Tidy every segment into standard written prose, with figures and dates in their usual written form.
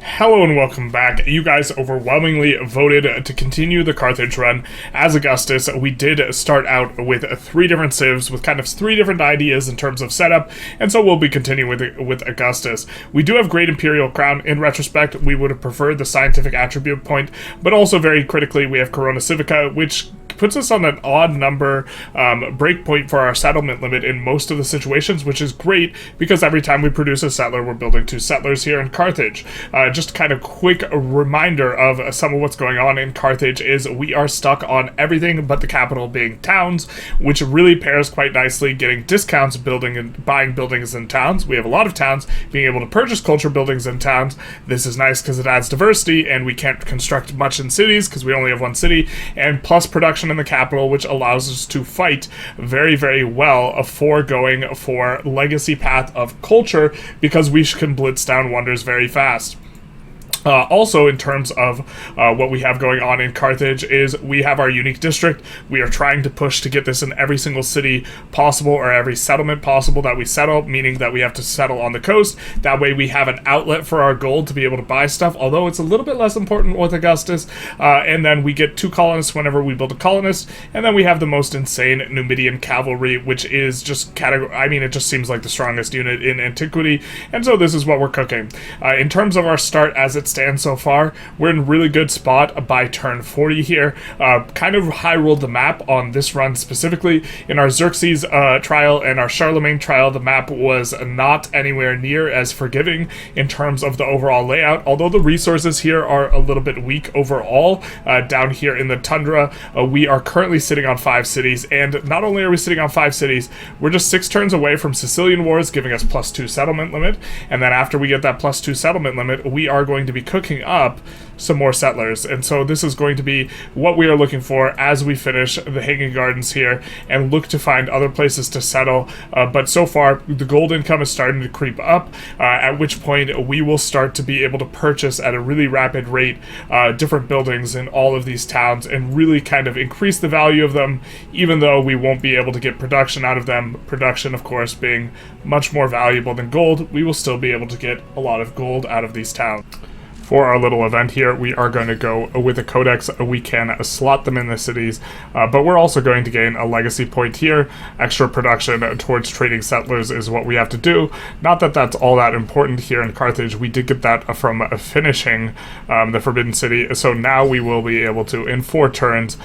Hello and welcome back. You guys overwhelmingly voted to continue the Carthage run as Augustus. We did start out with 3 different civs with kind of 3 different ideas in terms of setup, and so we'll be continuing with Augustus. We do have Great Imperial Crown. In retrospect, we would have preferred the Scientific Attribute point, but also very critically we have Corona Civica, which puts us on an odd number breakpoint for our settlement limit in most of the situations, which is great because every time we produce a settler, we're building 2 settlers here in Carthage. Just kind of quick reminder of some of what's going on in Carthage is we are stuck on everything but the capital being towns, which really pairs quite nicely getting discounts building and buying buildings in towns. We have a lot of towns being able to purchase culture buildings in towns. This is nice because it adds diversity, and we can't construct much in cities because we only have 1 city, and plus production in the capital, which allows us to fight very, very well for going for legacy path of culture because we can blitz down wonders very fast. Also, in terms of what we have going on in Carthage is we have our unique district. We are trying to push to get this in every single city possible or every settlement possible that we settle, meaning that we have to settle on the coast. That way we have an outlet for our gold to be able to buy stuff, although it's a little bit less important with Augustus. And then we get 2 colonists whenever we build a colonist. And then we have the most insane Numidian cavalry, which is just it just seems like the strongest unit in antiquity. And so this is what we're cooking. In terms of our start as it stands so far, we're in a really good spot by turn 40 here. Kind of high rolled the map on this run specifically. In our Xerxes trial and our Charlemagne trial, the map was not anywhere near as forgiving in terms of the overall layout, although the resources here are a little bit weak overall. Down here in the tundra, we are currently sitting on 5 cities, and not only are we sitting on 5 cities, we're just 6 turns away from Sicilian Wars, giving us +2 settlement limit, and then after we get that +2 settlement limit, we are going to be cooking up some more settlers. And so this is going to be what we are looking for as we finish the Hanging Gardens here and look to find other places to settle. But so far, the gold income is starting to creep up, at which point we will start to be able to purchase at a really rapid rate different buildings in all of these towns and really kind of increase the value of them, even though we won't be able to get production out of them. Production, of course, being much more valuable than gold, we will still be able to get a lot of gold out of these towns. For our little event here, we are going to go with a codex. We can slot them in the cities, but we're also going to gain a legacy point here. Extra production towards trading settlers is what we have to do. Not that that's all that important here in Carthage. We did get that from finishing the Forbidden City, so now we will be able to, in 4 turns,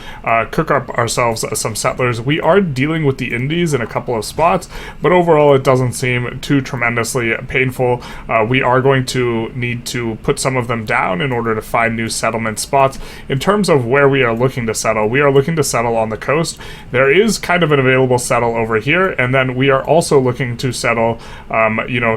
cook up ourselves some settlers. We are dealing with the Indies in a couple of spots, but overall it doesn't seem too tremendously painful. We are going to need to put some of them down in order to find new settlement spots. In terms of where we are looking to settle, we are looking to settle on the coast. There is kind of an available settle over here, and then we are also looking to settle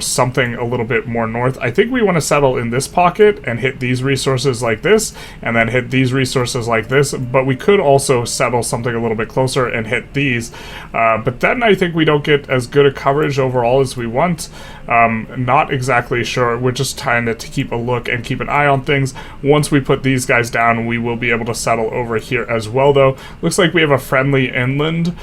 something a little bit more north. I think we want to settle in this pocket and hit these resources like this, and then hit these resources like this, but we could also settle something a little bit closer and hit these, but then I think we don't get as good a coverage overall as we want. Not exactly sure. We're just trying to keep a look and keep an eye on things. Once we put these guys down, we will be able to settle over here as well, though. Looks like we have a friendly inland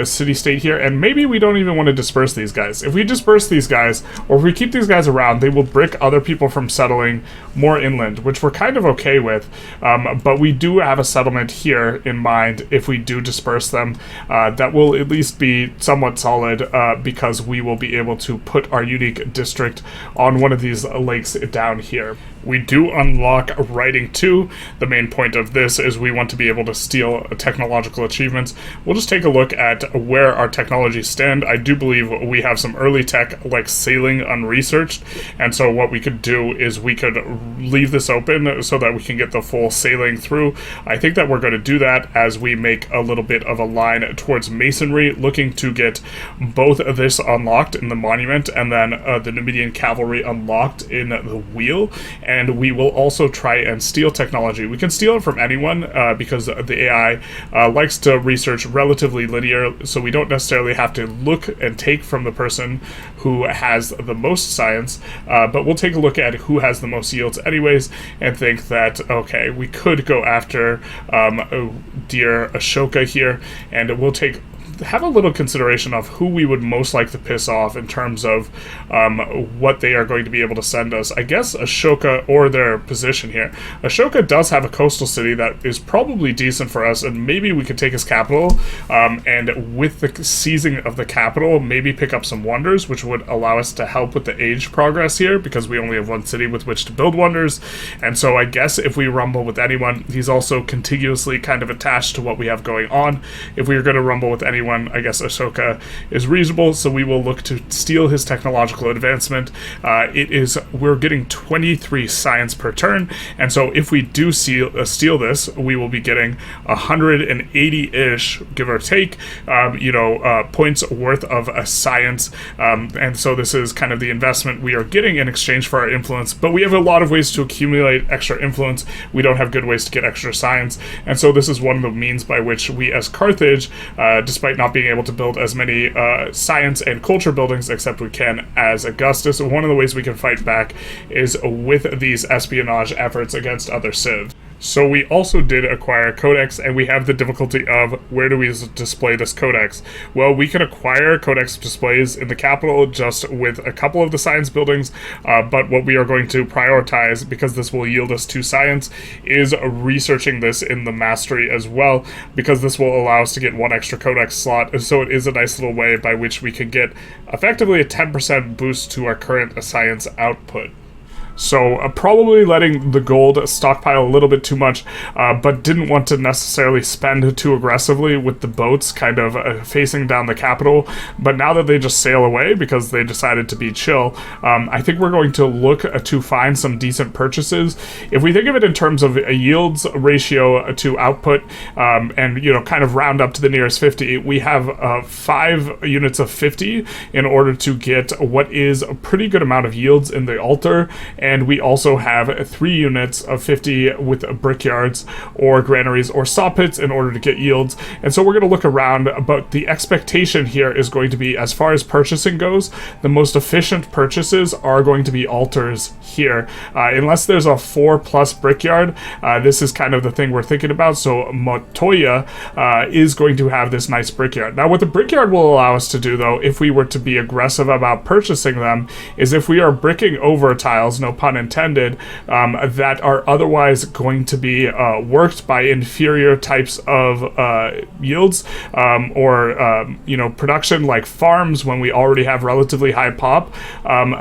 city-state here, and maybe we don't even want to disperse these guys. If we disperse these guys, or if we keep these guys around, they will brick other people from settling more inland, which we're kind of okay with, but we do have a settlement here in mind if we do disperse them. That will at least be somewhat solid because we will be able to put our unique district on one of these lakes down here. We do unlock Writing 2. The main point of this is we want to be able to steal technological achievements. We'll just take a look at where our technologies stand. I do believe we have some early tech like sailing unresearched, and so what we could do is we could leave this open so that we can get the full sailing through. I think that we're going to do that as we make a little bit of a line towards masonry, looking to get both of this unlocked in the monument and then the Numidian cavalry unlocked in the wheel. And we will also try and steal technology. We can steal it from anyone because the AI likes to research relatively linear, so we don't necessarily have to look and take from the person who has the most science, but we'll take a look at who has the most yields anyways and think that, okay, we could go after dear Ashoka here, and we'll take have a little consideration of who we would most like to piss off in terms of what they are going to be able to send us. I guess Ashoka, or their position here. Ashoka does have a coastal city that is probably decent for us, and maybe we could take his capital, and with the seizing of the capital, maybe pick up some wonders, which would allow us to help with the age progress here, because we only have one city with which to build wonders. And so I guess if we rumble with anyone, he's also contiguously kind of attached to what we have going on. If we are going to rumble with anyone, I guess Ashoka is reasonable, so we will look to steal his technological advancement. We're getting 23 science per turn, and so if we do steal this, we will be getting 180-ish, give or take, points worth of a science, and so this is kind of the investment we are getting in exchange for our influence. But we have a lot of ways to accumulate extra influence. We don't have good ways to get extra science, and so this is one of the means by which we as Carthage, despite not being able to build as many science and culture buildings, except we can as Augustus, one of the ways we can fight back is with these espionage efforts against other civs. So we also did acquire a codex, and we have the difficulty of where do we display this codex? Well, we can acquire codex displays in the capital just with a couple of the science buildings, but what we are going to prioritize, because this will yield us 2 science, is researching this in the mastery as well, because this will allow us to get 1 extra codex slot, and so it is a nice little way by which we can get effectively a 10% boost to our current science output. So probably letting the gold stockpile a little bit too much, but didn't want to necessarily spend too aggressively with the boats kind of facing down the capital. But now that they just sail away because they decided to be chill, I think we're going to look to find some decent purchases. If we think of it in terms of a yields ratio to output, and kind of round up to the nearest 50, we have 5 units of 50 in order to get what is a pretty good amount of yields in the altar. And we also have 3 units of 50 with brickyards or granaries or saw pits in order to get yields. And so we're going to look around, but the expectation here is going to be, as far as purchasing goes, the most efficient purchases are going to be altars here. Unless there's a 4+ brickyard, this is kind of the thing we're thinking about. So Motoya is going to have this nice brickyard. Now what the brickyard will allow us to do, though, if we were to be aggressive about purchasing them, is if we are bricking over tiles, no pun intended, that are otherwise going to be worked by inferior types of yields, or production like farms when we already have relatively high pop,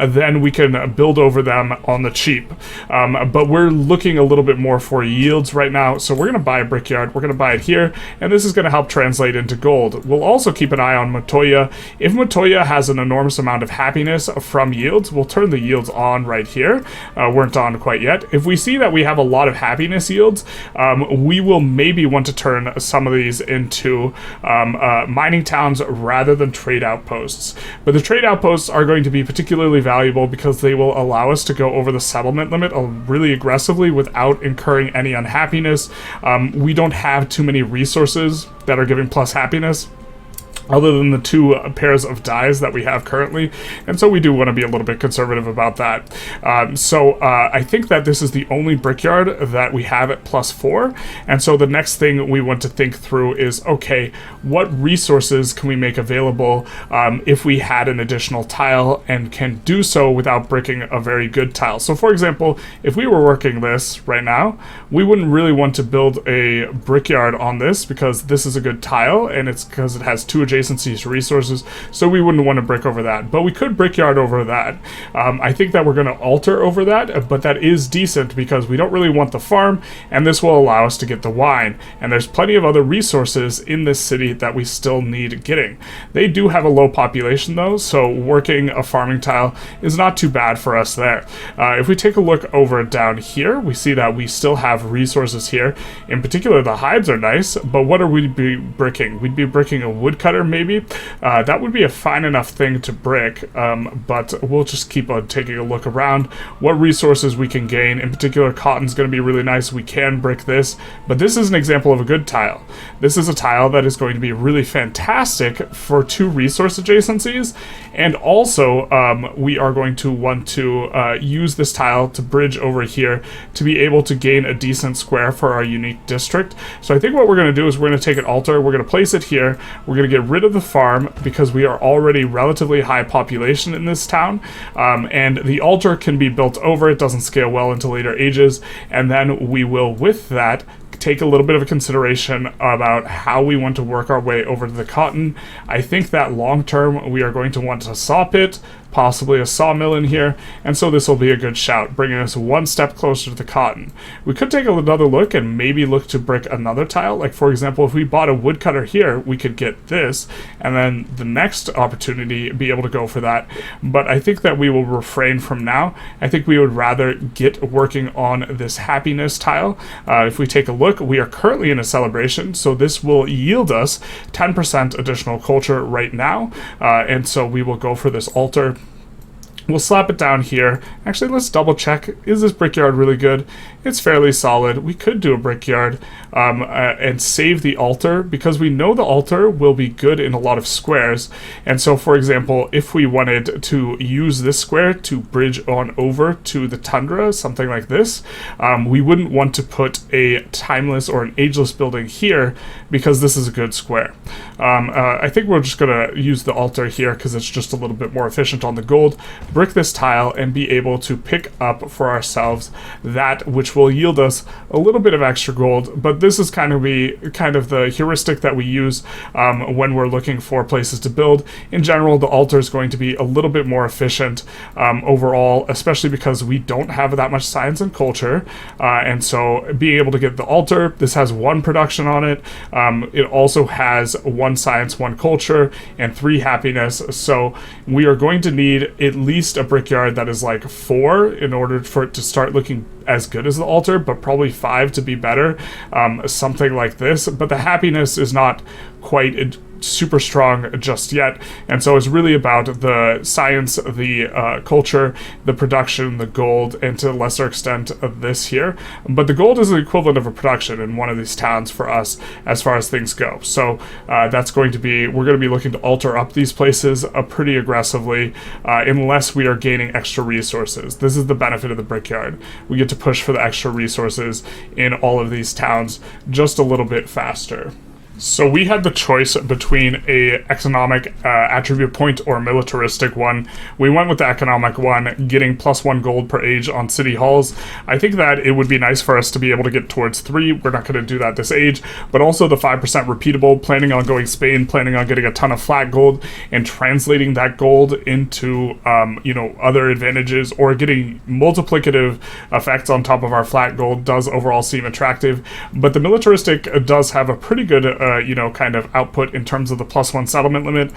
then we can build over them on the cheap. But we're looking a little bit more for yields right now, so we're going to buy a brickyard. We're going to buy it here, and this is going to help translate into gold. We'll also keep an eye on Motoya. If Motoya has an enormous amount of happiness from yields, we'll turn the yields on right here. Weren't on quite yet. If we see that we have a lot of happiness yields, we will maybe want to turn some of these into mining towns rather than trade outposts. But the trade outposts are going to be particularly valuable because they will allow us to go over the settlement limit really aggressively without incurring any unhappiness. We don't have too many resources that are giving plus happiness, other than the 2 pairs of dies that we have currently, and so we do want to be a little bit conservative about that. I think that this is the only brickyard that we have at +4, and so the next thing we want to think through is, okay, what resources can we make available if we had an additional tile and can do so without bricking a very good tile. So for example, if we were working this right now, we wouldn't really want to build a brickyard on this because this is a good tile, and it's because it has 2 adjacencies to resources, so we wouldn't want to brick over that. But we could brickyard over that. I think that we're going to alter over that, but that is decent because we don't really want the farm, and this will allow us to get the wine. And there's plenty of other resources in this city that we still need getting. They do have a low population though, so working a farming tile is not too bad for us there. If we take a look over down here, we see that we still have resources here. In particular, the hides are nice, but what are we be bricking? We'd be bricking a woodcutter maybe. That would be a fine enough thing to brick, but we'll just keep on taking a look around what resources we can gain. In particular, cotton's going to be really nice. We can brick this, but this is an example of a good tile. This is a tile that is going to be really fantastic for 2 resource adjacencies, and also we are going to want to use this tile to bridge over here to be able to gain a decent square for our unique district. So I think what we're going to do is we're going to take an altar, we're going to place it here, we're going to get rid of the farm because we are already relatively high population in this town, and the altar can be built over. It doesn't scale well into later ages, and then we will, with that, take a little bit of a consideration about how we want to work our way over to the cotton. I think that long term we are going to want a saw pit, possibly a sawmill in here, and so this will be a good shout, bringing us one step closer to the cotton. We could take another look and maybe look to brick another tile. Like, for example, if we bought a woodcutter here, we could get this, and then the next opportunity be able to go for that. But I think that we will refrain from now. I think we would rather get working on this happiness tile. If we take a look, we are currently in a celebration, so this will yield us 10% additional culture right now, and so we will go for this altar. We'll slap it down here. Actually, let's double check. Is this brickyard really good? It's fairly solid. We could do a brickyard and save the altar, because we know the altar will be good in a lot of squares. And so, for example, if we wanted to use this square to bridge on over to the tundra, something like this, we wouldn't want to put a timeless or an ageless building here, because this is a good square. I think we're just going to use the altar here because it's just a little bit more efficient on the gold. Brick this tile and be able to pick up for ourselves that which will yield us a little bit of extra gold. But this is kind of the heuristic that we use when we're looking for places to build. In general, the altar is going to be a little bit more efficient overall, especially because we don't have that much science and culture, and so being able to get the altar, this has 1 production on it. It also has 1 science, 1 culture, and 3 happiness. So we are going to need at least a brickyard that is like 4 in order for it to start looking as good as the altar, but probably 5 to be better, something like this. But the happiness is not quite super strong just yet, and so it's really about the science, the culture, the production, the gold, and to a lesser extent of this here. But the gold is the equivalent of a production in one of these towns for us as far as things go. So that's going to be, we're going to be looking to alter up these places pretty aggressively, unless we are gaining extra resources. This is the benefit of the brickyard. We get to push for the extra resources in all of these towns just a little bit faster. So we had the choice between a economic attribute point or a militaristic one. We went with the economic one, getting +1 gold per age on city halls. I think that it would be nice for us to be able to get towards 3. We're not going to do that this age, but also the 5% repeatable, planning on going Spain, planning on getting a ton of flat gold and translating that gold into other advantages, or getting multiplicative effects on top of our flat gold does overall seem attractive. But the militaristic does have a pretty good kind of output in terms of the +1 settlement limit.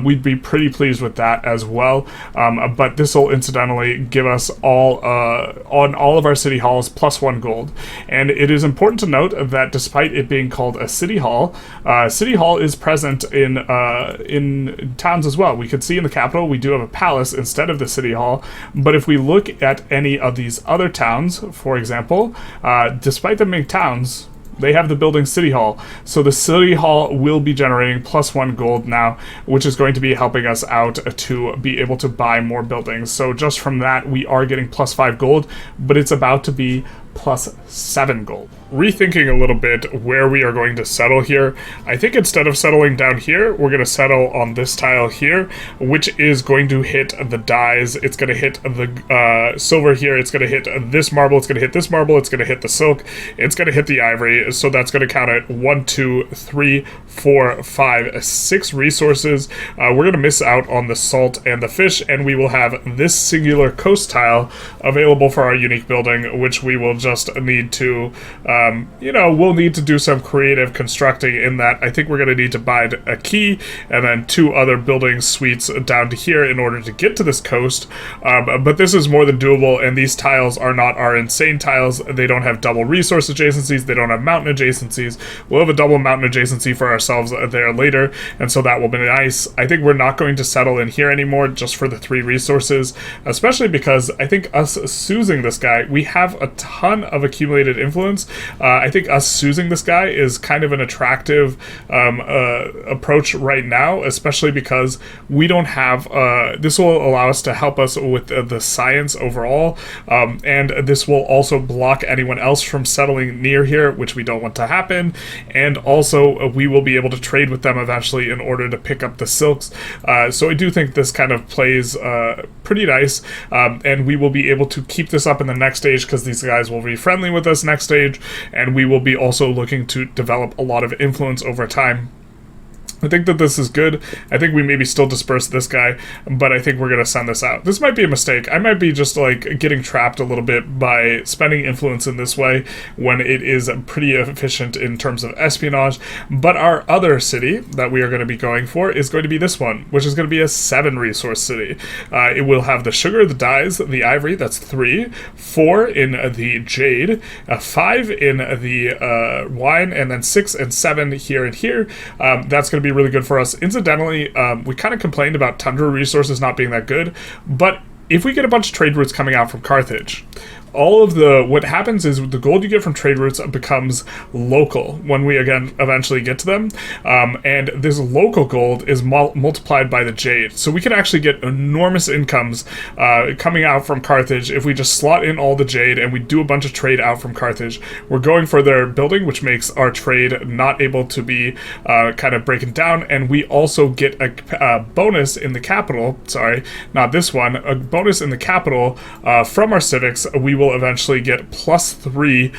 We'd be pretty pleased with that as well. But this will incidentally give us on all of our city halls +1 gold. And it is important to note that despite it being called a city hall is present in towns as well. We could see in the capital we do have a palace instead of the city hall. But if we look at any of these other towns, for example, despite them being towns, they have the building City Hall. So the City Hall will be generating +1 gold now, which is going to be helping us out to be able to buy more buildings. So just from that, we are getting +5 gold, but it's about to be +7 gold. Rethinking a little bit where we are going to settle here, I think instead of settling down here, we're going to settle on this tile here, which is going to hit the dyes. It's going to hit the silver here, it's going to hit this marble, it's going to hit this marble, it's going to hit the silk, it's going to hit the ivory. So that's going to count at 1, 2, 3, 4, 5, 6 resources. We're going to miss out on the salt and the fish, and we will have this singular coast tile available for our unique building, which we will just need to we'll need to do some creative constructing in that. I think we're going to need to buy a key and then 2 other building suites down to here in order to get to this coast. But this is more than doable, and these tiles are not our insane tiles. They don't have double resource adjacencies. They don't have mountain adjacencies. We'll have a double mountain adjacency for ourselves there later, and so that will be nice. I think we're not going to settle in here anymore just for the 3 resources, especially because I think us choosing this guy, we have a ton ton of accumulated influence. I think us choosing this guy is kind of an attractive approach right now, especially because we don't have, this will allow us to help us with the science overall, and this will also block anyone else from settling near here, which we don't want to happen, and also we will be able to trade with them eventually in order to pick up the silks. So I do think this kind of plays pretty nice, and we will be able to keep this up in the next stage because these guys will be friendly with us next stage, and we will be also looking to develop a lot of influence over time. I think that this is good. I think we maybe still disperse this guy, but I think we're going to send this out. This might be a mistake. I might be just like getting trapped a little bit by spending influence in this way when it is pretty efficient in terms of espionage. But our other city that we are going to be going for is going to be this one, which is going to be a 7 resource city. It will have the sugar, the dyes, the ivory, that's 3, 4 in the jade, 5 in the wine, and then 6 and 7 here and here. That's going to be really good for us. Incidentally, we kind of complained about tundra resources not being that good, but if we get a bunch of trade routes coming out from Carthage, all of what happens is the gold you get from trade routes becomes local when we again eventually get to them, and this local gold is multiplied by the jade, so we can actually get enormous incomes coming out from Carthage if we just slot in all the jade and we do a bunch of trade out from Carthage. We're going for their building, which makes our trade not able to be kind of breaking down, and we also get a bonus in the capital, sorry, not this one, a bonus in the capital from our civics. We will eventually get +3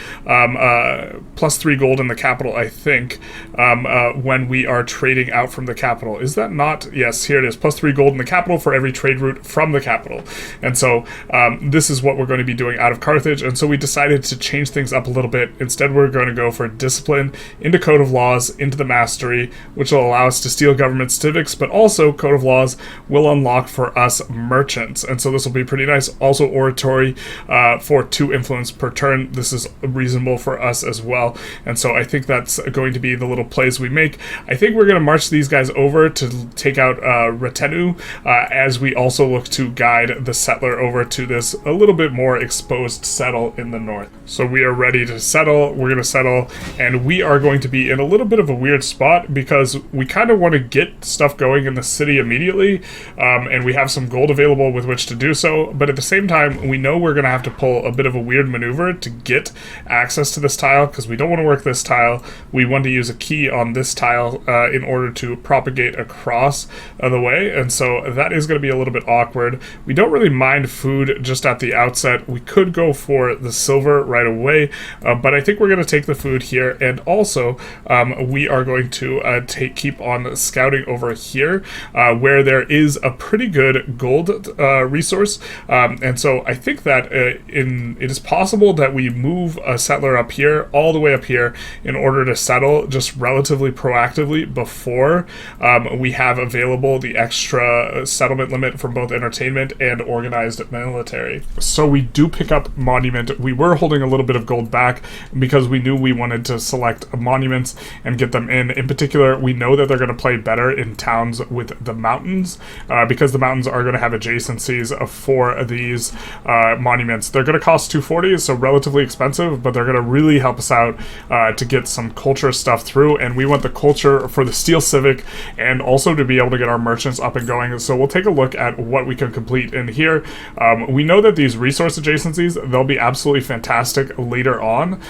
gold in the capital, I think, when we are trading out from the capital. Is that not? Yes, here it is, +3 gold in the capital for every trade route from the capital. And so this is what we're going to be doing out of Carthage, and so we decided to change things up a little bit. Instead, we're going to go for discipline, into code of laws, into the mastery, which will allow us to steal government civics, but also code of laws will unlock for us merchants, and so this will be pretty nice. Also oratory for 2 influence per turn. This is reasonable for us as well, and so I think that's going to be the little plays we make. I think we're going to march these guys over to take out retinue, as we also look to guide the settler over to this a little bit more exposed settle in the north. So we are ready to settle. We're going to settle, and we are going to be in a little bit of a weird spot because we kind of want to get stuff going in the city immediately, and we have some gold available with which to do so, but at the same time we know we're going to have to pull a bit of a weird maneuver to get access to this tile because we don't want to work this tile. We want to use a key on this tile in order to propagate across the way, and so that is going to be a little bit awkward. We don't really mind food just at the outset. We could go for the silver right away, but I think we're going to take the food here, and also we are going to keep on scouting over here where there is a pretty good gold resource, and so I think that it is possible that we move a settler up here, all the way up here, in order to settle just relatively proactively before we have available the extra settlement limit from both entertainment and organized military. So we do pick up monument. We were holding a little bit of gold back because we knew we wanted to select monuments and get them in. In particular, we know that they're going to play better in towns with the mountains because the mountains are going to have adjacencies for these monuments. They're going to cost 240, so relatively expensive, but they're going to really help us out to get some culture stuff through, and we want the culture for the steel civic and also to be able to get our merchants up and going. So we'll take a look at what we can complete in here. We know that these resource adjacencies, they'll be absolutely fantastic later on.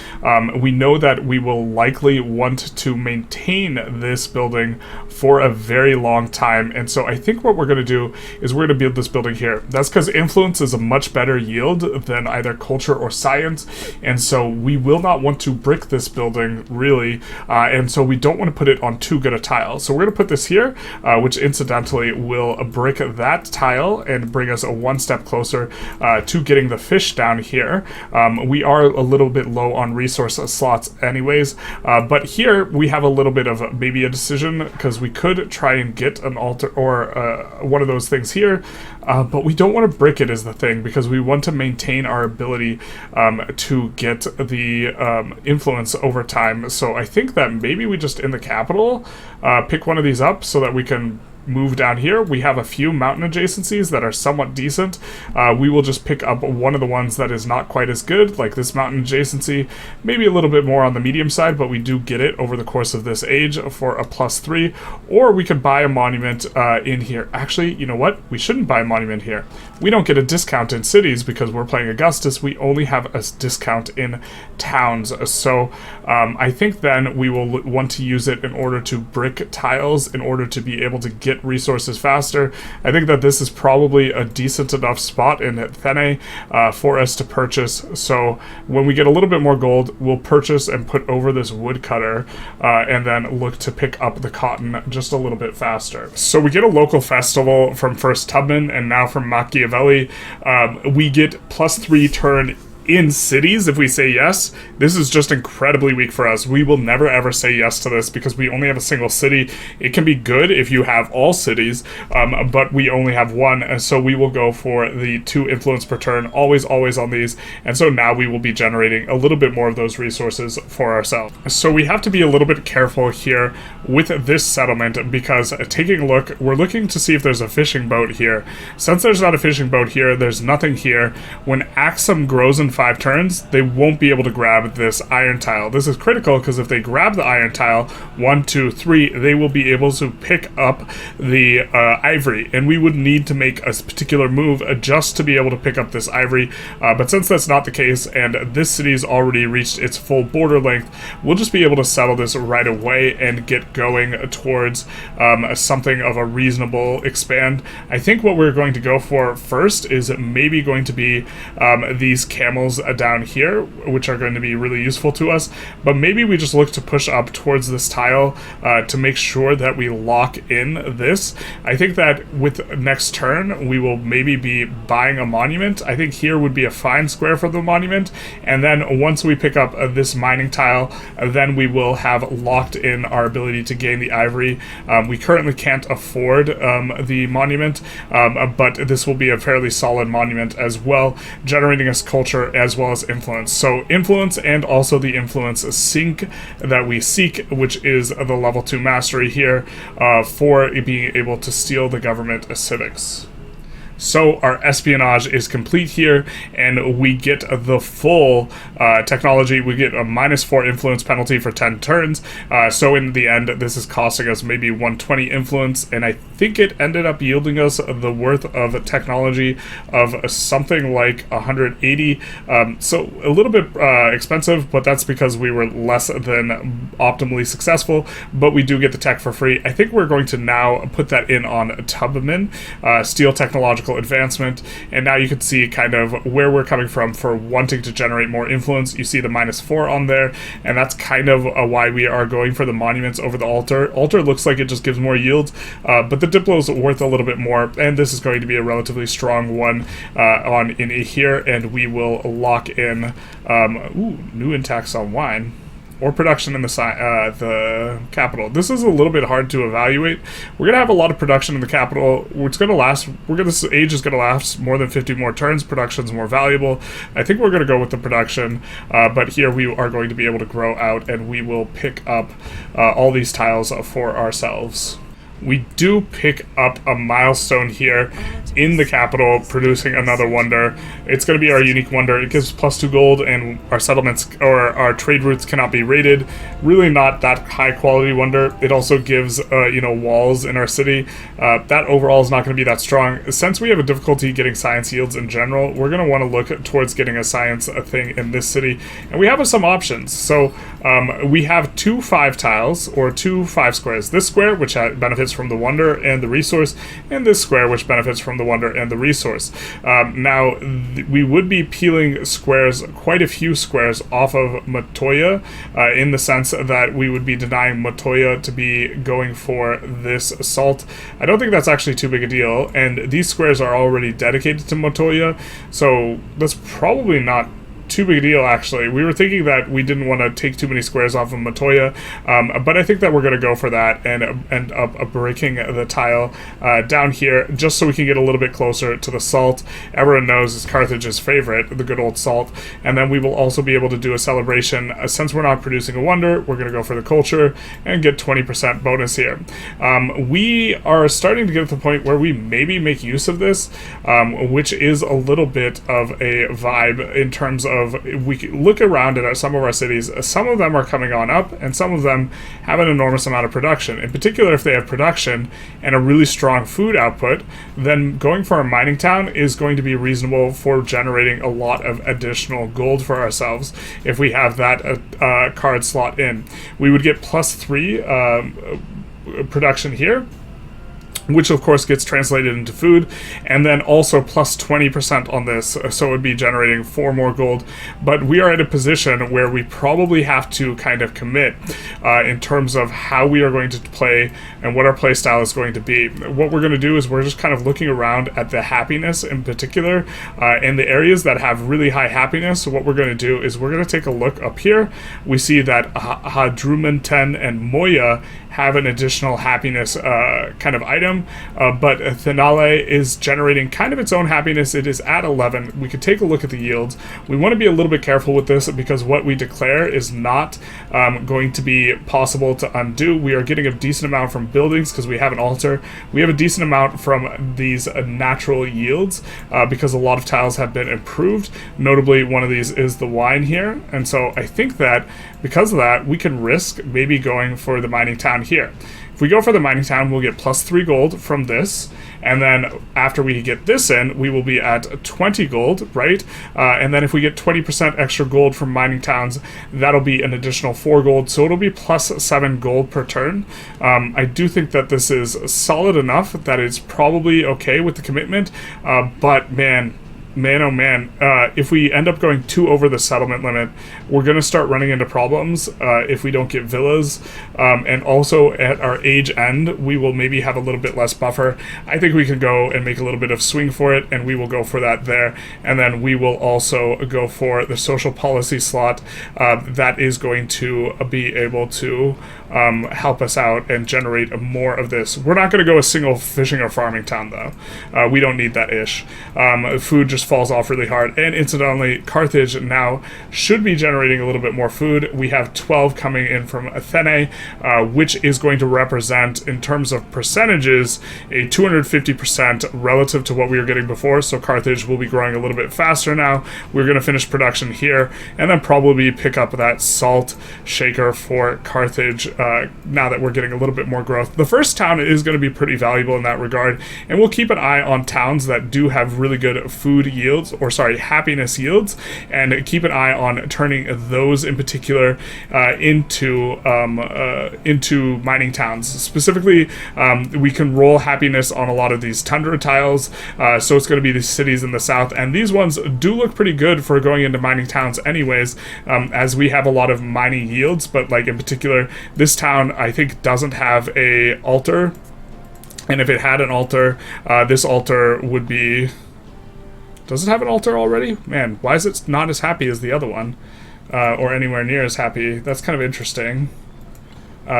We know that we will likely want to maintain this building for a very long time, and so I think what we're going to do is we're going to build this building here. That's because influence is a much better yield than either culture or science, and so we will not want to brick this building really, and so we don't want to put it on too good a tile. So we're going to put this here, which incidentally will brick that tile and bring us one step closer to getting the fish down here. We are a little bit low on resource slots anyways, but here we have a little bit of maybe a decision because we could try and get an altar or one of those things here, but we don't want to brick it is the thing because we want to maintain our ability to get the influence over time. So I think that maybe we just in the capital pick one of these up so that we can move down here, we have a few mountain adjacencies that are somewhat decent. We will just pick up one of the ones that is not quite as good, like this mountain adjacency, maybe a little bit more on the medium side, but we do get it over the course of this age for a +3. Or we could buy a monument in here. Actually, you know what? We shouldn't buy a monument here. We don't get a discount in cities because we're playing Augustus. We only have a discount in towns. So I think then we will want to use it in order to brick tiles in order to be able to get resources faster. I think that this is probably a decent enough spot in Athene for us to purchase. So when we get a little bit more gold, we'll purchase and put over this woodcutter and then look to pick up the cotton just a little bit faster. So we get a local festival from first Tubman and now from Machiavelli. We get +3 turn in cities if we say yes. This is just incredibly weak for us. We will never ever say yes to this because we only have a single city. It can be good if you have all cities, but we only have one, and so we will go for the 2 influence per turn, always on these, and so now we will be generating a little bit more of those resources for ourselves. So we have to be a little bit careful here with this settlement because taking a look, we're looking to see if there's a fishing boat here. Since there's not a fishing boat here, there's nothing here. When Axum grows in 5 turns, they won't be able to grab this iron tile. This is critical because if they grab the iron tile, 1, 2, 3, they will be able to pick up the ivory, and we would need to make a particular move just to be able to pick up this ivory. But since that's not the case, and this city's already reached its full border length, we'll just be able to settle this right away and get going towards something of a reasonable expand. I think what we're going to go for first is maybe going to be these camels down here, which are going to be really useful to us, but maybe we just look to push up towards this tile to make sure that we lock in this. I think that with next turn we will maybe be buying a monument. I think here would be a fine square for the monument, and then once we pick up this mining tile, then we will have locked in our ability to gain the ivory. We currently can't afford the monument, but this will be a fairly solid monument as well, generating us culture as well as influence. So influence and also the influence sync that we seek, which is the level 2 mastery here for being able to steal the government civics. So our espionage is complete here, and we get the full technology. We get a -4 influence penalty for 10 turns. So in the end, this is costing us maybe 120 influence, and I think it ended up yielding us the worth of technology of something like 180. So a little bit expensive, but that's because we were less than optimally successful, but we do get the tech for free. I think we're going to now put that in on Tubman, Steel Technological Advancement, and now you can see kind of where we're coming from for wanting to generate more influence. You see the -4 on there, and that's kind of why we are going for the monuments over the altar. Altar looks like it just gives more yield, but the Diplo is worth a little bit more, and this is going to be a relatively strong one on in here, and we will lock in new in tax on wine. Or production in the capital. This is a little bit hard to evaluate. We're gonna have a lot of production in the capital. It's gonna last. This age is gonna last more than 50 more turns. Production's more valuable. I think we're gonna go with the production, but here we are going to be able to grow out, and we will pick up all these tiles for ourselves. We do pick up a milestone here in the capital, producing another wonder. It's going to be our unique wonder. It gives +2 gold, and our settlements or our trade routes cannot be raided. Really not that high quality wonder. It also gives walls in our city. That overall is not going to be that strong. Since we have a difficulty getting science yields in general, we're going to want to look towards getting a science thing in this city, and we have some options. So we have 2 5 tiles or 2 5 squares. This square, which benefits from the wonder and the resource, and this square, which benefits from the wonder and the resource. Now, we would be peeling squares, quite a few squares, off of Matoya, in the sense that we would be denying Matoya to be going for this assault. I don't think that's actually too big a deal, and these squares are already dedicated to Matoya, so that's probably not too big a deal, actually. We were thinking that we didn't want to take too many squares off of Matoya, but I think that we're going to go for that and end up breaking the tile down here, just so we can get a little bit closer to the salt. Everyone knows it's Carthage's favorite, the good old salt. And then we will also be able to do a celebration. Since we're not producing a wonder, we're going to go for the culture and get 20% bonus here. We are starting to get to the point where we maybe make use of this, which is a little bit of a vibe in terms of, we look around at some of our cities. Some of them are coming on up, and some of them have an enormous amount of production. In particular, if they have production and a really strong food output, then going for a mining town is going to be reasonable for generating a lot of additional gold for ourselves if we have that card slot in. We would get +3 production here, which of course gets translated into food, and then also plus 20% on this, so it would be generating 4 more gold. But we are at a position where we probably have to kind of commit in terms of how we are going to play and what our play style is going to be. What we're going to do is we're just kind of looking around at the happiness in particular, in the areas that have really high happiness. So what we're going to do is we're going to take a look up here. We see that Hadrumenten and Moya have an additional happiness kind of item, but Thenale is generating kind of its own happiness. It is at 11. We could take a look at the yields. We want to be a little bit careful with this because what we declare is not going to be possible to undo. We are getting a decent amount from buildings because we have an altar. We have a decent amount from these natural yields because a lot of tiles have been improved. Notably, one of these is the wine here, and so I think that because of that, we can risk maybe going for the mining town here. If we go for the mining town, we'll get +3 gold from this, and then after we get this in, we will be at 20 gold, right? And then if we get 20% extra gold from mining towns, that'll be an additional 4 gold, so it'll be +7 gold per turn. I do think that this is solid enough that it's probably okay with the commitment, but man, oh man, if we end up going too over the settlement limit, we're going to start running into problems if we don't get villas. And also at our age end, we will maybe have a little bit less buffer. I think we can go and make a little bit of swing for it, and we will go for that there. And then we will also go for the social policy slot that is going to be able to help us out and generate more of this. We're not going to go a single fishing or farming town, though. We don't need that ish. Food just falls off really hard. And incidentally, Carthage now should be generating a little bit more food. We have 12 coming in from Athene, which is going to represent, in terms of percentages, a 250% relative to what we were getting before. So Carthage will be growing a little bit faster now. We're going to finish production here and then probably pick up that salt shaker for Carthage now that we're getting a little bit more growth. The first town is going to be pretty valuable in that regard, and we'll keep an eye on towns that do have really good food yields, or sorry, happiness yields, and keep an eye on turning those in particular into mining towns. Specifically, we can roll happiness on a lot of these tundra tiles, so it's going to be the cities in the south, and these ones do look pretty good for going into mining towns anyways, as we have a lot of mining yields, but like in particular, this town I think doesn't have a altar, and if it had an altar, this altar would be... Does it have an altar already? Man, why is it not as happy as the other one? Or anywhere near as happy? That's kind of interesting.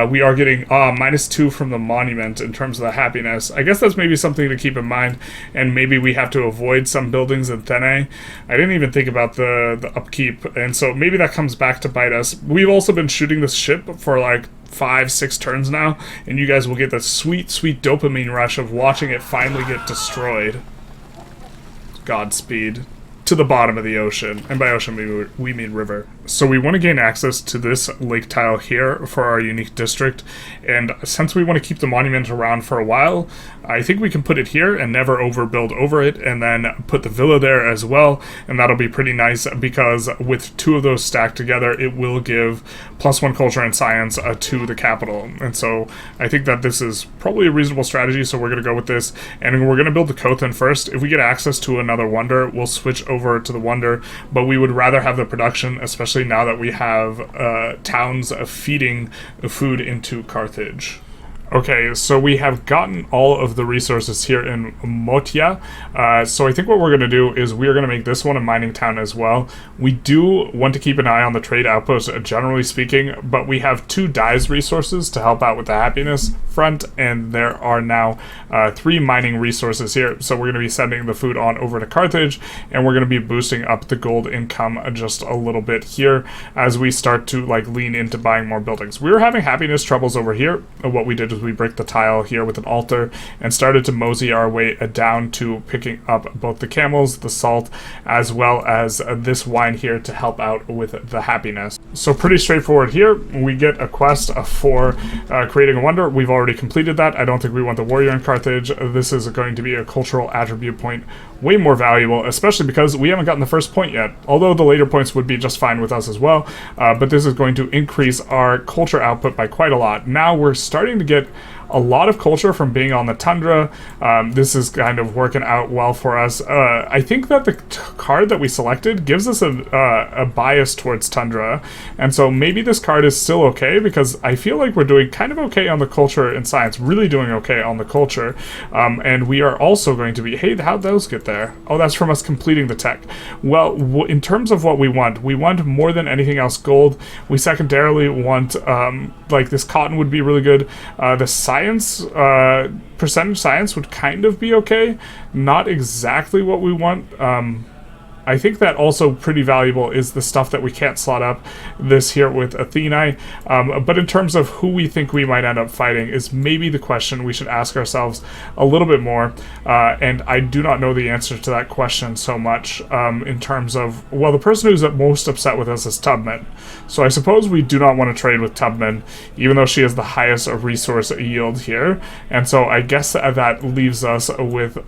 We are getting -2 from the monument in terms of the happiness. I guess that's maybe something to keep in mind, and maybe we have to avoid some buildings in Thene. I didn't even think about the upkeep, and so maybe that comes back to bite us. We've also been shooting this ship for like 5-6 turns now, and you guys will get the sweet, sweet dopamine rush of watching it finally get destroyed. Godspeed. To the bottom of the ocean, and by ocean we mean river. So we want to gain access to this lake tile here for our unique district, and since we want to keep the monument around for a while, I think we can put it here and never overbuild over it, and then put the villa there as well, and that'll be pretty nice because with 2 of those stacked together, it will give +1 culture and science to the capital. And so I think that this is probably a reasonable strategy, so we're going to go with this, and we're going to build the Kothan first. If we get access to another wonder, we'll switch over to the wonder, but we would rather have the production, especially now that we have towns feeding food into Carthage. Okay, so we have gotten all of the resources here in Motia. So I think what we're going to do is we are going to make this one a mining town as well. We do want to keep an eye on the trade outpost, generally speaking, but we have 2 dyes resources to help out with the happiness front, and there are now 3 mining resources here. So we're going to be sending the food on over to Carthage, and we're going to be boosting up the gold income just a little bit here as we start to like lean into buying more buildings. We were having happiness troubles over here. What we did is we bricked the tile here with an altar and started to mosey our way down to picking up both the camels, the salt, as well as this wine here to help out with the happiness. So pretty straightforward here. We get a quest for creating a wonder. We've already completed that. I don't think we want the warrior in Carthage. This is going to be a cultural attribute point, way more valuable, especially because we haven't gotten the first point yet, although the later points would be just fine with us as well. But this is going to increase our culture output by quite a lot. Now we're starting to get a lot of culture from being on the tundra. This is kind of working out well for us. I think that the card that we selected gives us a bias towards tundra, and so maybe this card is still okay because I feel like we're doing kind of okay on the culture and science, really doing okay on the culture, and we are also going to be, hey, how'd those get there? Oh, that's from us completing the tech. Well, in terms of what we want more than anything else gold. We secondarily want, like this cotton would be really good. The science, percentage science would kind of be okay. Not exactly what we want. I think that also pretty valuable is the stuff that we can't slot up this here with Athena. But in terms of who we think we might end up fighting is maybe the question we should ask ourselves a little bit more. And I do not know the answer to that question so much in terms of, well, the person who's most upset with us is Tubman. So I suppose we do not want to trade with Tubman, even though she has the highest resource yield here. And so I guess that leaves us with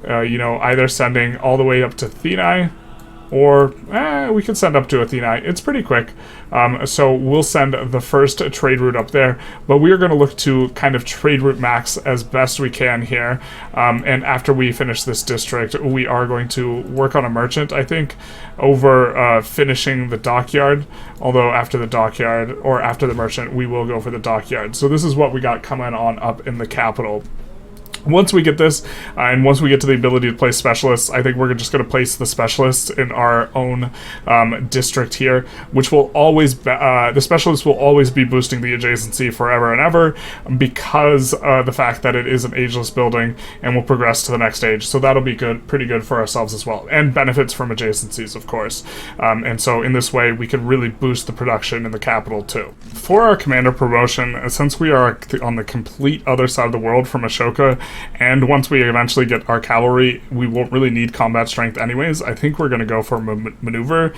you know, either sending all the way up to Athena, or we could send up to Athena. It's pretty quick. So we'll send the first trade route up there, but we are going to look to kind of trade route max as best we can here. And after we finish this district, we are going to work on a merchant, I think, over finishing the dockyard. Although after the dockyard, or after the merchant, we will go for the dockyard. So this is what we got coming on up in the capital. Once we get this, and once we get to the ability to place specialists, I think we're just going to place the specialists in our own district here, which will always, the specialists will always be boosting the adjacency forever and ever, because the fact that it is an ageless building and will progress to the next age. So that'll be good, pretty good for ourselves as well, and benefits from adjacencies, of course. And so in this way, we can really boost the production in the capital too. For our commander promotion, since we are on the complete other side of the world from Ashoka, and once we eventually get our cavalry, we won't really need combat strength anyways. I think we're going to go for maneuver,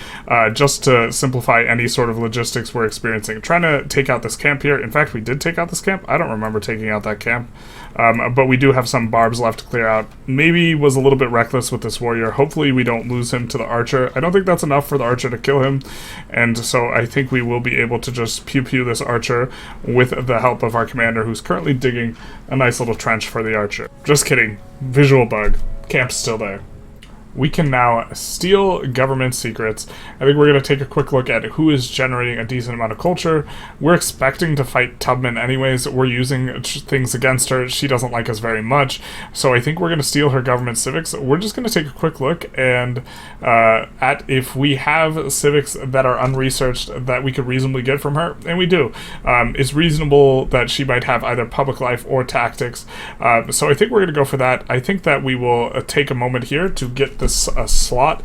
just to simplify any sort of logistics we're experiencing. Trying to take out this camp here. In fact, we did take out this camp. I don't remember taking out that camp. But we do have some barbs left to clear out. Maybe was a little bit reckless with this warrior. Hopefully we don't lose him to the archer. I don't think that's enough for the archer to kill him. And so I think we will be able to just pew-pew this archer with the help of our commander, who's currently digging a nice little trench for the archer. Just kidding. Visual bug. Camp's still there. We can now steal government secrets. I think we're going to take a quick look at who is generating a decent amount of culture. We're expecting to fight Tubman anyways. We're using things against her. She doesn't like us very much. So I think we're going to steal her government civics. We're just going to take a quick look and at if we have civics that are unresearched that we could reasonably get from her. And we do. It's reasonable that she might have either public life or tactics. So I think we're going to go for that. I think that we will take a moment here to get this slot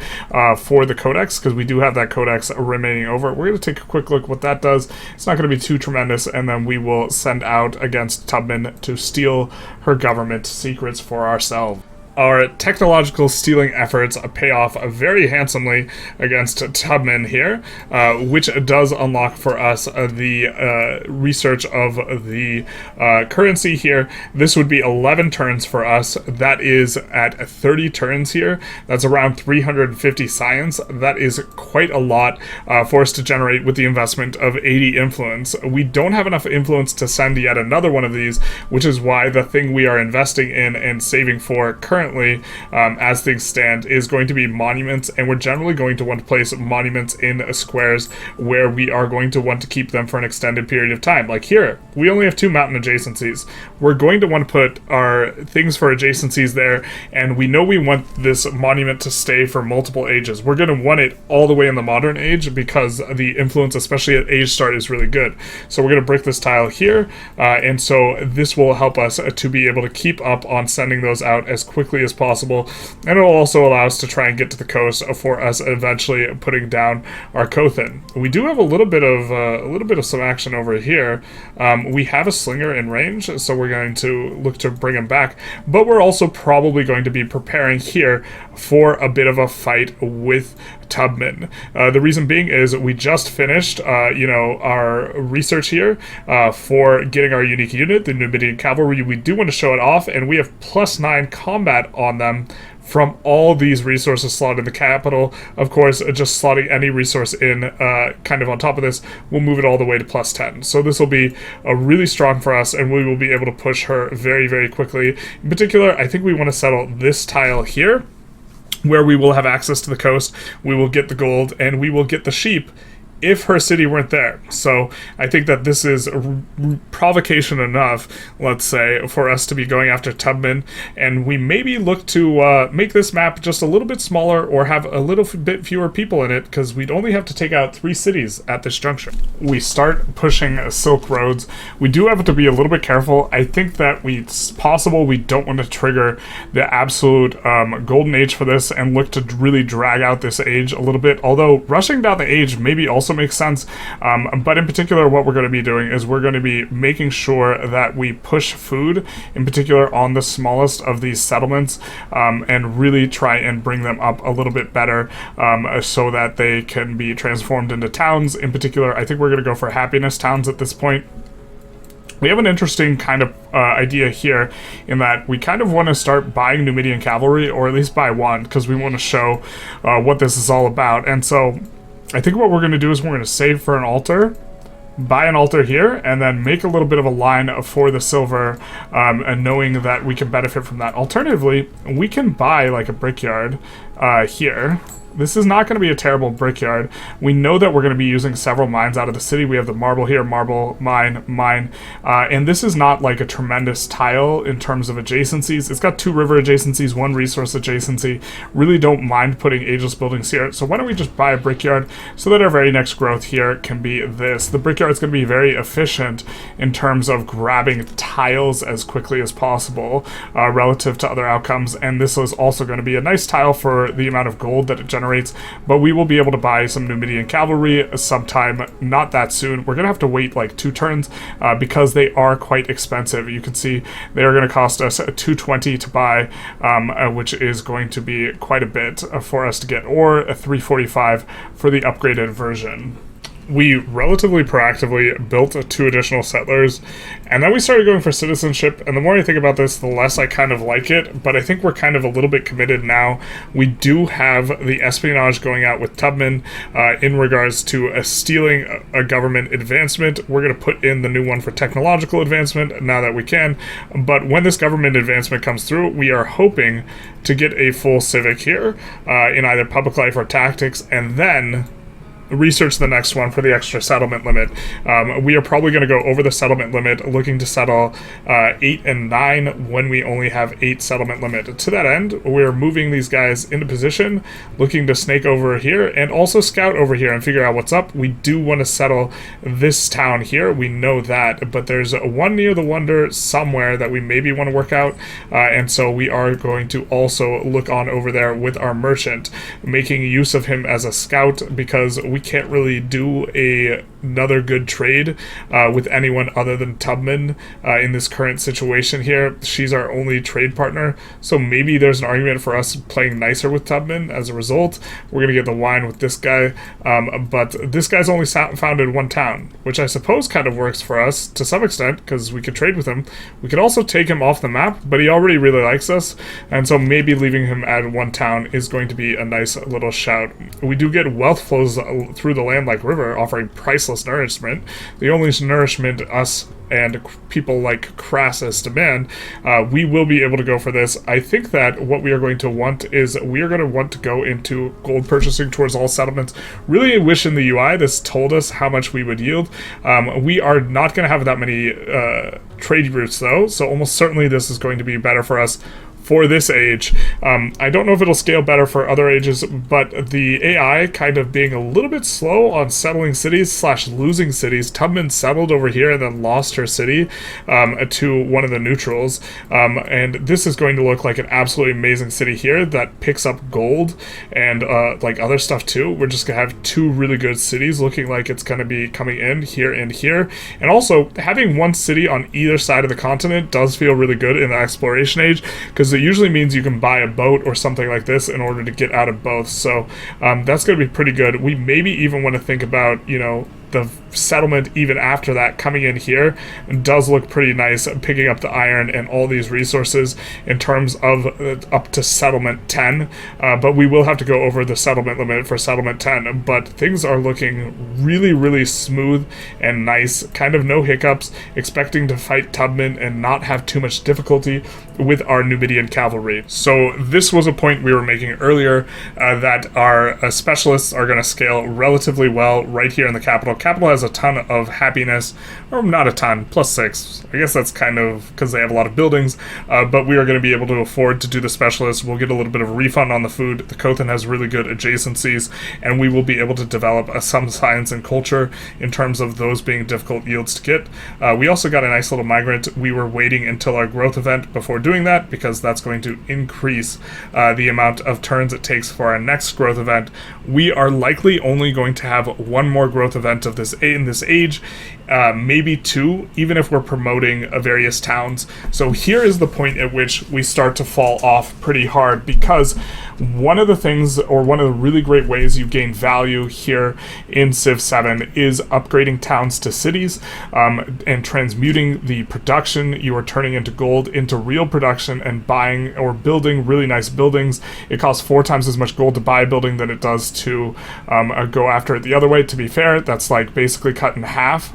for the codex, because we do have that codex remaining over. We're going to take a quick look what that does. It's not going to be too tremendous, and then we will send out against Tubman to steal her government secrets for ourselves. Our technological stealing efforts pay off very handsomely against Tubman here, which does unlock for us the research of the currency here. This would be 11 turns for us. That is at 30 turns here. That's around 350 science. That is quite a lot for us to generate with the investment of 80 influence. We don't have enough influence to send yet another one of these, which is why the thing we are investing in and saving for currently currently, as things stand, is going to be monuments, and we're generally going to want to place monuments in squares where we are going to want to keep them for an extended period of time. Like here, we only have 2 mountain adjacencies. We're going to want to put our things for adjacencies there, and we know we want this monument to stay for multiple ages. We're going to want it all the way in the modern age because the influence, especially at age start, is really good. So we're going to brick this tile here, and so this will help us to be able to keep up on sending those out as quickly as possible, and it'll also allow us to try and get to the coast for us eventually putting down our Cothin. We do have a little bit of some action over here. We have a slinger in range, so we're going to look to bring him back, but we're also probably going to be preparing here for a bit of a fight with Tubman. The reason being is we just finished, our research here for getting our unique unit, the Numidian Cavalry. We do want to show it off, and we have +9 combat on them from all these resources slotted in the capital. Of course, just slotting any resource in kind of on top of this will move it all the way to +10. So this will be really strong for us, and we will be able to push her very, very quickly. In particular, I think we want to settle this tile here, where we will have access to the coast, we will get the gold, and we will get the sheep if her city weren't there. So I think that this is provocation enough, let's say, for us to be going after Tubman, and we maybe look to make this map just a little bit smaller or have a little bit fewer people in it, because we'd only have to take out 3 cities at this juncture. We start pushing Silk Roads. We do have to be a little bit careful. I think that it's possible we don't want to trigger the absolute golden age for this and look to really drag out this age a little bit, although rushing down the age maybe also makes sense, but in particular what we're going to be doing is we're going to be making sure that we push food, in particular on the smallest of these settlements, and really try and bring them up a little bit better, so that they can be transformed into towns. In particular, I think we're going to go for happiness towns at this point. We have an interesting kind of idea here in that we kind of want to start buying Numidian cavalry, or at least buy one, because we want to show what this is all about. And so I think what we're going to do is we're going to save for an altar, buy an altar here, and then make a little bit of a line for the silver, and knowing that we can benefit from that. Alternatively, we can buy like a brickyard here. This is not going to be a terrible brickyard. We know that we're going to be using several mines out of the city. We have the marble here, marble, mine, and this is not like a tremendous tile in terms of adjacencies. It's got 2 river adjacencies, 1 resource adjacency. Really don't mind putting ageless buildings here. So why don't we just buy a brickyard so that our very next growth here can be this. The brickyard is going to be very efficient in terms of grabbing tiles as quickly as possible relative to other outcomes, and this is also going to be a nice tile for the amount of gold that it generates. But we will be able to buy some Numidian cavalry sometime not that soon. We're gonna have to wait like 2 turns because they are quite expensive. You can see they are going to cost us 220 to buy, which is going to be quite a bit for us to get, or a 345 for the upgraded version. We relatively proactively built 2 additional settlers, and then we started going for citizenship, and the more I think about this, the less I kind of like it, but I think we're kind of a little bit committed now. We do have the espionage going out with Tubman in regards to stealing a government advancement. We're going to put in the new one for technological advancement now that we can, but when this government advancement comes through, we are hoping to get a full civic here in either public life or tactics, and then research the next one for the extra settlement limit. We are probably going to go over the settlement limit, looking to settle 8 and 9 when we only have 8 settlement limit. To that end, we're moving these guys into position, looking to snake over here and also scout over here and figure out what's up. We do want to settle this town here, we know that, but there's one near the Wonder somewhere that we maybe want to work out, and so we are going to also look on over there with our merchant, making use of him as a scout, because we can't really do another good trade with anyone other than Tubman in this current situation here. She's our only trade partner, so maybe there's an argument for us playing nicer with Tubman. As a result, we're going to get the wine with this guy, but this guy's only founded 1 town, which I suppose kind of works for us to some extent, because we could trade with him. We could also take him off the map, but he already really likes us, and so maybe leaving him at 1 town is going to be a nice little shout. We do get wealth flows through the land like river, offering priceless nourishment. The only nourishment us and people like Crassus demand, we will be able to go for this. I think that what we are going to want is we are going to want to go into gold purchasing towards all settlements. Really wish in the UI this told us how much we would yield. We are not going to have that many trade routes though, so almost certainly this is going to be better for us for this age. I don't know if it'll scale better for other ages, but the AI kind of being a little bit slow on settling cities / losing cities. Tubman settled over here and then lost her city to one of the neutrals. And this is going to look like an absolutely amazing city here that picks up gold and like other stuff too. We're just gonna have two really good cities looking like it's gonna be coming in here and here. And also having one city on either side of the continent does feel really good in the exploration age, because it usually means you can buy a boat or something like this in order to get out of both. So that's going to be pretty good. We maybe even want to think about, you know, the settlement even after that coming in here does look pretty nice, picking up the iron and all these resources in terms of up to settlement 10, but we will have to go over the settlement limit for settlement 10. But things are looking really smooth and nice, kind of no hiccups, expecting to fight Tubman and not have too much difficulty with our Numidian cavalry. So this was a point we were making earlier, that our specialists are going to scale relatively well right here in the capital. Capital has a ton of happiness, or not a ton, +6. I guess that's kind of because they have a lot of buildings, but we are going to be able to afford to do the specialists. We'll get a little bit of a refund on the food. The Kothan has really good adjacencies, and we will be able to develop some science and culture in terms of those being difficult yields to get. We also got a nice little migrant. We were waiting until our growth event before doing that, because that's going to increase the amount of turns it takes for our next growth event. We are likely only going to have one more growth event of this in this age, maybe two, even if we're promoting various towns. So here is the point at which we start to fall off pretty hard, because one of the things, or one of the really great ways you gain value here in Civ 7 is upgrading towns to cities, and transmuting the production you are turning into gold into real production and buying or building really nice buildings. It costs 4 times as much gold to buy a building than it does to go after it the other way. To be fair, that's like basically cut in half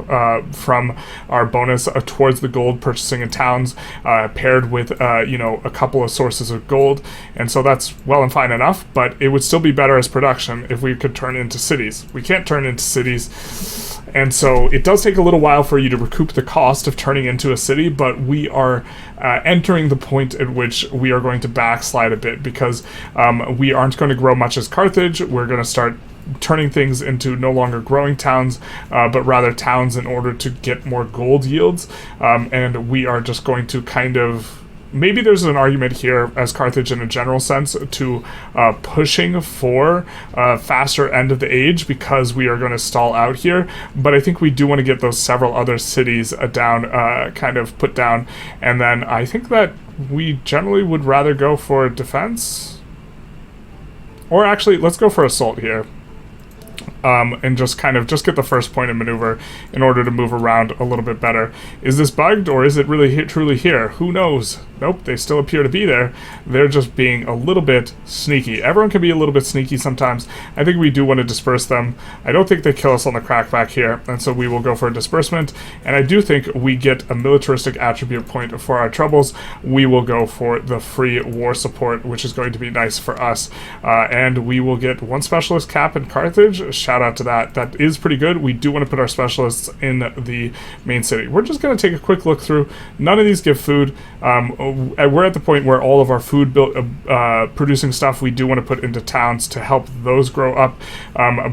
from our bonus towards the gold purchasing in towns, paired with you know, a couple of sources of gold. And so that's well and fine enough, but it would still be better as production if we could turn into cities. We can't turn into cities, and so it does take a little while for you to recoup the cost of turning into a city, but we are entering the point at which we are going to backslide a bit, because we aren't going to grow much as Carthage. We're going to start turning things into no longer growing towns, but rather towns in order to get more gold yields, and we are just going to kind of, maybe there's an argument here as Carthage in a general sense to pushing for faster end of the age, because we are going to stall out here. But I think we do want to get those several other cities down, kind of put down, and then I think that we generally would rather go for defense, or actually let's go for assault here. And just kind of get the first point of maneuver in order to move around a little bit better. Is this bugged, or is it really truly here? Who knows? Nope, they still appear to be there. They're just being a little bit sneaky. Everyone can be a little bit sneaky sometimes. I think we do want to disperse them. I don't think they kill us on the crackback here, and so we will go for a disbursement. And I do think we get a militaristic attribute point for our troubles. We will go for the free war support, which is going to be nice for us. And we will get 1 specialist cap in Carthage. Shout out to that. That is pretty good. We do want to put our specialists in the main city. We're just going to take a quick look through. None of these give food. We're at the point where all of our food producing stuff we do want to put into towns to help those grow up,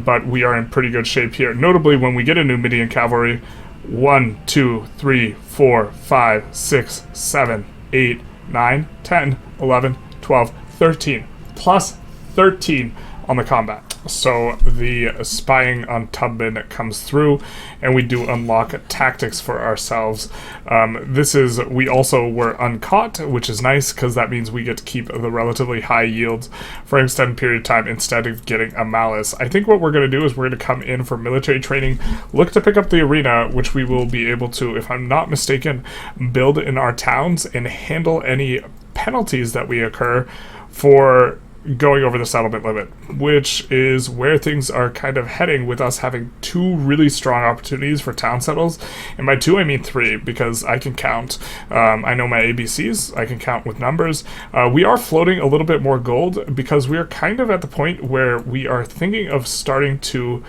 but we are in pretty good shape here. Notably, when we get a Numidian cavalry, 1, 2, 3, 4, 5, 6, 7, 8, 9, 10, 11, 12, 13, plus 13 on the combat. So the spying on Tubman comes through, and we do unlock tactics for ourselves. We also were uncaught, which is nice, because that means we get to keep the relatively high yields for an extended period of time instead of getting a malice. I think what we're going to do is we're going to come in for military training, look to pick up the arena, which we will be able to, if I'm not mistaken, build in our towns and handle any penalties that we occur for going over the settlement limit, which is where things are kind of heading with us having two really strong opportunities for town settles. And by two, I mean three, because I can count. I know my ABCs, I can count with numbers. We are floating a little bit more gold because we are kind of at the point where we are thinking of starting to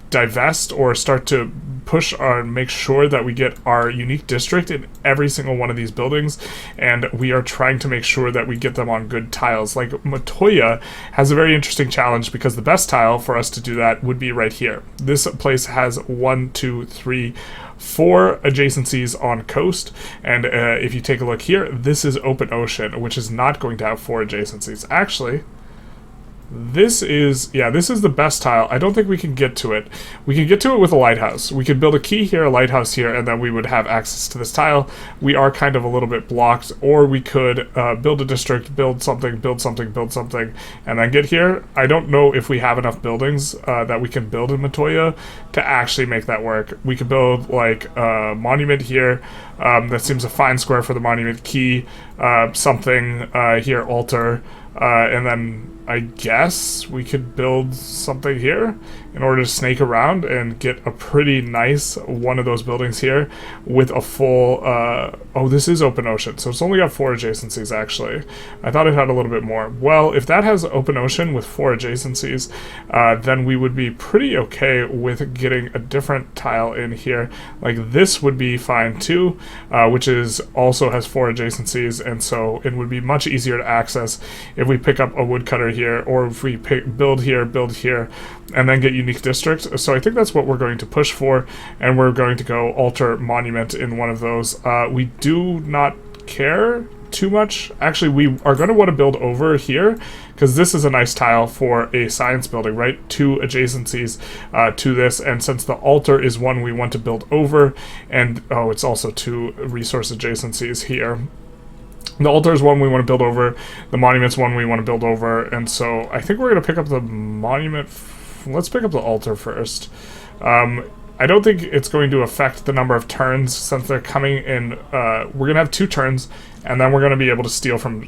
divest or start to push and make sure that we get our unique district in every single one of these buildings, and we are trying to make sure that we get them on good tiles. Like Matoya has a very interesting challenge because the best tile for us to do that would be right here. This place has 1, 2, 3, 4 adjacencies on coast, and if you take a look here, this is open ocean, which is not going to have 4 adjacencies. Actually, this is the best tile. I don't think we can get to it. We can get to it with a lighthouse. We could build a key here, a lighthouse here, and then we would have access to this tile. We are kind of a little bit blocked, or we could build a district, build something, and then get here. I don't know if we have enough buildings that we can build in Matoya to actually make that work. We could build like a monument here. That seems a fine square for the monument, key, something here, altar, and then I guess we could build something here in order to snake around and get a pretty nice one of those buildings here with a full, oh, this is open ocean, so it's only got 4 adjacencies actually. I thought it had a little bit more. Well, if that has open ocean with 4 adjacencies, then we would be pretty okay with getting a different tile in here. Like this would be fine too, which is also has 4 adjacencies, and so it would be much easier to access if we pick up a woodcutter here, or if we build here, and then get unique district. So I think that's what we're going to push for, and we're going to go altar monument in one of those. We do not care too much. Actually, we are going to want to build over here, because this is a nice tile for a science building, right? 2 adjacencies to this, and since the altar is one we want to build over, and oh, it's also 2 resource adjacencies here. The altar is one we want to build over, the monument's one we want to build over, and so I think we're going to pick up the monument. Let's pick up the altar first. I don't think it's going to affect the number of turns since they're coming in. We're going to have 2 turns, and then we're going to be able to steal from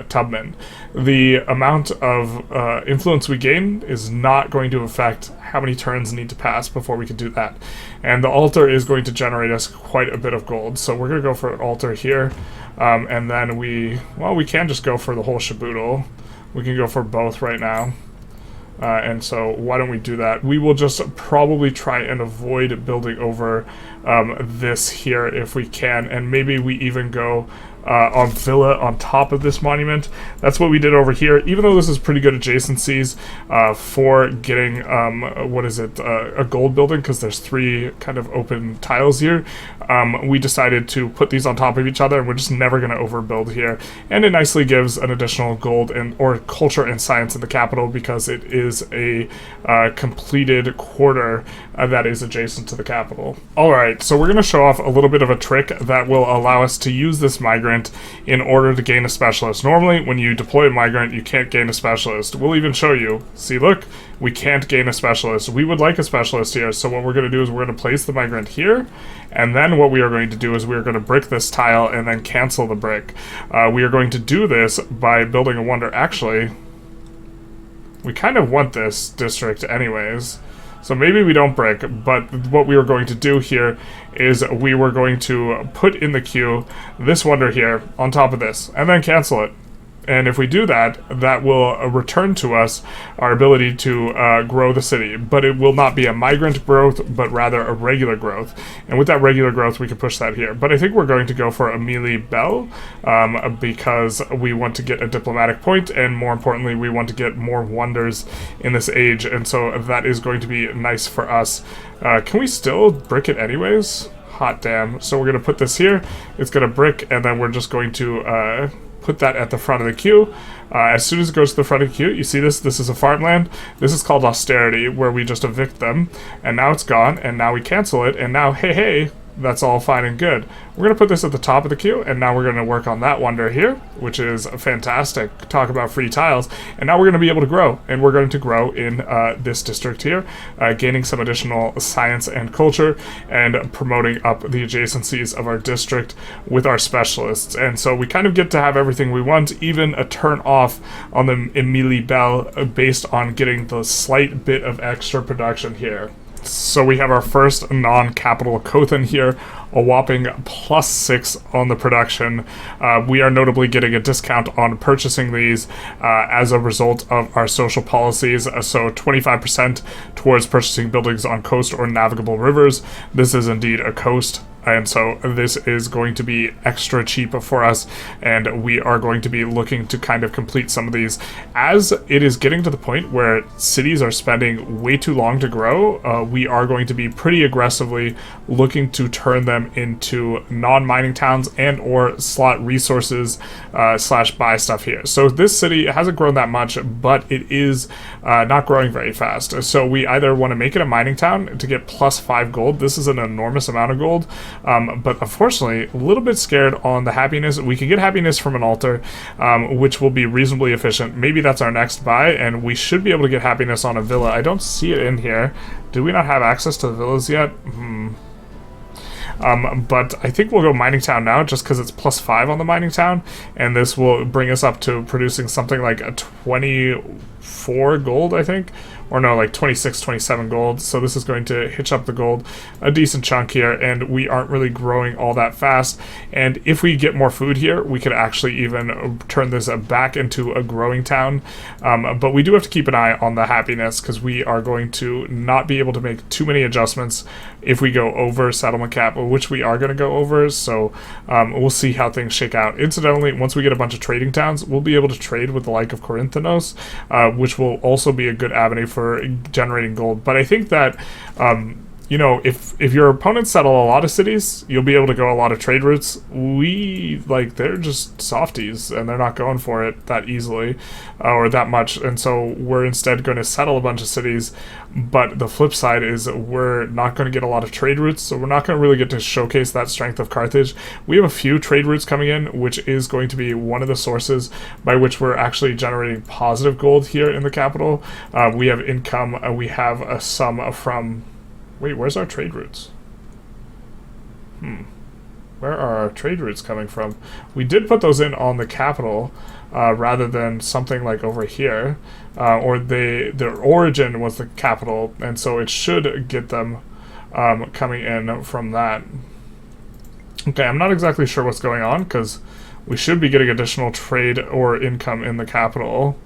Tubman. The amount of influence we gain is not going to affect how many turns need to pass before we can do that. And the altar is going to generate us quite a bit of gold, so we're going to go for an altar here. And then we can just go for the whole shaboodle. We can go for both right now. And so why don't we do that? We will just probably try and avoid building over this here if we can, and maybe we even go on villa on top of this monument. That's what we did over here, even though this is pretty good adjacencies for getting a gold building, because there's 3 kind of open tiles here. We decided to put these on top of each other, and we're just never going to overbuild here, and it nicely gives an additional gold or culture and science in the capital, because it is a completed quarter that is adjacent to the capital. Alright, so we're going to show off a little bit of a trick that will allow us to use this migrant in order to gain a specialist. Normally, when you deploy a migrant, you can't gain a specialist. We'll even show you. See, look, we can't gain a specialist. We would like a specialist here, so what we're going to do is we're going to place the migrant here, and then what we are going to do is we're going to brick this tile and then cancel the brick. We are going to do this by building a wonder. Actually, we kind of want this district anyways, so maybe we don't brick, but what we were going to do here is we were going to put in the queue this wonder here on top of this, and then cancel it. And if we do that, that will return to us our ability to grow the city. But it will not be a migrant growth, but rather a regular growth. And with that regular growth, we can push that here. But I think we're going to go for Amelie Bell, because we want to get a diplomatic point, and more importantly, we want to get more wonders in this age. And so that is going to be nice for us. Can we still brick it anyways? Hot damn. So we're going to put this here. It's going to brick, and then we're just going to put that at the front of the queue. As soon as it goes to the front of the queue, you see this is a farmland. This is called austerity, where we just evict them, and now it's gone, and now we cancel it, and now hey, That's all fine and good. We're going to put this at the top of the queue, and now we're going to work on that wonder here, which is fantastic. Talk about free tiles. And now we're going to be able to grow, and we're going to grow in this district here, gaining some additional science and culture, and promoting up the adjacencies of our district with our specialists. And so we kind of get to have everything we want, even a turn off on the Emilie Bell based on getting the slight bit of extra production here. So we have our first non-capital Cothan here, a whopping +6 on the production. We are notably getting a discount on purchasing these as a result of our social policies, so 25% towards purchasing buildings on coast or navigable rivers. This is indeed a coast. And so this is going to be extra cheap for us, and we are going to be looking to kind of complete some of these. As it is getting to the point where cities are spending way too long to grow, we are going to be pretty aggressively looking to turn them into non-mining towns and or slot resources slash buy stuff here. So this city hasn't grown that much, but it is not growing very fast. So we either want to make it a mining town to get +5 gold. This is an enormous amount of gold. But unfortunately, a little bit scared on the happiness. We can get happiness from an altar, which will be reasonably efficient. Maybe that's our next buy, and we should be able to get happiness on a villa. I don't see it in here. Do we not have access to the villas yet? But I think we'll go mining town now, just because it's +5 on the mining town, and this will bring us up to producing something like a 24 gold, I think, or no, like 26, 27 gold. So this is going to hitch up the gold a decent chunk here, and we aren't really growing all that fast. And if we get more food here, we could actually even turn this back into a growing town. But we do have to keep an eye on the happiness, because we are going to not be able to make too many adjustments if we go over settlement cap, which we are going to go over. So we'll see how things shake out. Incidentally, once we get a bunch of trading towns, we'll be able to trade with the like of Corinthenos, which will also be a good avenue for generating gold. But I think that you know, if your opponents settle a lot of cities, you'll be able to go a lot of trade routes. They're just softies, and they're not going for it that easily or that much, and so we're instead going to settle a bunch of cities. But the flip side is we're not going to get a lot of trade routes, so we're not going to really get to showcase that strength of Carthage. We have a few trade routes coming in, which is going to be one of the sources by which we're actually generating positive gold here in the capital. We have income, we have a sum from... Wait, where's our trade routes? Where are our trade routes coming from? We did put those in on the capital rather than something like over here. Or their origin was the capital, and so it should get them coming in from that. Okay, I'm not exactly sure what's going on, because we should be getting additional trade or income in the capital.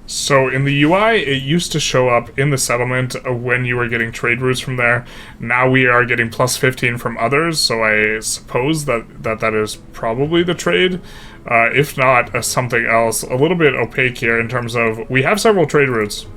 So in the UI, it used to show up in the settlement when you were getting trade routes from there. Now we are getting +15 from others, so I suppose that is probably the trade. If not, something else. A little bit opaque here in terms of, we have several trade routes.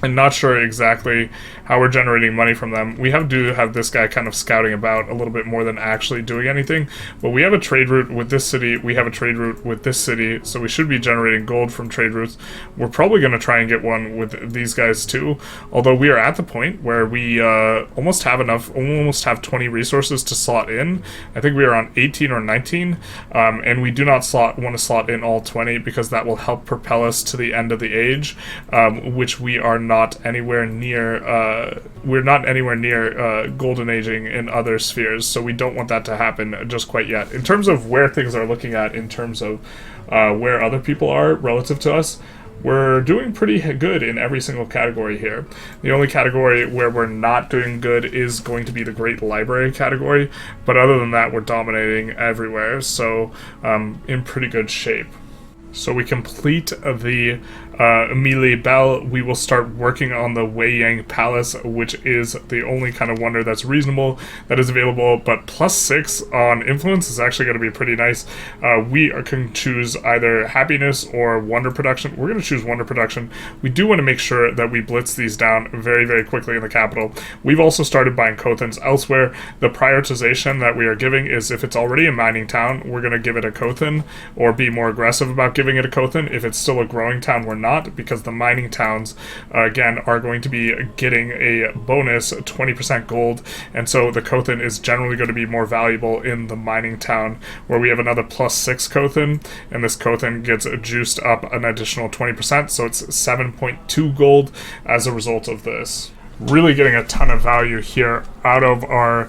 I'm not sure exactly how we're generating money from them. We do have this guy kind of scouting about a little bit more than actually doing anything. But we have a trade route with this city. We have a trade route with this city. So we should be generating gold from trade routes. We're probably going to try and get one with these guys too. Although we are at the point where we almost have 20 resources to slot in. I think we are on 18 or 19. And we do not want to slot in all 20, because that will help propel us to the end of the age, which we are not anywhere near. We're not anywhere near golden aging in other spheres, so we don't want that to happen just quite yet. In terms of where things are looking at, in terms of where other people are relative to us, we're doing pretty good in every single category here. The only category where we're not doing good is going to be the Great Library category, but other than that, we're dominating everywhere, so in pretty good shape. So we complete the Emilie Bell. We will start working on the Wei Yang Palace, which is the only kind of wonder that's reasonable that is available, but +6 on influence is actually going to be pretty nice. We can choose either happiness or wonder production. We're going to choose wonder production. We do want to make sure that we blitz these down very, very quickly in the capital. We've also started buying Cothans elsewhere. The prioritization that we are giving is, if it's already a mining town, we're going to give it a Cothan, or be more aggressive about giving it a Cothan. If it's still a growing town, we're not, because the mining towns, again, are going to be getting a bonus 20% gold, and so the Cothan is generally going to be more valuable in the mining town, where we have another +6 Cothan, and this Cothan gets juiced up an additional 20%, so it's 7.2 gold as a result of this. Really getting a ton of value here out of our,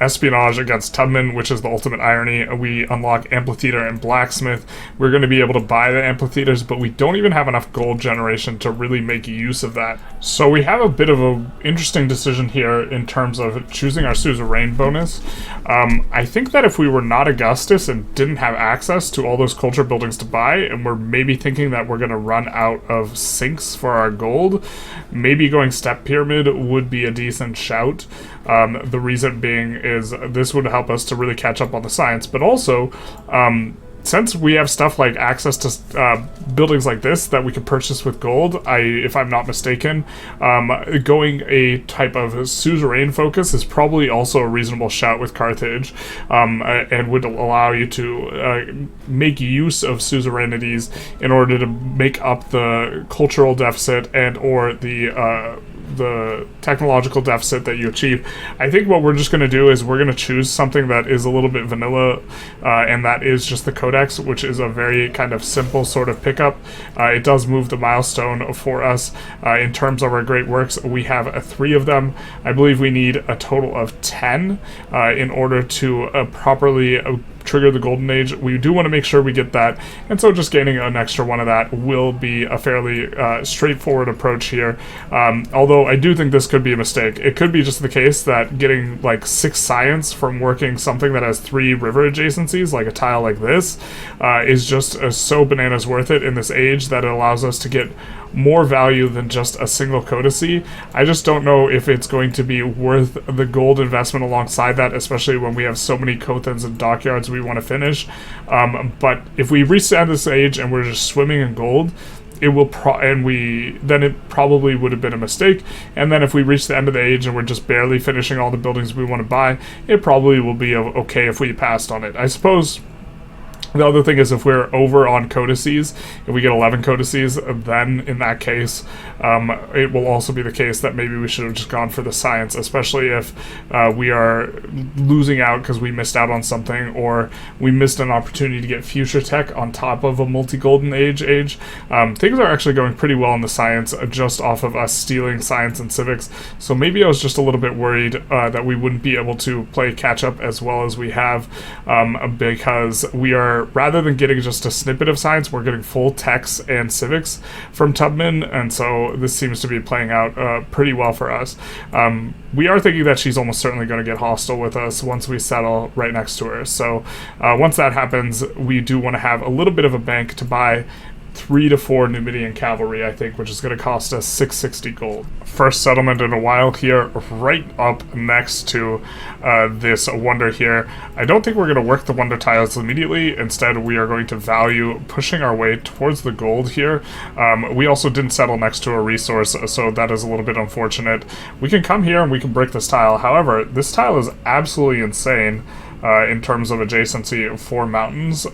espionage against Tubman, which is the ultimate irony. We unlock Amphitheater and Blacksmith. We're going to be able to buy the Amphitheaters, but we don't even have enough gold generation to really make use of that. So we have a bit of an interesting decision here in terms of choosing our suzerain bonus. I think that if we were not Augustus and didn't have access to all those culture buildings to buy, and we're maybe thinking that we're going to run out of sinks for our gold, maybe going step pyramid would be a decent shout. The reason being is this would help us to really catch up on the science, but also since we have stuff like access to buildings like this that we can purchase with gold, if I'm not mistaken, going a type of suzerain focus is probably also a reasonable shout with Carthage, and would allow you to make use of suzerainities in order to make up the cultural deficit and or the technological deficit that you achieve. I think what we're just going to do is we're going to choose something that is a little bit vanilla, and that is just the Codex, which is a very kind of simple sort of pickup. It does move the milestone for us. In terms of our great works, we have 3 of them. I believe we need a total of 10 in order to properly trigger the Golden Age. We do want to make sure we get that, and so just gaining an extra one of that will be a fairly straightforward approach here. Although I do think this could be a mistake. It could be just the case that getting like 6 science from working something that has 3 river adjacencies, like a tile like this, is just so bananas worth it in this age that it allows us to get more value than just a single codicy. I just don't know if it's going to be worth the gold investment alongside that, especially when we have so many Cothans and dockyards we want to finish. But if we reach the end of this age and we're just swimming in gold, it will then it probably would have been a mistake. And then if we reach the end of the age and we're just barely finishing all the buildings we want to buy, it probably will be okay if we passed on it. I suppose the other thing is if we're over on codices, if we get 11 codices, then in that case, it will also be the case that maybe we should have just gone for the science, especially if we are losing out because we missed out on something, or we missed an opportunity to get future tech on top of a multi-golden age. Things are actually going pretty well in the science, just off of us stealing science and civics, so maybe I was just a little bit worried that we wouldn't be able to play catch-up as well as we have, because we are, rather than getting just a snippet of science, we're getting full techs and civics from Tubman, and so this seems to be playing out pretty well for us. We are thinking that she's almost certainly going to get hostile with us once we settle right next to her, so once that happens, we do want to have a little bit of a bank to buy 3 to 4 Numidian cavalry, I think, which is going to cost us 660 gold. First settlement in a while here, right up next to this wonder here. I don't think we're going to work the wonder tiles immediately. Instead, we are going to value pushing our way towards the gold here. We also didn't settle next to a resource, so that is a little bit unfortunate. We can come here and we can break this tile. However, this tile is absolutely insane in terms of adjacency for mountains,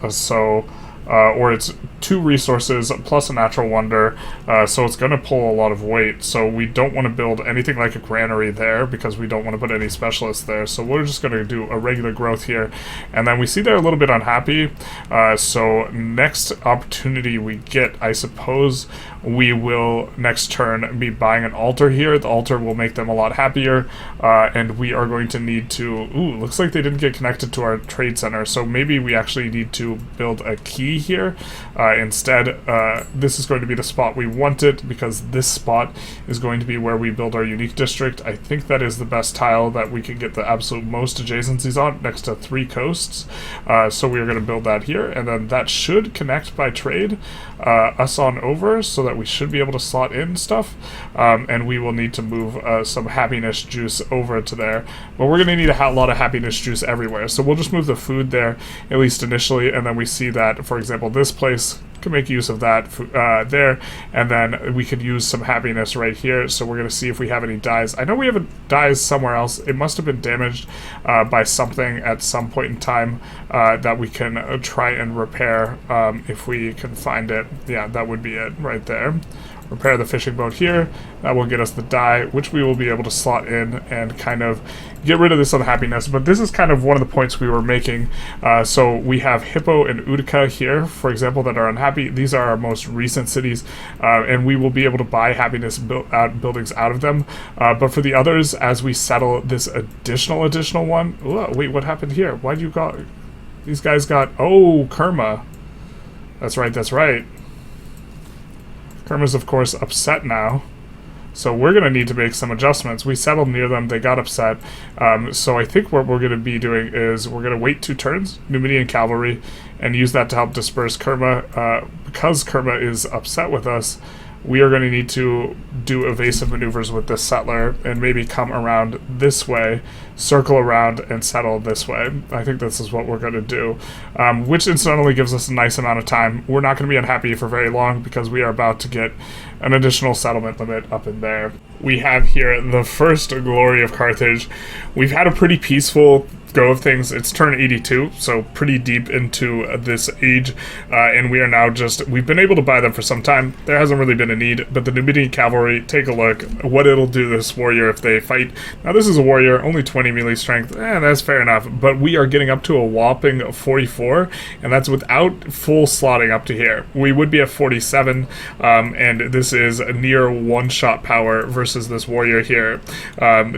or it's 2 resources plus a natural wonder, so it's going to pull a lot of weight, so we don't want to build anything like a granary there because we don't want to put any specialists there, so we're just going to do a regular growth here. And then we see they're a little bit unhappy, so next opportunity we get, I suppose we will next turn be buying an altar here. The altar will make them a lot happier, and we are going to need to, looks like they didn't get connected to our trade center, so maybe we actually need to build a key here. Instead, this is going to be the spot we wanted, because this spot is going to be where we build our unique district. I think that is the best tile that we can get the absolute most adjacencies on, next to 3 coasts. So we are going to build that here, and then that should connect by trade us on over, so that we should be able to slot in stuff, and we will need to move some happiness juice over to there, but we're going to need a lot of happiness juice everywhere, so we'll just move the food there, at least initially, and then we see that, for example, this place can make use of that there, and then we could use some happiness right here. So we're going to see if we have any dyes. I know we have a dyes somewhere else. It must have been damaged by something at some point in time that we can try and repair if we can find it. Yeah, that would be it right there. Repair the fishing boat here. That will get us the dye, which we will be able to slot in and kind of get rid of this unhappiness. But this is kind of one of the points we were making. So we have Hippo and Utica here, for example, that are unhappy. These are our most recent cities, and we will be able to buy happiness buildings out of them. But for the others, as we settle this additional one... Ooh, wait, what happened here? Why'd you got... These guys got... Oh, Kerma. That's right, that's right. Kerma's, of course, upset now. So we're going to need to make some adjustments. We settled near them. They got upset. So I think what we're going to be doing is we're going to wait 2 turns, Numidian Cavalry, and use that to help disperse Kerma. Because Kerma is upset with us, we are going to need to do evasive maneuvers with this settler and maybe come around this way, circle around, and settle this way. I think this is what we're going to do, which incidentally gives us a nice amount of time. We're not going to be unhappy for very long because we are about to get an additional settlement limit up in there. We have here the first glory of Carthage. We've had a pretty peaceful go of things. It's turn 82, so pretty deep into this age, and we are now we've been able to buy them for some time. There hasn't really been a need, but the Numidian Cavalry, take a look what it'll do to this warrior if they fight. Now this is a warrior, only 20 melee strength, that's fair enough, but we are getting up to a whopping 44, and that's without full slotting up to here. We would be at 47, and this is near one-shot power versus this warrior here.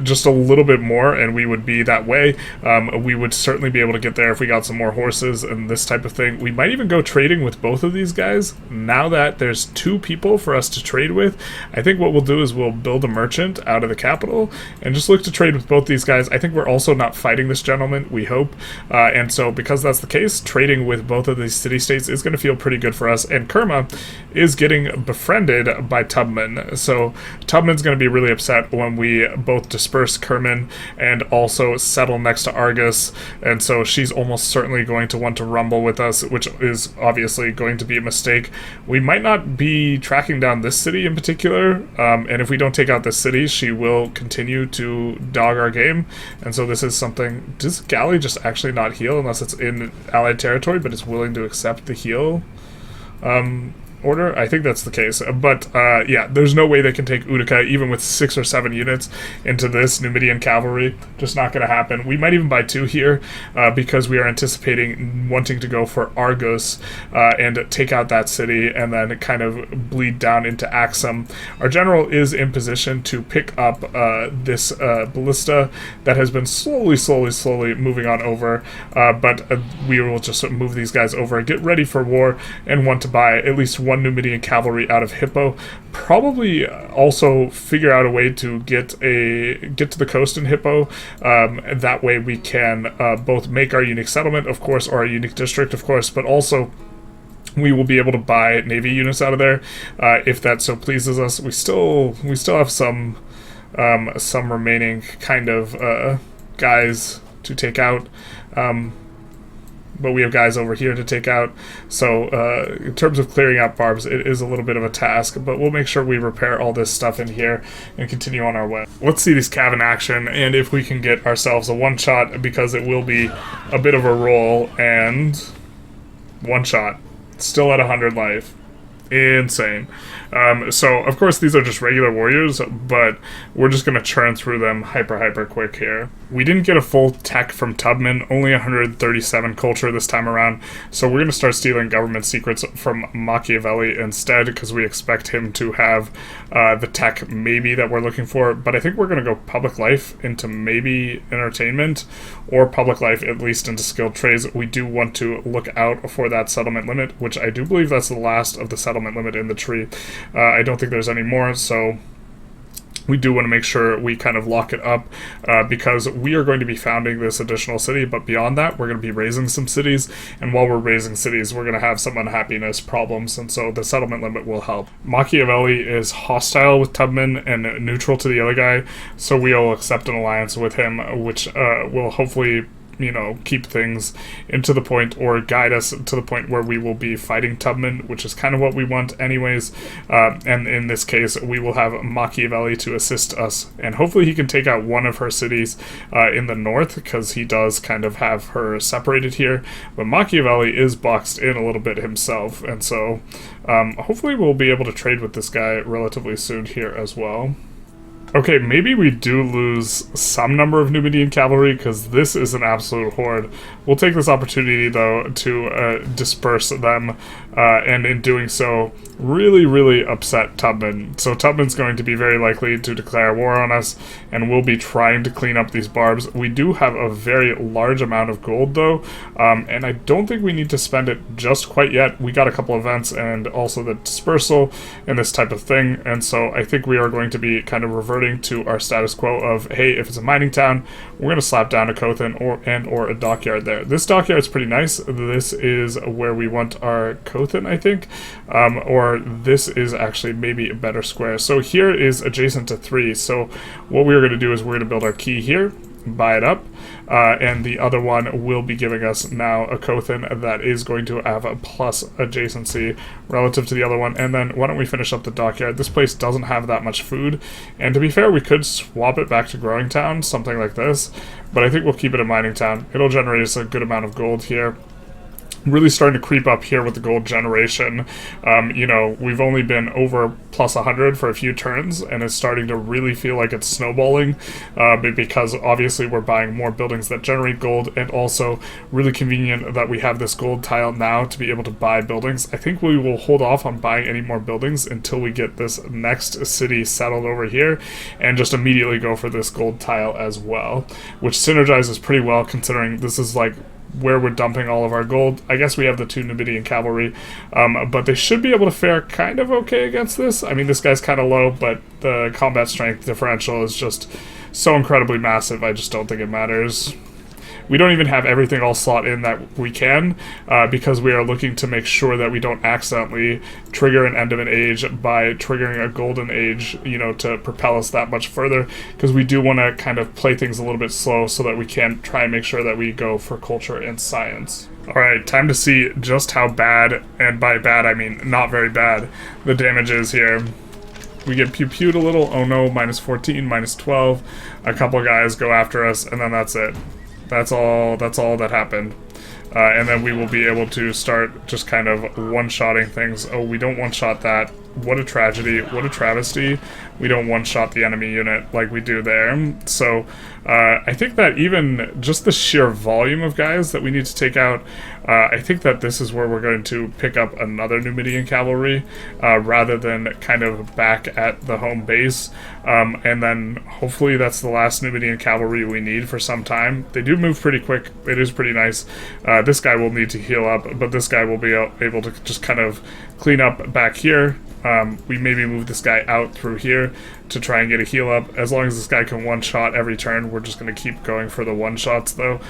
Just a little bit more, and we would be that way. We would certainly be able to get there if we got some more horses and this type of thing. We might even go trading with both of these guys. Now that there's 2 people for us to trade with, I think what we'll do is we'll build a merchant out of the capital and just look to trade with both these guys. I think we're also not fighting this gentleman, we hope. And so because that's the case, trading with both of these city-states is going to feel pretty good for us. And Kerma is getting befriended by Tubman. So Tubman's going to be really upset when we both disperse Kerman and also settle next to Argus, and so she's almost certainly going to want to rumble with us, which is obviously going to be a mistake. We might not be tracking down this city in particular, and if we don't take out this city, she will continue to dog our game, and so this is something... Does Galley just actually not heal unless it's in allied territory, but it's willing to accept the heal order? I think that's the case, but yeah, there's no way they can take Utica even with 6 or 7 units into this Numidian Cavalry. Just not going to happen. We might even buy 2 here because we are anticipating wanting to go for Argos and take out that city and then kind of bleed down into Axum. Our general is in position to pick up this ballista that has been slowly moving on over, but we will just move these guys over and get ready for war and want to buy at least 1 Numidian Cavalry out of Hippo. Probably also figure out a way to get to the coast in Hippo. That way we can both make our unique settlement, of course, or our unique district, of course, but also we will be able to buy Navy units out of there if that so pleases us. We still have some remaining kind of guys to take out. But we have guys over here to take out, so in terms of clearing out barbs, it is a little bit of a task, but we'll make sure we repair all this stuff in here and continue on our way. Let's see these cav in action, and if we can get ourselves a one-shot, because it will be a bit of a roll, and one-shot, still at 100 life. Insane. So of course these are just regular warriors, but we're just gonna churn through them hyper quick here. We didn't get a full tech from Tubman, only 137 culture this time around, so we're gonna start stealing government secrets from Machiavelli instead, because we expect him to have the tech maybe that we're looking for. But I think we're gonna go public life into maybe entertainment, or public life at least into skilled trades. We do want to look out for that settlement limit, which I do believe that's the last of the settlement limit in the tree. I don't think there's any more, so we do want to make sure we kind of lock it up because we are going to be founding this additional city, but beyond that, we're going to be raising some cities, and while we're raising cities, we're going to have some unhappiness problems, and so the settlement limit will help. Machiavelli is hostile with Tubman and neutral to the other guy, so we'll accept an alliance with him, which will hopefully you know, keep things into the point or guide us to the point where we will be fighting Tubman, which is kind of what we want anyways. And in this case, we will have Machiavelli to assist us, and hopefully he can take out one of her cities in the north, because he does kind of have her separated here. But Machiavelli is boxed in a little bit himself, and so hopefully we'll be able to trade with this guy relatively soon here as well. Okay, maybe we do lose some number of Numidian cavalry, because this is an absolute horde. We'll take this opportunity, though, to disperse them, and in doing so, really upset Tubman. So Tubman's going to be very likely to declare war on us, and we'll be trying to clean up these barbs. We do have a very large amount of gold, though, and I don't think we need to spend it just quite yet. We got a couple events, and also the dispersal, and this type of thing, and so I think we are going to be kind of reverting to our status quo of, hey, if it's a mining town, we're going to slap down a Cothan or a dockyard there. This dockyard is pretty nice. This is where we want our Cothan, I think, or this is actually maybe a better square. So here is adjacent to 3, so what we're going to do is we're going to build our key here, buy it up, and the other one will be giving us now a Cothan that is going to have a plus adjacency relative to the other one. And then why don't we finish up the dockyard? This place doesn't have that much food, and to be fair, we could swap it back to growing town, something like this, but I think we'll keep it a mining town. It'll generate us a good amount of gold here. Really starting to creep up here with the gold generation. You know, we've only been over plus 100 for a few turns, and it's starting to really feel like it's snowballing, because obviously we're buying more buildings that generate gold, and also really convenient that we have this gold tile now to be able to buy buildings. I think we will hold off on buying any more buildings until we get this next city settled over here, and just immediately go for this gold tile as well, which synergizes pretty well considering this is like where we're dumping all of our gold. I guess we have the 2 Numidian cavalry, but they should be able to fare kind of okay against this. I mean, this guy's kind of low, but the combat strength differential is just so incredibly massive, I just don't think it matters. We don't even have everything all slot in that we can, because we are looking to make sure that we don't accidentally trigger an end of an age by triggering a golden age, you know, to propel us that much further, because we do want to kind of play things a little bit slow so that we can try and make sure that we go for culture and science. Alright, time to see just how bad, and by bad I mean not very bad, the damage is here. We get pew-pewed a little, oh no, minus 14, minus 12, a couple guys go after us, and then that's it. That's all that happened. And then we will be able to start just kind of one-shotting things. Oh, we don't one-shot that. What a tragedy. What a travesty. We don't one-shot the enemy unit like we do there. So I think that even just the sheer volume of guys that we need to take out, I think that this is where we're going to pick up another Numidian cavalry, rather than kind of back at the home base. And then hopefully that's the last Numidian cavalry we need for some time. They do move pretty quick. It is pretty nice. This guy will need to heal up, but this guy will be able to just kind of clean up back here. We maybe move this guy out through here to try and get a heal up. As long as this guy can one-shot every turn, we're just going to keep going for the one-shots, though.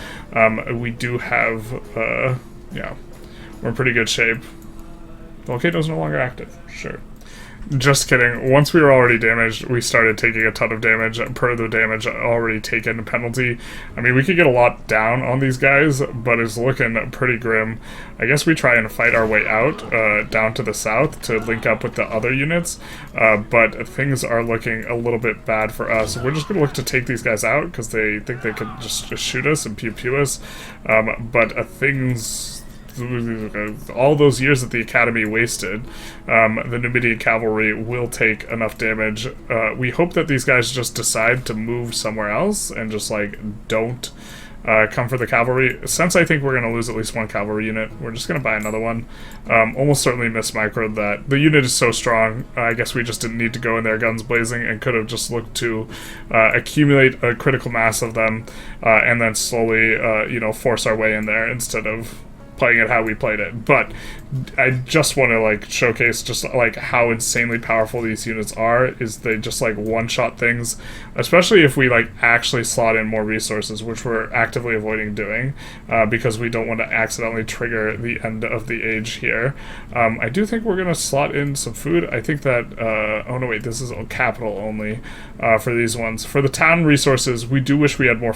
We do have, yeah, we're in pretty good shape. Volcano's no longer active. Sure. Just kidding. Once we were already damaged, we started taking a ton of damage per the damage already taken penalty. I mean, we could get a lot down on these guys, but it's looking pretty grim. I guess we try and fight our way out, down to the south to link up with the other units, but things are looking a little bit bad for us. We're just going to look to take these guys out because they think they could just shoot us and pew-pew us, but things... all those years that the Academy wasted, the Numidian cavalry will take enough damage. We hope that these guys just decide to move somewhere else and just, like, don't come for the cavalry. Since I think we're going to lose at least one cavalry unit, we're just going to buy another one. Almost certainly mismicroed that. The unit is so strong, I guess we just didn't need to go in there guns blazing and could have just looked to accumulate a critical mass of them and then slowly, you know, force our way in there instead of playing it how we played it. But I just want to like showcase just like how insanely powerful these units are. Is they just like one-shot things, especially if we like actually slot in more resources, which we're actively avoiding doing because we don't want to accidentally trigger the end of the age here. I do think we're gonna slot in some food. I think that oh no wait, this is capital only for these ones. For the town resources, we do wish we had more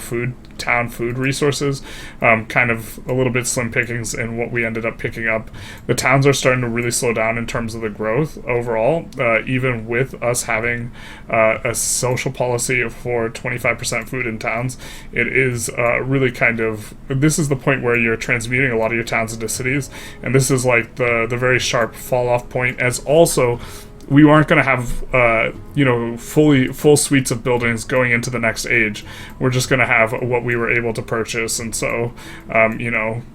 town food resources. Kind of a little bit slim pickings in what we ended up picking up. The towns are starting to really slow down in terms of the growth overall, even with us having a social policy for 25% food in towns. It is really kind of, this is the point where you're transmuting a lot of your towns into cities, and this is like the very sharp fall off point, as also we aren't going to have, full suites of buildings going into the next age. We're just going to have what we were able to purchase. And so,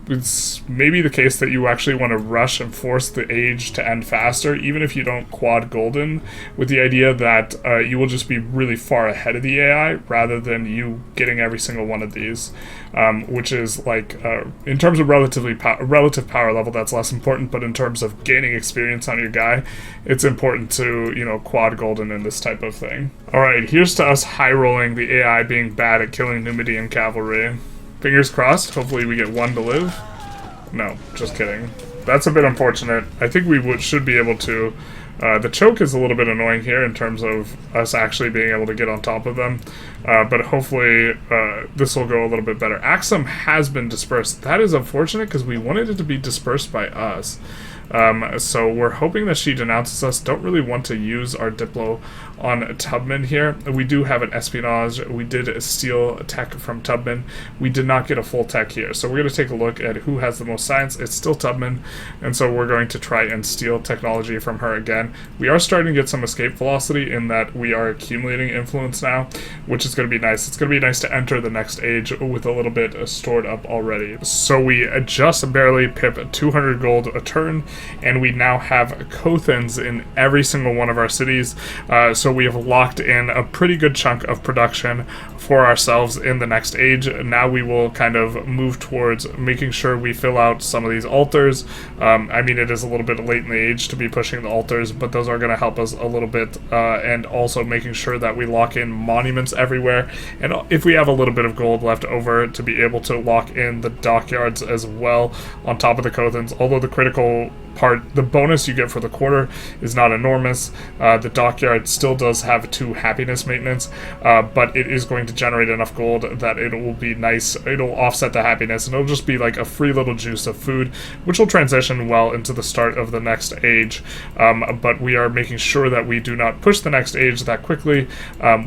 it's maybe the case that you actually want to rush and force the age to end faster, even if you don't quad golden, with the idea that you will just be really far ahead of the AI rather than you getting every single one of these, which is like, in terms of relative power level, that's less important, but in terms of gaining experience on your guy, it's important to, quad golden in this type of thing. Alright, here's to us high rolling the AI being bad at killing Numidian cavalry. Fingers crossed, hopefully we get one to live. No, just kidding. That's a bit unfortunate. I think we should be able to. The choke is a little bit annoying here in terms of us actually being able to get on top of them, but hopefully this will go a little bit better. Axum has been dispersed. That is unfortunate because we wanted it to be dispersed by us. So we're hoping that she denounces us. Don't really want to use our Diplo on Tubman here. We do have an espionage. We did steal tech from Tubman. We did not get a full tech here. So we're going to take a look at who has the most science. It's still Tubman. And so we're going to try and steal technology from her again. We are starting to get some escape velocity in that we are accumulating influence now, which is going to be nice. It's going to be nice to enter the next age with a little bit stored up already. So we just barely pip 200 gold a turn, and we now have Cothans in every single one of our cities. So we have locked in a pretty good chunk of production for ourselves in the next age. Now we will kind of move towards making sure we fill out some of these altars. I mean, it is a little bit late in the age to be pushing the altars, but those are going to help us a little bit, and also making sure that we lock in monuments everywhere, and if we have a little bit of gold left over, to be able to lock in the dockyards as well on top of the Cothans. Although the critical part, the bonus you get for the quarter is not enormous. The dockyard still does have 2 happiness maintenance, but it is going to generate enough gold that it will be nice. It'll offset the happiness, and it'll just be like a free little juice of food, which will transition well into the start of the next age. But we are making sure that we do not push the next age that quickly.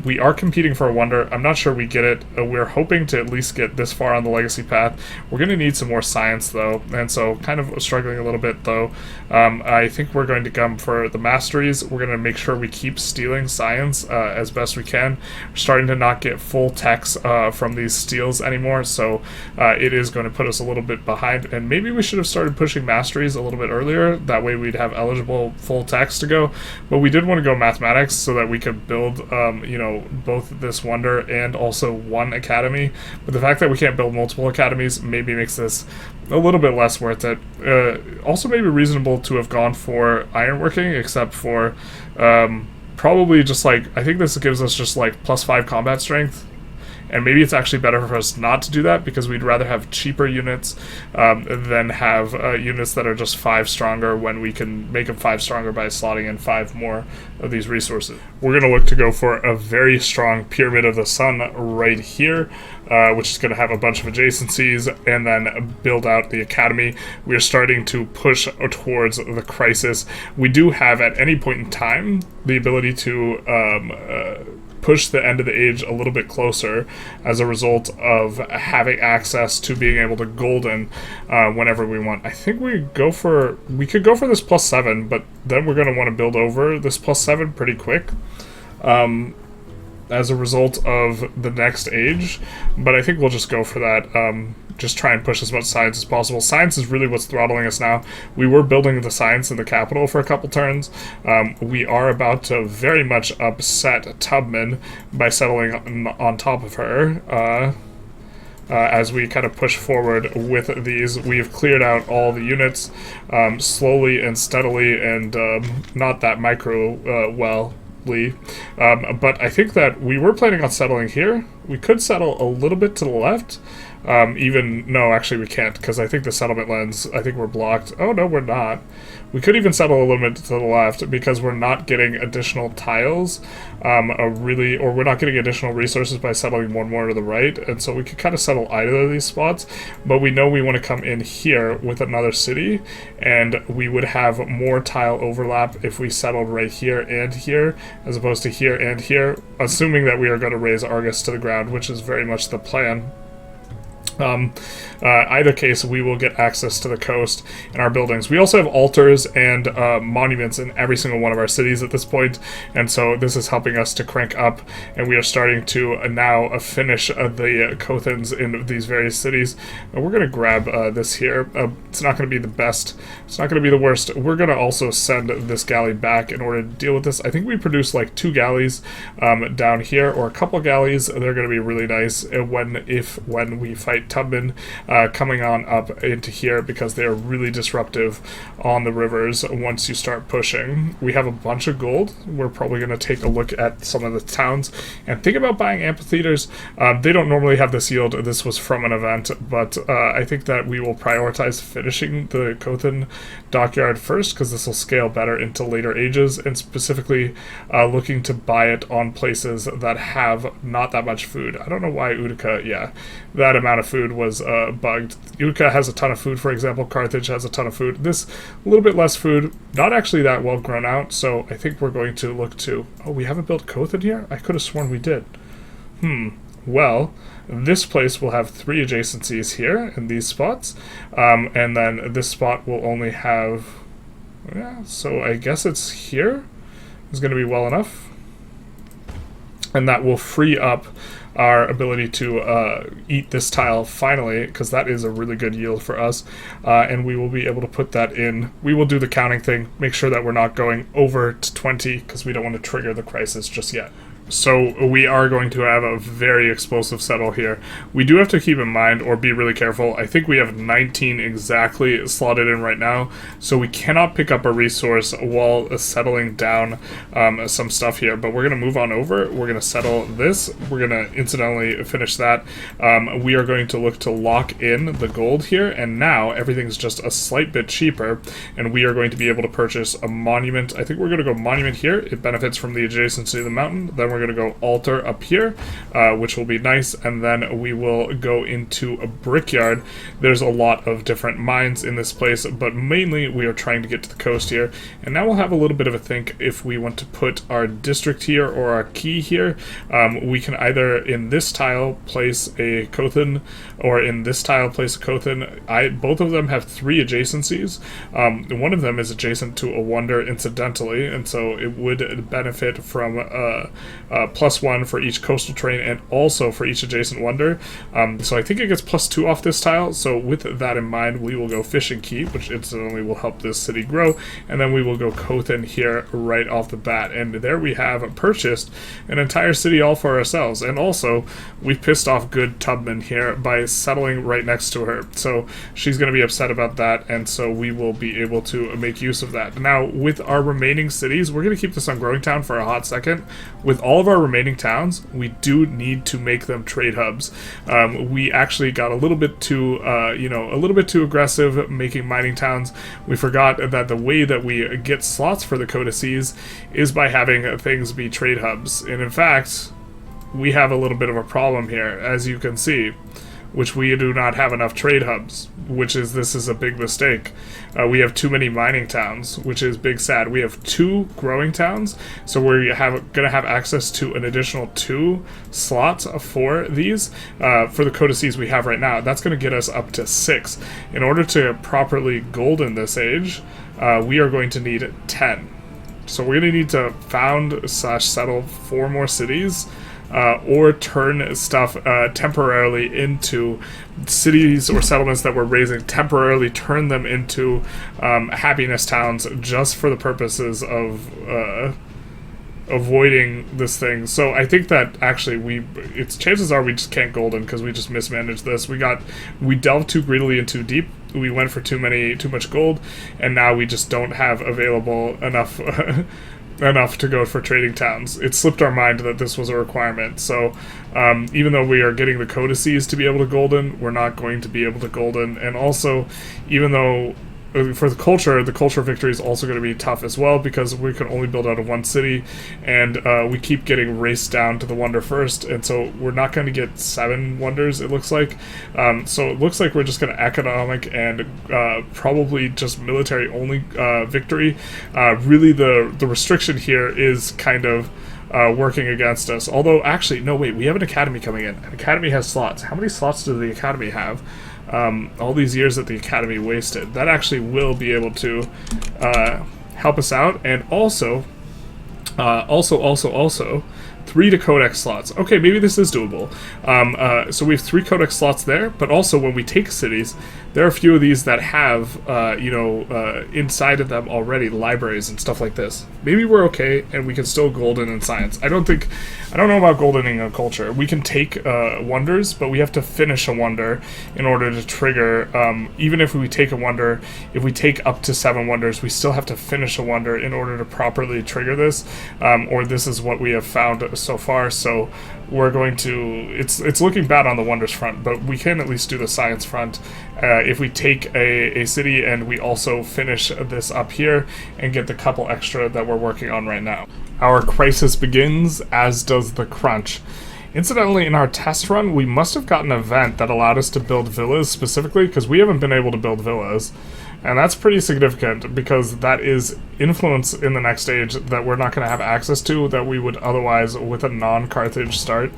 We are competing for a wonder. I'm not sure we get it. We're hoping to at least get this far on the legacy path. We're going to need some more science though, and so kind of struggling a little bit though. I think we're going to come for the masteries. We're going to make sure we keep stealing science as best we can. We're starting to not get full techs from these steals anymore, so it is going to put us a little bit behind, and maybe we should have started pushing masteries a little bit earlier. That way we'd have eligible full techs to go, but we did want to go mathematics so that we could build both this wonder and also one academy. But the fact that we can't build multiple academies maybe makes this a little bit less worth it. Also maybe reasonable to have gone for ironworking, except for probably just like, I think this gives us just like +5 combat strength, and maybe it's actually better for us not to do that, because we'd rather have cheaper units than have units that are just 5 stronger when we can make them 5 stronger by slotting in 5 more of these resources. We're going to look to go for a very strong Pyramid of the Sun right here, which is going to have a bunch of adjacencies, and then build out the academy. We are starting to push towards the crisis. We do have at any point in time the ability to push the end of the age a little bit closer as a result of having access to being able to golden whenever we want. I think we could go for this +7, but then we're going to want to build over this +7 pretty quick as a result of the next age, but I think we'll just go for that. Just try and push as much science as possible. Science is really what's throttling us now. We were building the science in the capital for a couple turns. We are about to very much upset Tubman by settling on top of her. as we kind of push forward with these. We've cleared out all the units slowly and steadily, and not that but I think that we were planning on settling here. We could settle a little bit to the left. No, actually we can't, because I think the settlement lands, I think we're blocked. Oh, no, we're not. We could even settle a little bit to the left, because we're not getting additional tiles, or we're not getting additional resources by settling one more to the right, and so we could kind of settle either of these spots, but we know we want to come in here with another city, and we would have more tile overlap if we settled right here and here, as opposed to here and here, assuming that we are going to raise Argus to the ground, which is very much the plan. Either case, we will get access to the coast in our buildings. We also have altars and monuments in every single one of our cities at this point, and so this is helping us to crank up, and we are starting to now finish the Cothans in these various cities. And we're going to grab this here. It's not going to be the best. It's not going to be the worst. We're going to also send this galley back in order to deal with this. I think we produce like 2 galleys down here, or a couple galleys. They're going to be really nice when we fight Tubman coming on up into here, because they are really disruptive on the rivers once you start pushing. We have a bunch of gold. We're probably going to take a look at some of the towns and think about buying amphitheaters. They don't normally have this yield. This was from an event, but I think that we will prioritize finishing the Cothan dockyard first, because this will scale better into later ages, and specifically looking to buy it on places that have not that much food. I don't know why Utica, that amount of food was bugged. Utica has a ton of food, for example. Carthage has a ton of food. This, a little bit less food, not actually that well grown out, so I think we're going to look to... Oh, we haven't built Cothan here? I could have sworn we did. Well, this place will have 3 adjacencies here in these spots, and then this spot will only have... Yeah, so I guess it's here. It's going to be well enough. And that will free up our ability to eat this tile finally, because that is a really good yield for us, and we will be able to put that in. We will do the counting thing, make sure that we're not going over to 20, because we don't want to trigger the crisis just yet. So we are going to have a very explosive settle here. We do have to keep in mind, or be really careful, I think we have 19 exactly slotted in right now, so we cannot pick up a resource while settling down some stuff here, but we're going to move on over. We're going to settle this. We're going to incidentally finish that. We are going to look to lock in the gold here, and now everything's just a slight bit cheaper, and we are going to be able to purchase a monument. I think we're going to go monument here. It benefits from the adjacency of the mountain. Then we're going to go altar up here, which will be nice, and then we will go into a brickyard. There's a lot of different mines in this place, but mainly we are trying to get to the coast here, and now we'll have a little bit of a think if we want to put our district here or our key here. We can either in this tile place a Cothan, or in this tile place a Cothan. Both of them have 3 adjacencies. One of them is adjacent to a wonder incidentally, and so it would benefit from +1 for each coastal terrain and also for each adjacent wonder. So I think it gets +2 off this tile. So with that in mind, we will go fishing key, which incidentally will help this city grow, and then we will go Cothan here right off the bat. And there we have purchased an entire city all for ourselves. And also, we've pissed off good Tubman here by settling right next to her. So she's going to be upset about that, and so we will be able to make use of that. Now, with our remaining cities, we're going to keep this on Growing Town for a hot second. With all of our remaining towns, we do need to make them trade hubs. We actually got a little bit too, a little bit too aggressive making mining towns. We forgot that the way that we get slots for the codices is by having things be trade hubs. And in fact, we have a little bit of a problem here, as you can see, which we do not have enough trade hubs, this is a big mistake. We have too many mining towns, which is big sad. We have 2 growing towns, so we're going to have access to an additional 2 slots for these. For the codices we have right now, that's going to get us up to 6. In order to properly golden this age, we are going to need 10. So we're going to need to found/settle 4 more cities, or turn stuff temporarily into cities or settlements that we're raising, temporarily turn them into happiness towns just for the purposes of avoiding this thing. So I think that actually it's chances are we just can't golden because we just mismanaged this. We delved too greedily and too deep. We went for too much gold, and now we just don't have available enough enough to go for trading towns. It slipped our mind that this was a requirement. So even though we are getting the codices to be able to golden, we're not going to be able to golden. And also, even though for the culture victory is also going to be tough as well, because we can only build out of one city, and we keep getting raced down to the wonder first, and so we're not going to get 7 wonders, it looks like. So it looks like we're just going to economic and probably just military only victory. Really the restriction here is kind of working against us. Although, actually, no, wait, we have an academy coming in. An academy has slots. How many slots does the academy have? All these years that the academy wasted. That actually will be able to help us out. And also, 3 to codex slots. Okay, maybe this is doable. So we have 3 codex slots there, but also when we take cities, there are a few of these that have, inside of them already libraries and stuff like this. Maybe we're okay, and we can still golden in science. I don't know about goldening a culture. We can take wonders, but we have to finish a wonder in order to trigger. Even if we take a wonder, if we take up to 7 wonders, we still have to finish a wonder in order to properly trigger this. Or this is what we have found so far. So we're going to. It's looking bad on the wonders front, but we can at least do the science front. If we take a city and we also finish this up here and get the couple extra that we're working on right now. Our crisis begins, as does the crunch. Incidentally, in our test run, we must have gotten an event that allowed us to build villas specifically, because we haven't been able to build villas. And that's pretty significant, because that is influence in the next stage that we're not going to have access to that we would otherwise with a non-Carthage start.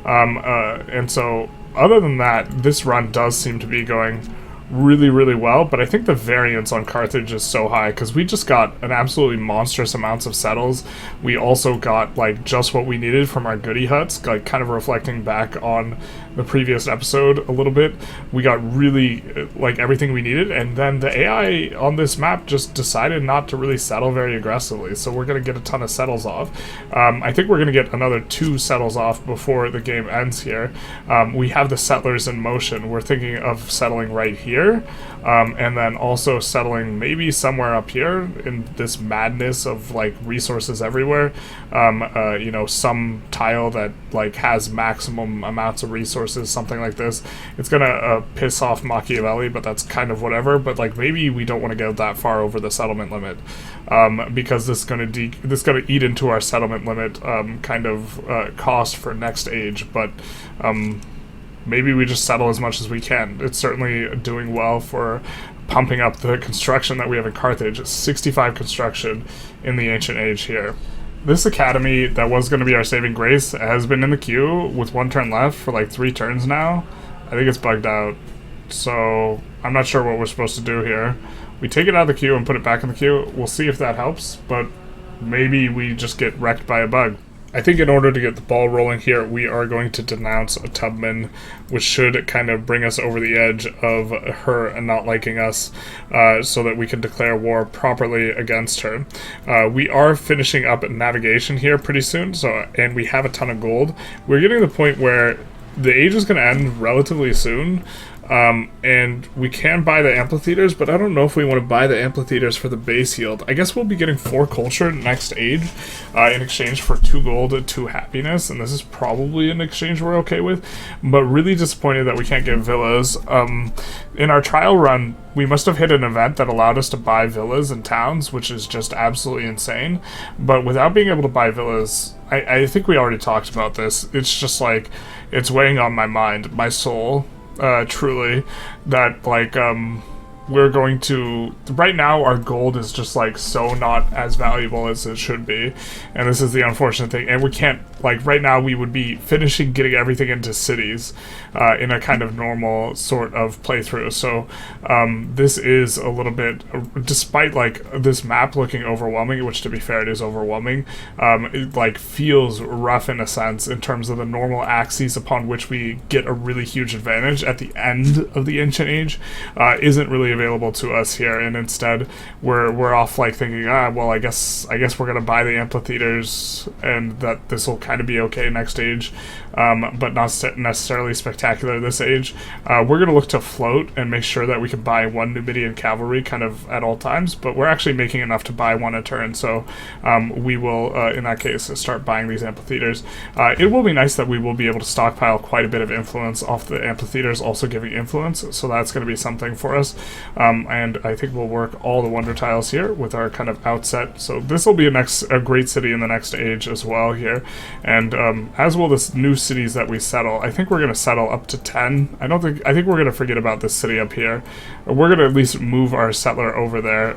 And so, other than that, this run does seem to be going really, really well, but I think the variance on Carthage is so high because we just got an absolutely monstrous amounts of settles. We also got like just what we needed from our goodie huts, like kind of reflecting back on the previous episode a little bit. We got really like everything we needed, and then the AI on this map just decided not to really settle very aggressively, so we're going to get a ton of settles off. I think we're going to get another 2 settles off before the game ends here. We have the settlers in motion. We're thinking of settling right here. And then also settling maybe somewhere up here in this madness of like resources everywhere. Some tile that like has maximum amounts of resources, something like this. It's gonna piss off Machiavelli, but that's kind of whatever. But like maybe we don't want to go that far over the settlement limit, because this is gonna eat into our settlement limit cost for next age. But maybe we just settle as much as we can. It's certainly doing well for pumping up the construction that we have in Carthage. 65 construction in the ancient age here. This academy that was going to be our saving grace has been in the queue with 1 turn left for like 3 turns now. I think it's bugged out. So I'm not sure what we're supposed to do here. We take it out of the queue and put it back in the queue. We'll see if that helps, but maybe we just get wrecked by a bug. I think in order to get the ball rolling here, we are going to denounce a Tubman, which should kind of bring us over the edge of her not liking us, so that we can declare war properly against her. We are finishing up navigation here pretty soon, and we have a ton of gold. We're getting to the point where the age is going to end relatively soon. And we can buy the amphitheaters, but I don't know if we want to buy the amphitheaters for the base yield. I guess we'll be getting 4 culture next age in exchange for 2 gold and 2 happiness, and this is probably an exchange we're okay with, but really disappointed that we can't get villas. In our trial run, we must have hit an event that allowed us to buy villas and towns, which is just absolutely insane, but without being able to buy villas, I think we already talked about this. It's just like, it's weighing on my mind, my soul. Truly, that like we're going to, right now our gold is just like so not as valuable as it should be, and this is the unfortunate thing, and we can't like right now we would be finishing getting everything into cities in a kind of normal sort of playthrough. So this is a little bit, despite like this map looking overwhelming, which to be fair it is overwhelming, it like feels rough in a sense in terms of the normal axes upon which we get a really huge advantage at the end of the Ancient Age isn't really available to us here, and instead we're off like thinking, well, I guess we're gonna buy the amphitheaters and that this will kind of be okay next age, but not necessarily spectacular this age. We're gonna look to float and make sure that we can buy one Numidian cavalry kind of at all times, but we're actually making enough to buy one a turn, so we will in that case start buying these amphitheaters. It will be nice that we will be able to stockpile quite a bit of influence off the amphitheaters, also giving influence, so that's going to be something for us. And I think we'll work all the wonder tiles here with our kind of outset, so this will be a great city in the next age as well here, and as will this new cities that we settle. I think we're going to settle up to 10. I think we're going to forget about this city up here. We're going to at least move our settler over there,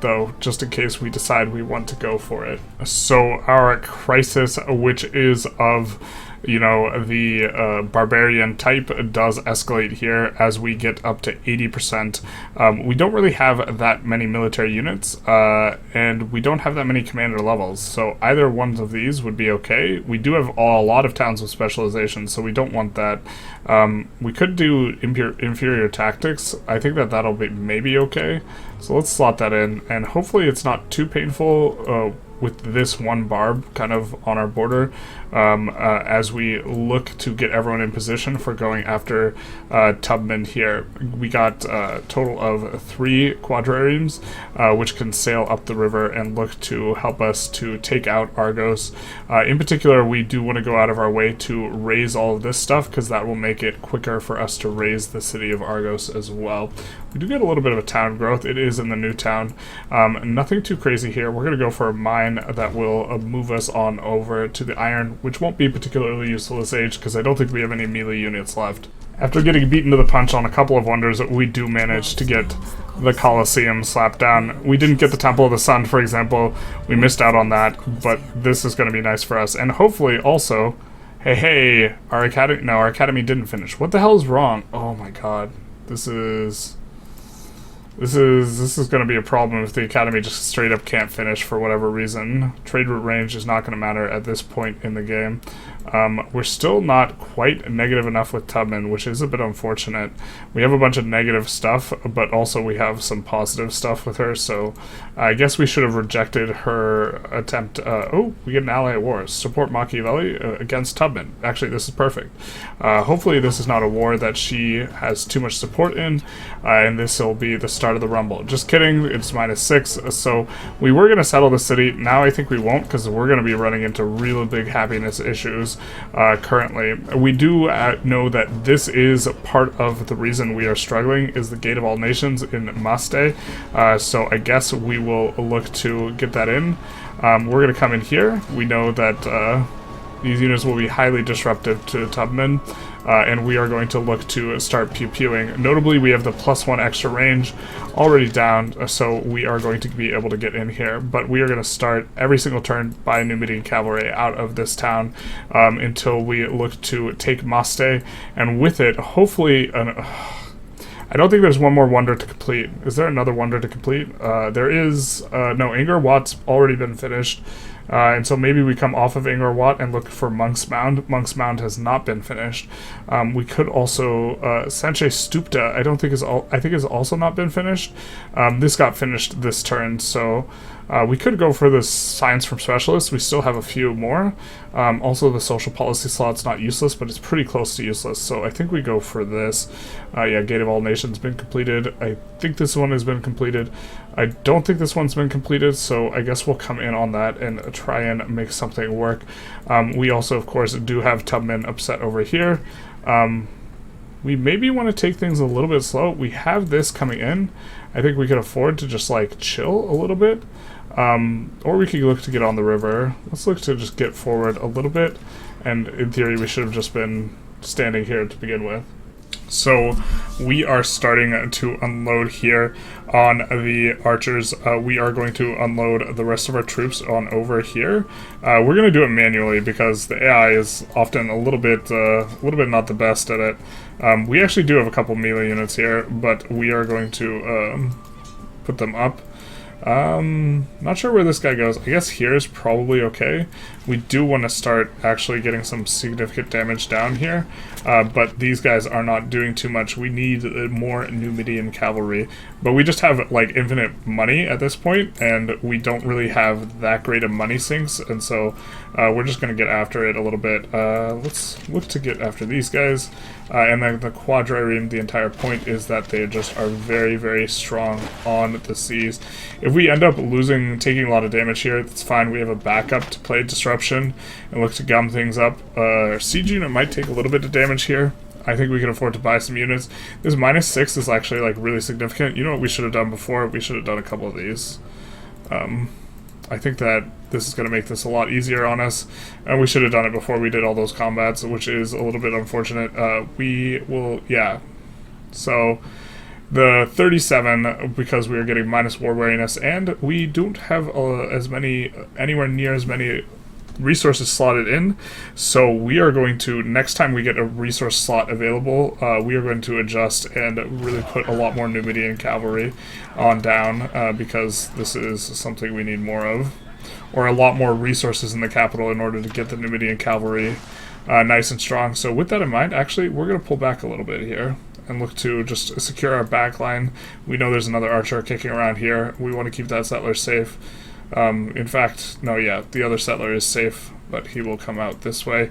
though, just in case we decide we want to go for it. So our crisis, which is of, you know, the barbarian type, does escalate here as we get up to 80%. We don't really have that many military units, and we don't have that many commander levels, so either one of these would be okay. We do have a lot of towns with specialization, so we don't want that. We could do inferior tactics. I think that'll be maybe okay, so let's slot that in, and hopefully it's not too painful with this one barb kind of on our border, as we look to get everyone in position for going after Tubman here. We got a total of 3 quadriremes, which can sail up the river and look to help us to take out Argos. In particular, we do want to go out of our way to raise all of this stuff, because that will make it quicker for us to raise the city of Argos as well. We do get a little bit of a town growth. It is in the new town. Nothing too crazy here. We're going to go for a mine that will move us on over to the iron, which won't be particularly useful this age because I don't think we have any melee units left. After getting beaten to the punch on a couple of wonders, we do manage to get the Colosseum slapped down. We didn't get the Temple of the Sun, for example. We missed out on that, but this is going to be nice for us. And hopefully also, hey, our academy didn't finish. What the hell is wrong? Oh my god. This is going to be a problem if the academy just straight up can't finish for whatever reason. Trade route range is not going to matter at this point in the game. We're still not quite negative enough with Tubman, which is a bit unfortunate. We have a bunch of negative stuff, but also we have some positive stuff with her, so I guess we should have rejected her attempt. Oh, we get an ally at war. Support Machiavelli against Tubman. Actually, this is perfect. Hopefully this is not a war that she has too much support in, and this will be the start of the Rumble. Just kidding, it's -6, so we were going to settle the city. Now I think we won't, because we're going to be running into really big happiness issues currently. We do know that this is part of the reason we are struggling, is the Gate of All Nations in Maste, so I guess we will look to get that in. We're going to come in here. We know that these units will be highly disruptive to Tubman, and we are going to look to start pew-pewing. Notably, we have the +1 extra range already down, so we are going to be able to get in here. But we are going to start every single turn by Numidian cavalry out of this town until we look to take Maste, and with it, hopefully... I don't think there's one more wonder to complete. Is there another wonder to complete? There is... no, Angkor Wat's already been finished. And so maybe we come off of Angkor Wat and look for Monk's Mound. Monk's Mound has not been finished. We could also Sanche Stupta. I think has also not been finished. This got finished this turn, so we could go for the Science from Specialists. We still have a few more. Also, the Social Policy slot's not useless, but it's pretty close to useless. So I think we go for this. Yeah, Gate of All Nations been completed. I think this one has been completed. I don't think this one's been completed, so I guess we'll come in on that and try and make something work. We also, of course, do have Tubman upset over here. We maybe want to take things a little bit slow. We have this coming in. I think we could afford to just, like, chill a little bit. Or we could look to get on the river. Let's look to just get forward a little bit. And in theory, we should have just been standing here to begin with. So we are starting to unload here on the archers. We are going to unload the rest of our troops on over here. We're going to do it manually because the AI is often a little bit not the best at it. We actually do have a couple melee units here, but we are going to put them up. Not sure where this guy goes. I guess here is probably okay. We do want to start actually getting some significant damage down here, but these guys are not doing too much. We need more Numidian cavalry, but we just have like infinite money at this point, and we don't really have that great of money sinks, and so we're just going to get after it a little bit. Let's look to get after these guys, and then the quadrireme, the entire point is that they just are very, very strong on the seas. If we end up taking a lot of damage here, it's fine. We have a backup to play Disruption and look to gum things up. Our siege unit might take a little bit of damage here. I think we can afford to buy some units. This -6 is actually like really significant. You know what we should have done before? We should have done a couple of these. I think that this is going to make this a lot easier on us, and we should have done it before we did all those combats, which is a little bit unfortunate. We will, yeah. So the 37, because we are getting minus war wariness, and we don't have anywhere near as many resources slotted in, so we are going to, next time we get a resource slot available, we are going to adjust and really put a lot more Numidian cavalry on down, because this is something we need more of, or a lot more resources in the capital in order to get the Numidian cavalry nice and strong. So with that in mind, actually, we're going to pull back a little bit here and look to just secure our back line. We know there's another archer kicking around here. We want to keep that settler safe. In fact, no, yeah, the other settler is safe, but he will come out this way.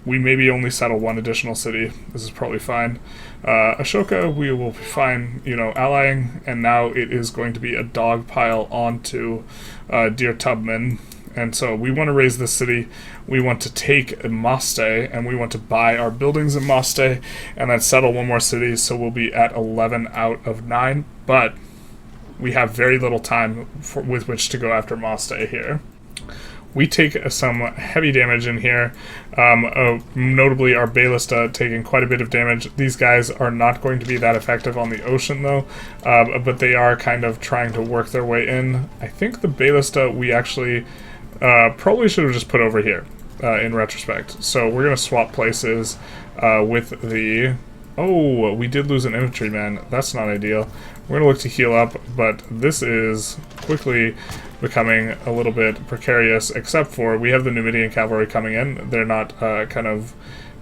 We maybe only settle one additional city. This is probably fine. Ashoka, we will be fine, you know, allying, and now it is going to be a dog pile onto Dear Tubman. And so we want to raise this city, we want to take Maste, and we want to buy our buildings in Maste, and then settle one more city, so we'll be at 11 out of 9, but we have very little time with which to go after Maste here. We take some heavy damage in here, notably our Ballista taking quite a bit of damage. These guys are not going to be that effective on the ocean though, but they are kind of trying to work their way in. I think the Ballista we actually probably should have just put over here in retrospect. So we're going to swap places with the... Oh, we did lose an infantryman. That's not ideal. We're going to look to heal up, but this is quickly becoming a little bit precarious, except for we have the Numidian cavalry coming in. They're not kind of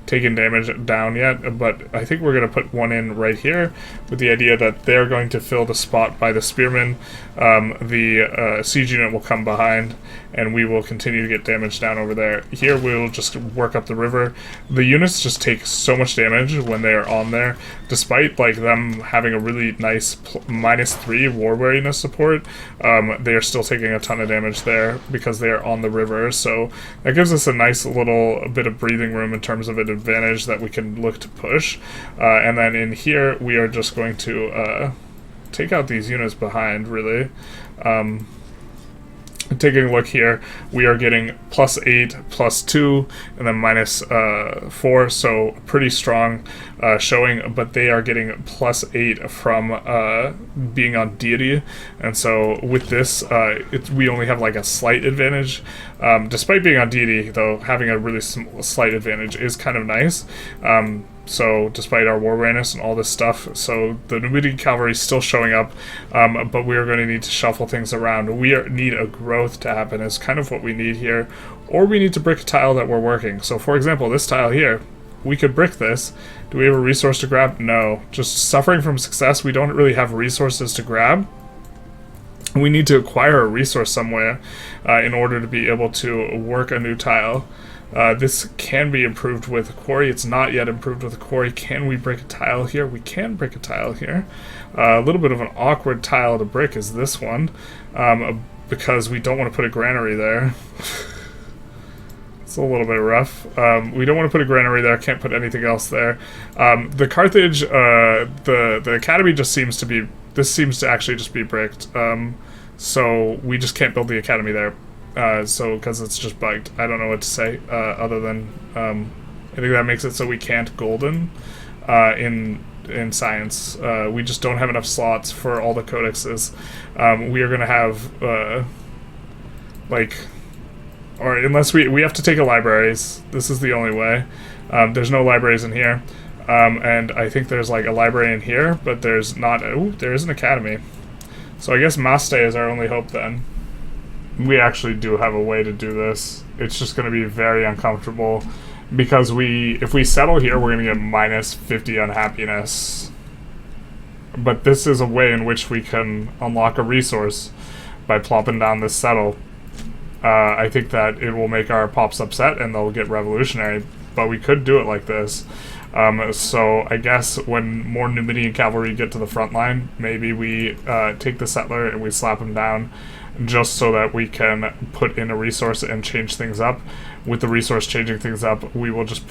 taken damage down yet, but I think we're going to put one in right here with the idea that they're going to fill the spot by the spearmen. The siege unit will come behind, and we will continue to get damage down over there. Here we'll just work up the river. The units just take so much damage when they are on there, despite like them having a really nice -3 war wariness support. They are still taking a ton of damage there because they are on the river, so that gives us a nice little bit of breathing room in terms of an advantage that we can look to push. And then in here we are just going to take out these units behind, really. Taking a look here, we are getting +8, +2, and then -4, so pretty strong showing, but they are getting +8 from being on deity, and so with this, we only have like a slight advantage. Despite being on deity, though, having a really slight advantage is kind of nice. So despite our war wariness and all this stuff, so the Numidian cavalry is still showing up, but we are going to need to shuffle things around. We need a growth to happen is kind of what we need here, or we need to brick a tile that we're working. So for example, this tile here, we could brick this. Do we have a resource to grab? No. Just suffering from success, we don't really have resources to grab. We need to acquire a resource somewhere in order to be able to work a new tile. This can be improved with a quarry. It's not yet improved with a quarry. Can we break a tile here? We can break a tile here. A little bit of an awkward tile to brick is this one, because we don't want to put a granary there. It's a little bit rough. We don't want to put a granary there. Can't put anything else there. The Carthage, the academy just seems to be... This seems to actually just be bricked. So we just can't build the academy there. So because it's just bugged. I don't know what to say other than I think that makes it so we can't golden. in science. We just don't have enough slots for all the codexes. We are going to have or unless we have to take a libraries. This is the only way. There's no libraries in here. And I think there's like a library in here, but there's not. Ooh, there is an academy. So I guess Maste is our only hope then. We actually do have a way to do this. It's just going to be very uncomfortable because if we settle here, we're going to get minus 50 unhappiness. But this is a way in which we can unlock a resource by plopping down this settle. I think that it will make our pops upset and they'll get revolutionary, but we could do it like this. So I guess when more Numidian cavalry get to the front line, maybe we take the settler and we slap him down just so that we can put in a resource and change things up. With the resource changing things up, we will just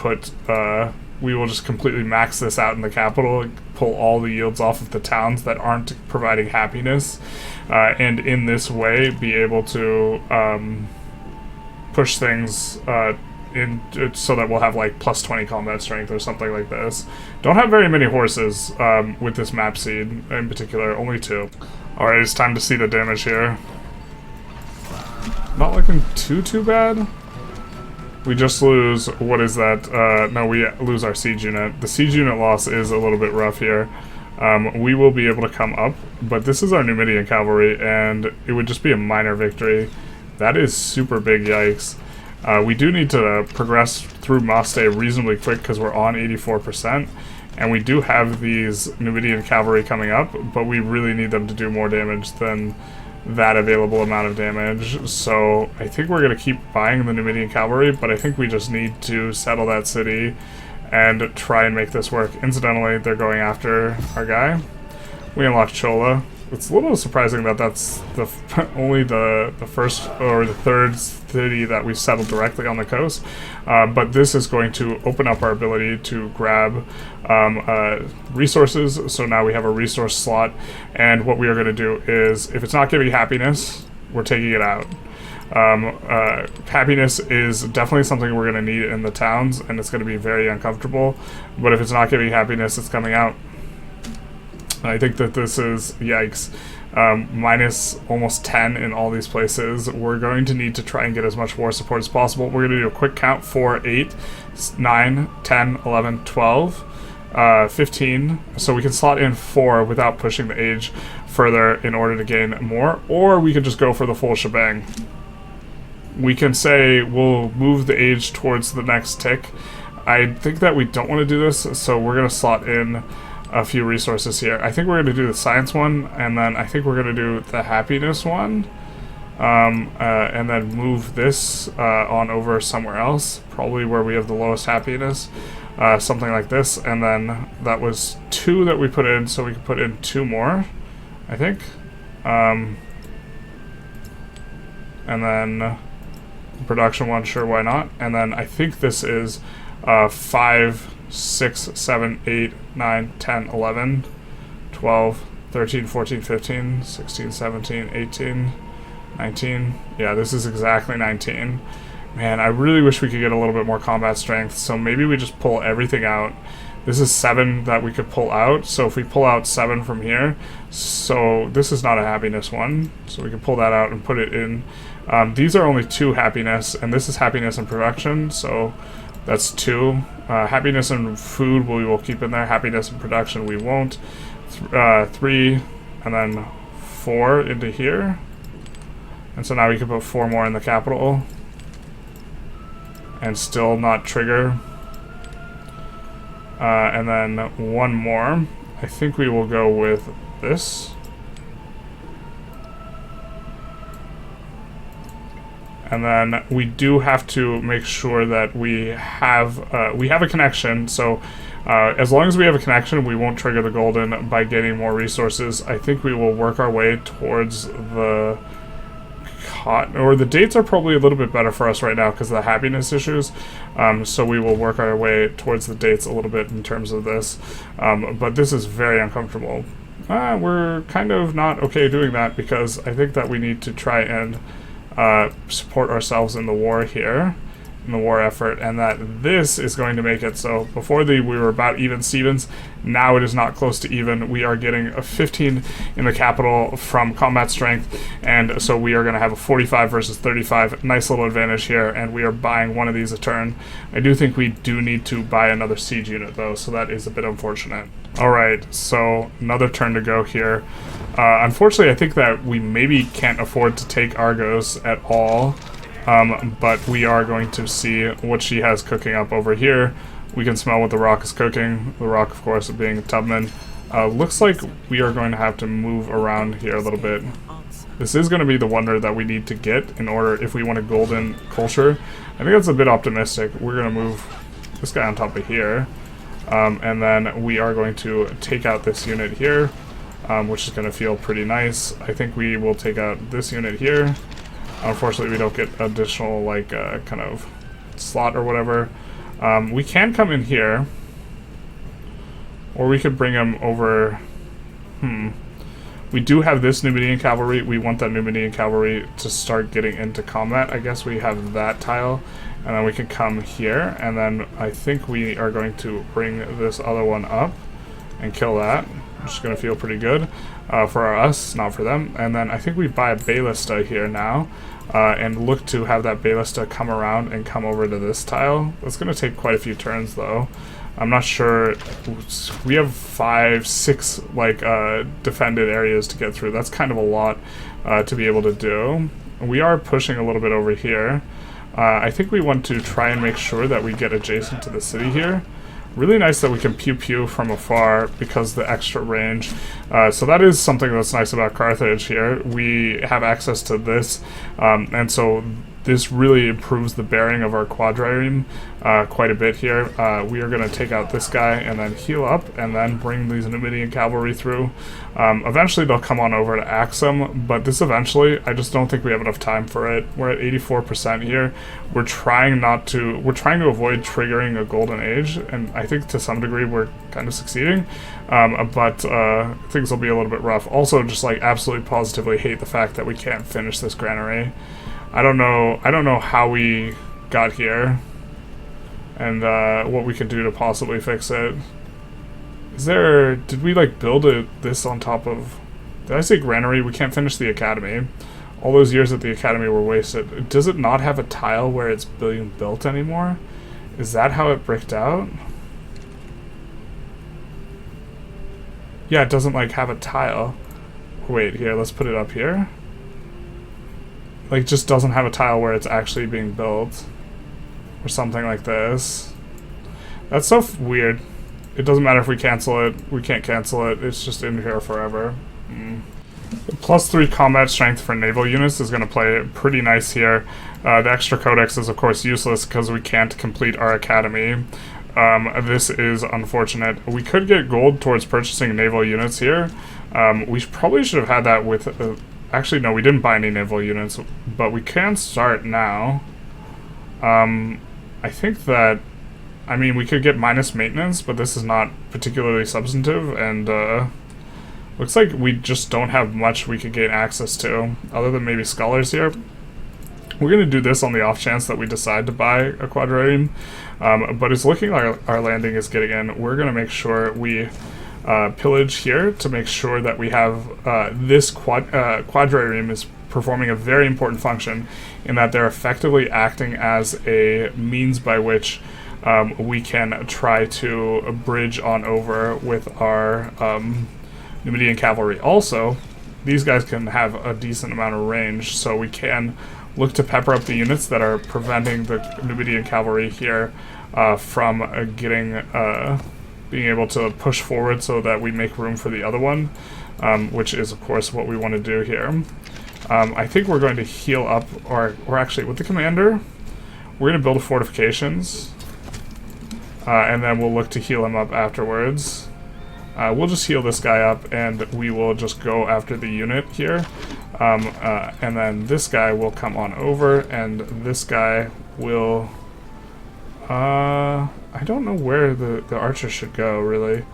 completely max this out in the capital, pull all the yields off of the towns that aren't providing happiness, and in this way be able to push things in so that we'll have like plus 20 combat strength or something like this. Don't have very many horses with this map seed in particular, only 2. Alright, it's time to see the damage here. Not looking too bad. We just lose, what is that? No, we lose our siege unit. The siege unit loss is a little bit rough here. We will be able to come up, but this is our Numidian cavalry, and it would just be a minor victory. That is super big, yikes. We do need to progress through Maste reasonably quick because we're on 84%, and we do have these Numidian cavalry coming up, but we really need them to do more damage than that available amount of damage. So I think we're going to keep buying the Numidian cavalry, but I think we just need to settle that city and try and make this work. Incidentally, they're going after our guy. We unlocked Chola. It's a little surprising that that's only the first or the third city that we've settled directly on the coast, but this is going to open up our ability to grab resources. So now we have a resource slot, and what we are going to do is, if it's not giving happiness, we're taking it out. Happiness is definitely something we're going to need in the towns, and it's going to be very uncomfortable, but if it's not giving happiness, it's coming out. I think that this is, yikes, minus almost 10 in all these places. We're going to need to try and get as much war support as possible. We're going to do a quick count: 4, 8, 9, 10, 11, 12, 15. So we can slot in 4 without pushing the age further in order to gain more, or we could just go for the full shebang. We can say we'll move the age towards the next tick. I think that we don't want to do this, so we're going to slot in a few resources here. I think we're going to do the science one, and then I think we're going to do the happiness one, and then move this on over somewhere else, probably where we have the lowest happiness, something like this. And then that was 2 that we put in, so we could put in 2 more, I think. And then production one, sure, why not? And then I think this is 5, 6, 7, 8, 9, 10, 11, 12, 13, 14, 15, 16, 17, 18, 19. Yeah, this is exactly 19. Man, I really wish we could get a little bit more combat strength, so maybe we just pull everything out. This is 7 that we could pull out, so if we pull out 7 from here, so this is not a happiness one, so we can pull that out and put it in. These are only 2 happiness, and this is happiness and production, so that's 2. Happiness and food we will keep in there. Happiness and production we won't. 3, and then 4 into here. And so now we can put 4 more in the capital. And still not trigger. And then 1 more. I think we will go with this. And then we do have to make sure that we have a connection. So as long as we have a connection, we won't trigger the golden by getting more resources. I think we will work our way towards the or the dates are probably a little bit better for us right now because of the happiness issues. So we will work our way towards the dates a little bit in terms of this. But this is very uncomfortable. We're kind of not okay doing that because I think that we need to try and support ourselves in the war here, in the war effort, and that this is going to make it so before we were about even Stevens. Now it is not close to even. We are getting a 15 in the capital from combat strength, and so we are going to have a 45 versus 35. Nice little advantage here, and we are buying one of these a turn. I do think we do need to buy another siege unit though, so that is a bit unfortunate. Alright, so another turn to go here. Unfortunately, I think that we maybe can't afford to take Argos at all. But we are going to see what she has cooking up over here. We can smell what the Rock is cooking. The Rock, of course, being Tubman. Looks like we are going to have to move around here a little bit. This is going to be the wonder that we need to get in order if we want a golden culture. I think that's a bit optimistic. We're going to move this guy on top of here. And then we are going to take out this unit here, which is going to feel pretty nice. I think we will take out this unit here. Unfortunately, we don't get additional, like, kind of slot or whatever. We can come in here. Or we could bring him over... We do have this Numidian cavalry. We want that Numidian cavalry to start getting into combat. I guess we have that tile. And then we can come here. And then I think we are going to bring this other one up and kill that. Which is going to feel pretty good for us, not for them. And then I think we buy a Ballista here now. And look to have that Ballista come around and come over to this tile. That's going to take quite a few turns, though. I'm not sure. We have 5, 6 like defended areas to get through. That's kind of a lot to be able to do. We are pushing a little bit over here. I think we want to try and make sure that we get adjacent to the city here. Really nice that we can pew-pew from afar because the extra range. So that is something that's nice about Carthage here. We have access to this, and so this really improves the bearing of our quadrireme quite a bit here. We are going to take out this guy and then heal up and then bring these Numidian cavalry through. Eventually they'll come on over to Axum, but this eventually, I just don't think we have enough time for it. We're at 84% here. We're trying to avoid triggering a golden age, and I think to some degree we're kind of succeeding, but things will be a little bit rough. Also, just like absolutely positively hate the fact that we can't finish this granary. I don't know how we got here and what we can do to possibly fix it. Did we like build this on top of, did I say granary? We can't finish the academy. All those years at the academy were wasted. Does it not have a tile where it's being built anymore? Is that how it bricked out? Yeah, it doesn't like have a tile. Wait, here, let's put it up here. Like, just doesn't have a tile where it's actually being built. Or something like this. That's so weird. It doesn't matter if we cancel it. We can't cancel it. It's just in here forever. +3 combat strength for naval units is going to play pretty nice here. The extra codex is, of course, useless because we can't complete our academy. This is unfortunate. We could get gold towards purchasing naval units here. We probably should have had that with... actually, no, we didn't buy any naval units, but we can start now. I think that... I mean, we could get minus maintenance, but this is not particularly substantive, and looks like we just don't have much we could gain access to, other than maybe scholars here. We're going to do this on the off chance that we decide to buy a quadrireme, but it's looking like our landing is getting in. We're going to make sure we pillage here to make sure that we have this quadrireme is performing a very important function in that they're effectively acting as a means by which we can try to bridge on over with our Numidian cavalry. Also, these guys can have a decent amount of range, so we can look to pepper up the units that are preventing the Numidian cavalry here from being able to push forward so that we make room for the other one, which is, of course, what we want to do here. I think we're going to heal up, or actually, with the commander, we're going to build fortifications, and then we'll look to heal him up afterwards. We'll just heal this guy up, and we will just go after the unit here. And then this guy will come on over, and this guy will... I don't know where the archer should go, really.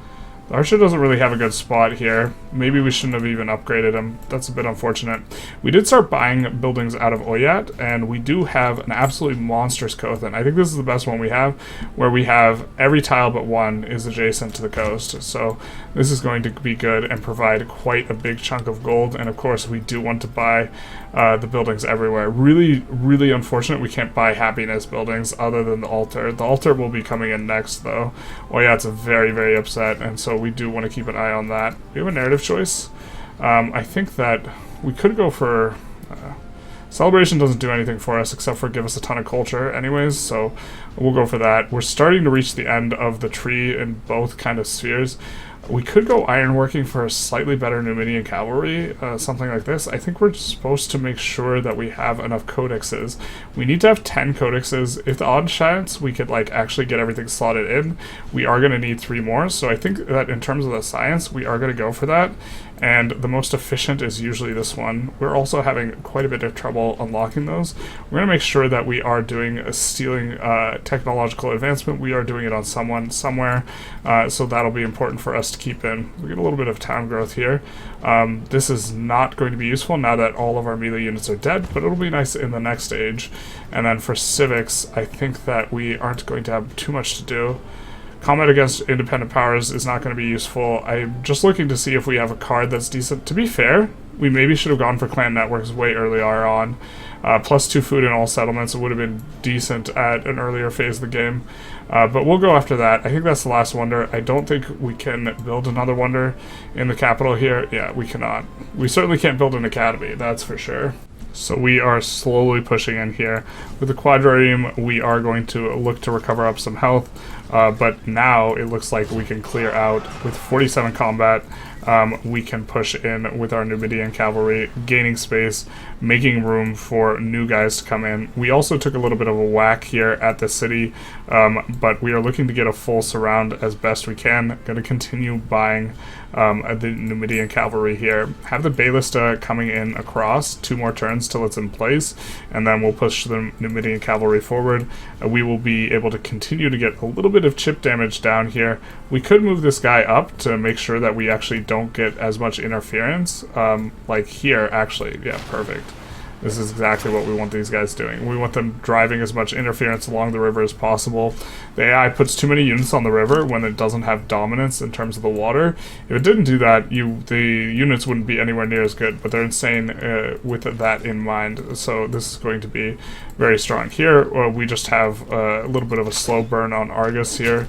The archer doesn't really have a good spot here. Maybe we shouldn't have even upgraded him. That's a bit unfortunate. We did start buying buildings out of Oyat, and we do have an absolutely monstrous coast. I think this is the best one we have, where we have every tile but one is adjacent to the coast. So this is going to be good and provide quite a big chunk of gold. And of course, we do want to buy the buildings everywhere. Really, really unfortunate we can't buy happiness buildings other than the altar. The altar will be coming in next, though. Oyat's very, very upset, and so we do want to keep an eye on that. We have a narrative choice. I think that we could go for... Celebration doesn't do anything for us except for give us a ton of culture anyways, so we'll go for that. We're starting to reach the end of the tree in both kind of spheres. We could go ironworking for a slightly better Numidian cavalry, something like this. I think we're supposed to make sure that we have enough codexes. We need to have 10 codexes. If the odd chance we could like actually get everything slotted in, we are going to need 3 more. So I think that in terms of the science, we are going to go for that. And the most efficient is usually this one. We're also having quite a bit of trouble unlocking those. We're going to make sure that we are doing a stealing technological advancement. We are doing it on someone somewhere, so that'll be important for us to keep in. We get a little bit of town growth here. This is not going to be useful now that all of our melee units are dead, but it'll be nice in the next age. And then for civics, I think that we aren't going to have too much to do. Combat against independent powers is not going to be useful. I'm just looking to see if we have a card that's decent. To be fair, we maybe should have gone for clan networks way earlier on. +2 food in all settlements would have been decent at an earlier phase of the game. But we'll go after that. I think that's the last wonder. I don't think we can build another wonder in the capital here. Yeah, we cannot. We certainly can't build an academy, that's for sure. So we are slowly pushing in here. With the quadrireme, we are going to look to recover up some health, but now it looks like we can clear out with 47 combat. We can push in with our Numidian cavalry, gaining space, making room for new guys to come in. We also took a little bit of a whack here at the city, but we are looking to get a full surround as best we can. Going to continue buying the Numidian cavalry here. Have the Ballista coming in across 2 more turns till it's in place, and then we'll push the Numidian cavalry forward. We will be able to continue to get a little bit of chip damage down here. We could move this guy up to make sure that we actually don't get as much interference, like here actually. Yeah, perfect. This is exactly what we want these guys doing. We want them driving as much interference along the river as possible. The AI puts too many units on the river when it doesn't have dominance in terms of the water. If it didn't do that, the units wouldn't be anywhere near as good, but they're insane with that in mind. So this is going to be very strong. Here, we just have a little bit of a slow burn on Argus here.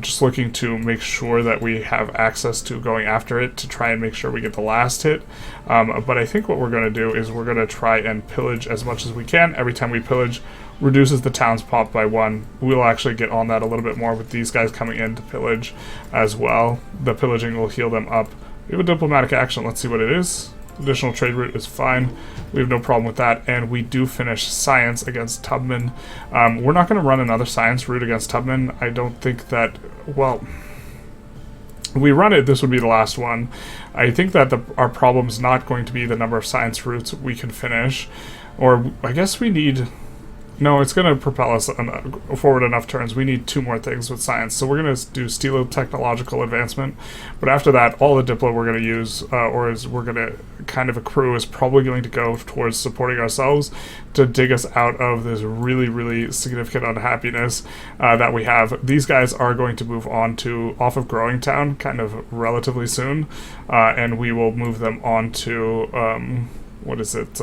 Just looking to make sure that we have access to going after it to try and make sure we get the last hit. But I think what we're going to do is we're going to try and pillage as much as we can. Every time we pillage, reduces the town's pop by 1. We'll actually get on that a little bit more with these guys coming in to pillage as well. The pillaging will heal them up. We have a diplomatic action. Let's see what it is. Additional trade route is fine. We have no problem with that, and we do finish science against Tubman. We're not going to run another science route against Tubman. I don't think that, well, if we run it, this would be the last one. I think that our problem's not going to be the number of science routes we can finish, or I guess we need... No, it's going to propel us forward enough turns. We need 2 more things with science. So we're going to do Stilo Technological Advancement. But after that, all the Diplo we're going to use, or is we're going to kind of accrue, is probably going to go towards supporting ourselves to dig us out of this really, really significant unhappiness that we have. These guys are going to move on to off of Growing Town kind of relatively soon. And we will move them on to, what is it?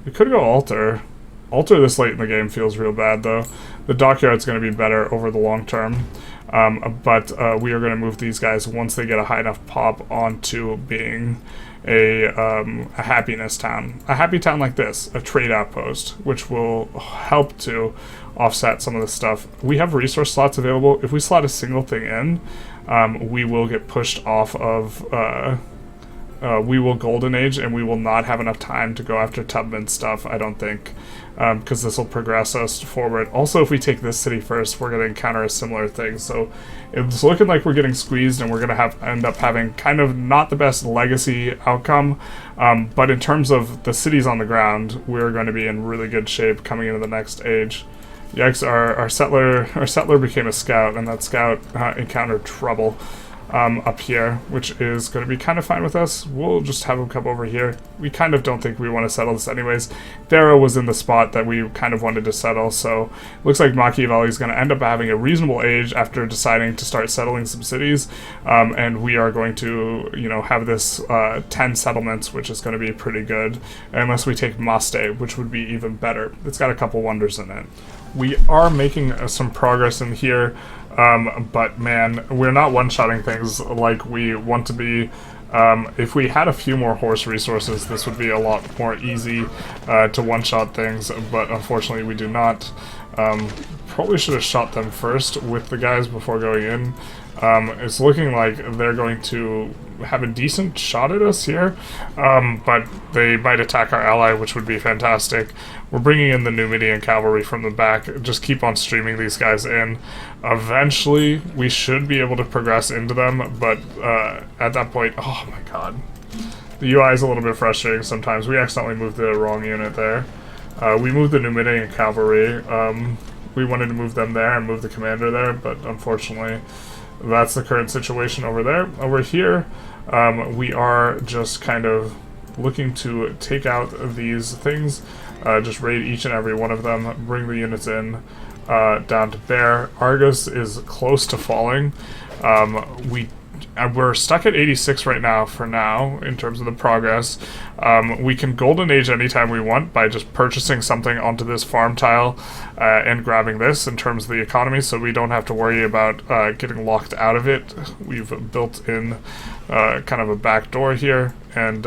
We could go Altar. Altar this late in the game feels real bad, though. The Dockyard's going to be better over the long term, but we are going to move these guys once they get a high enough pop onto being a happiness town. A happy town like this, a trade outpost, which will help to offset some of the stuff. We have resource slots available. If we slot a single thing in, we will get pushed off of... we will Golden Age, and we will not have enough time to go after Tubman stuff, I don't think, because this will progress us forward. Also, if we take this city first, we're going to encounter a similar thing, so it's looking like we're getting squeezed, and we're going to end up having kind of not the best legacy outcome, but in terms of the cities on the ground, we're going to be in really good shape coming into the next age. Yikes, our settler became a scout, and that scout encountered trouble. up here, which is going to be kind of fine with us. We'll just have them come over here. We kind of don't think we want to settle this anyways. Thera was in the spot that we kind of wanted to settle, so it looks like Machiavelli is going to end up having a reasonable age after deciding to start settling some cities, and we are going to, you know, have this 10 settlements, which is going to be pretty good, unless we take Maste, which would be even better. It's got a couple wonders in it. We are making some progress in here, but man, we're not one-shotting things like we want to be. If we had a few more horse resources, this would be a lot more easy to one-shot things, but unfortunately we do not. Probably should have shot them first with the guys before going in. It's looking like they're going to have a decent shot at us here, but they might attack our ally, which would be fantastic. We're bringing in the Numidian cavalry from the back. Just keep on streaming these guys in. Eventually, we should be able to progress into them, but at that point, oh my god. The UI is a little bit frustrating sometimes. We accidentally moved the wrong unit there. We moved the Numidian cavalry. We wanted to move them there and move the commander there, but unfortunately, that's the current situation over there. Over here, we are just kind of looking to take out these things, just raid each and every one of them, bring the units in down to there. Argus is close to falling. We're stuck at 86 right now, for now, in terms of the progress. We can Golden Age anytime we want by just purchasing something onto this farm tile and grabbing this in terms of the economy, so we don't have to worry about getting locked out of it. We've built in kind of a back door here, and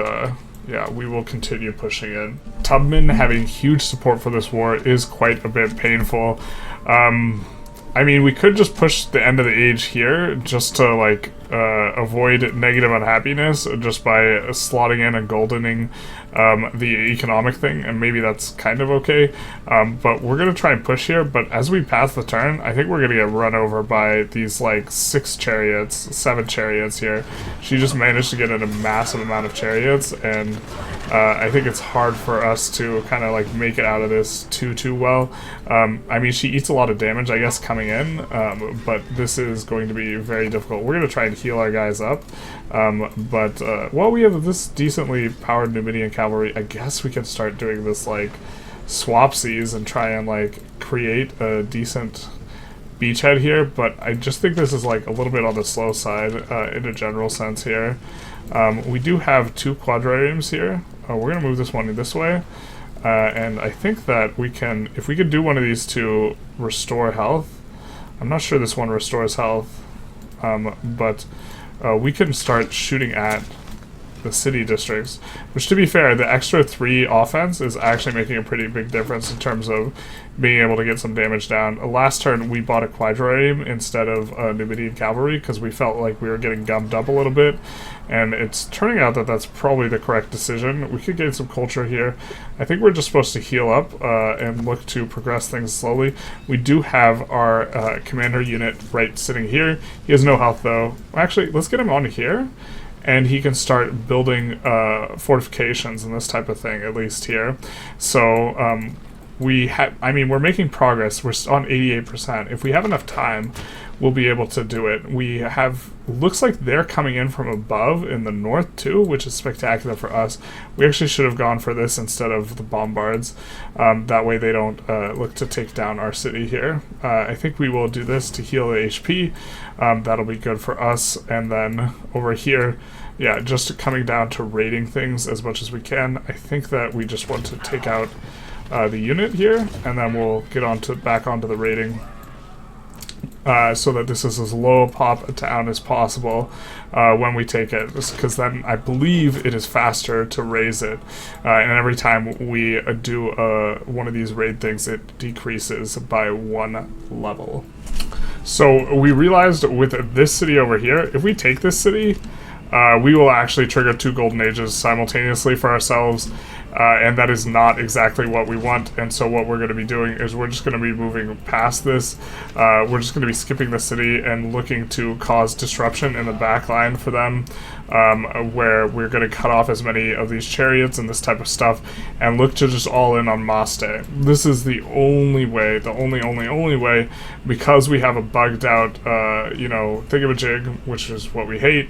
yeah, we will continue pushing in. Tubman having huge support for this war is quite a bit painful. I mean, we could just push the end of the age here just to, like, avoid negative unhappiness just by slotting in and goldening the economic thing, and maybe that's kind of okay. But we're going to try and push here, but as we pass the turn, I think we're going to get run over by these, like, 7 chariots here. She just managed to get in a massive amount of chariots, and I think it's hard for us to kind of, like, make it out of this too well. I mean, she eats a lot of damage, I guess, coming in, but this is going to be very difficult. We're going to try and heal our guys up, but while we have this decently powered Numidian cavalry, I guess we can start doing this, like, swapsies and try and, like, create a decent beachhead here, but I just think this is, like, a little bit on the slow side in a general sense here. We do have 2 quadrariums here. We're going to move this one this way, and I think that we can, if we could do one of these to restore health. I'm not sure this one restores health, but we can start shooting at the city districts, which, to be fair, the extra 3 offense is actually making a pretty big difference in terms of being able to get some damage down. Last turn, we bought a quadrarium instead of Numidian cavalry because we felt like we were getting gummed up a little bit, and it's turning out that that's probably the correct decision. We could gain some culture here. I think we're just supposed to heal up and look to progress things slowly. We do have our commander unit right sitting here. He has no health, though. Actually, let's get him on here, and he can start building fortifications and this type of thing, at least here. So, I mean, we're making progress. We're on 88%. If we have enough time, we'll be able to do it. We have, looks like they're coming in from above in the north too, which is spectacular for us. We actually should have gone for this instead of the bombards. That way they don't look to take down our city here. I think we will do this to heal the HP. That'll be good for us. And then over here, yeah, just coming down to raiding things as much as we can. I think that we just want to take out the unit here, and then we'll get back onto the raiding, so that this is as low a pop a town as possible when we take it, because then I believe it is faster to raise it, and every time we do one of these raid things, it decreases by 1 level. So we realized with this city over here, if we take this city, we will actually trigger 2 golden ages simultaneously for ourselves, and that is not exactly what we want. And so what we're going to be doing is we're just going to be moving past this. We're just going to be skipping the city and looking to cause disruption in the back line for them, where we're going to cut off as many of these chariots and this type of stuff and look to just all in on Maste. This is the only way, the only way, because we have a bugged out, thingamajig, which is what we hate.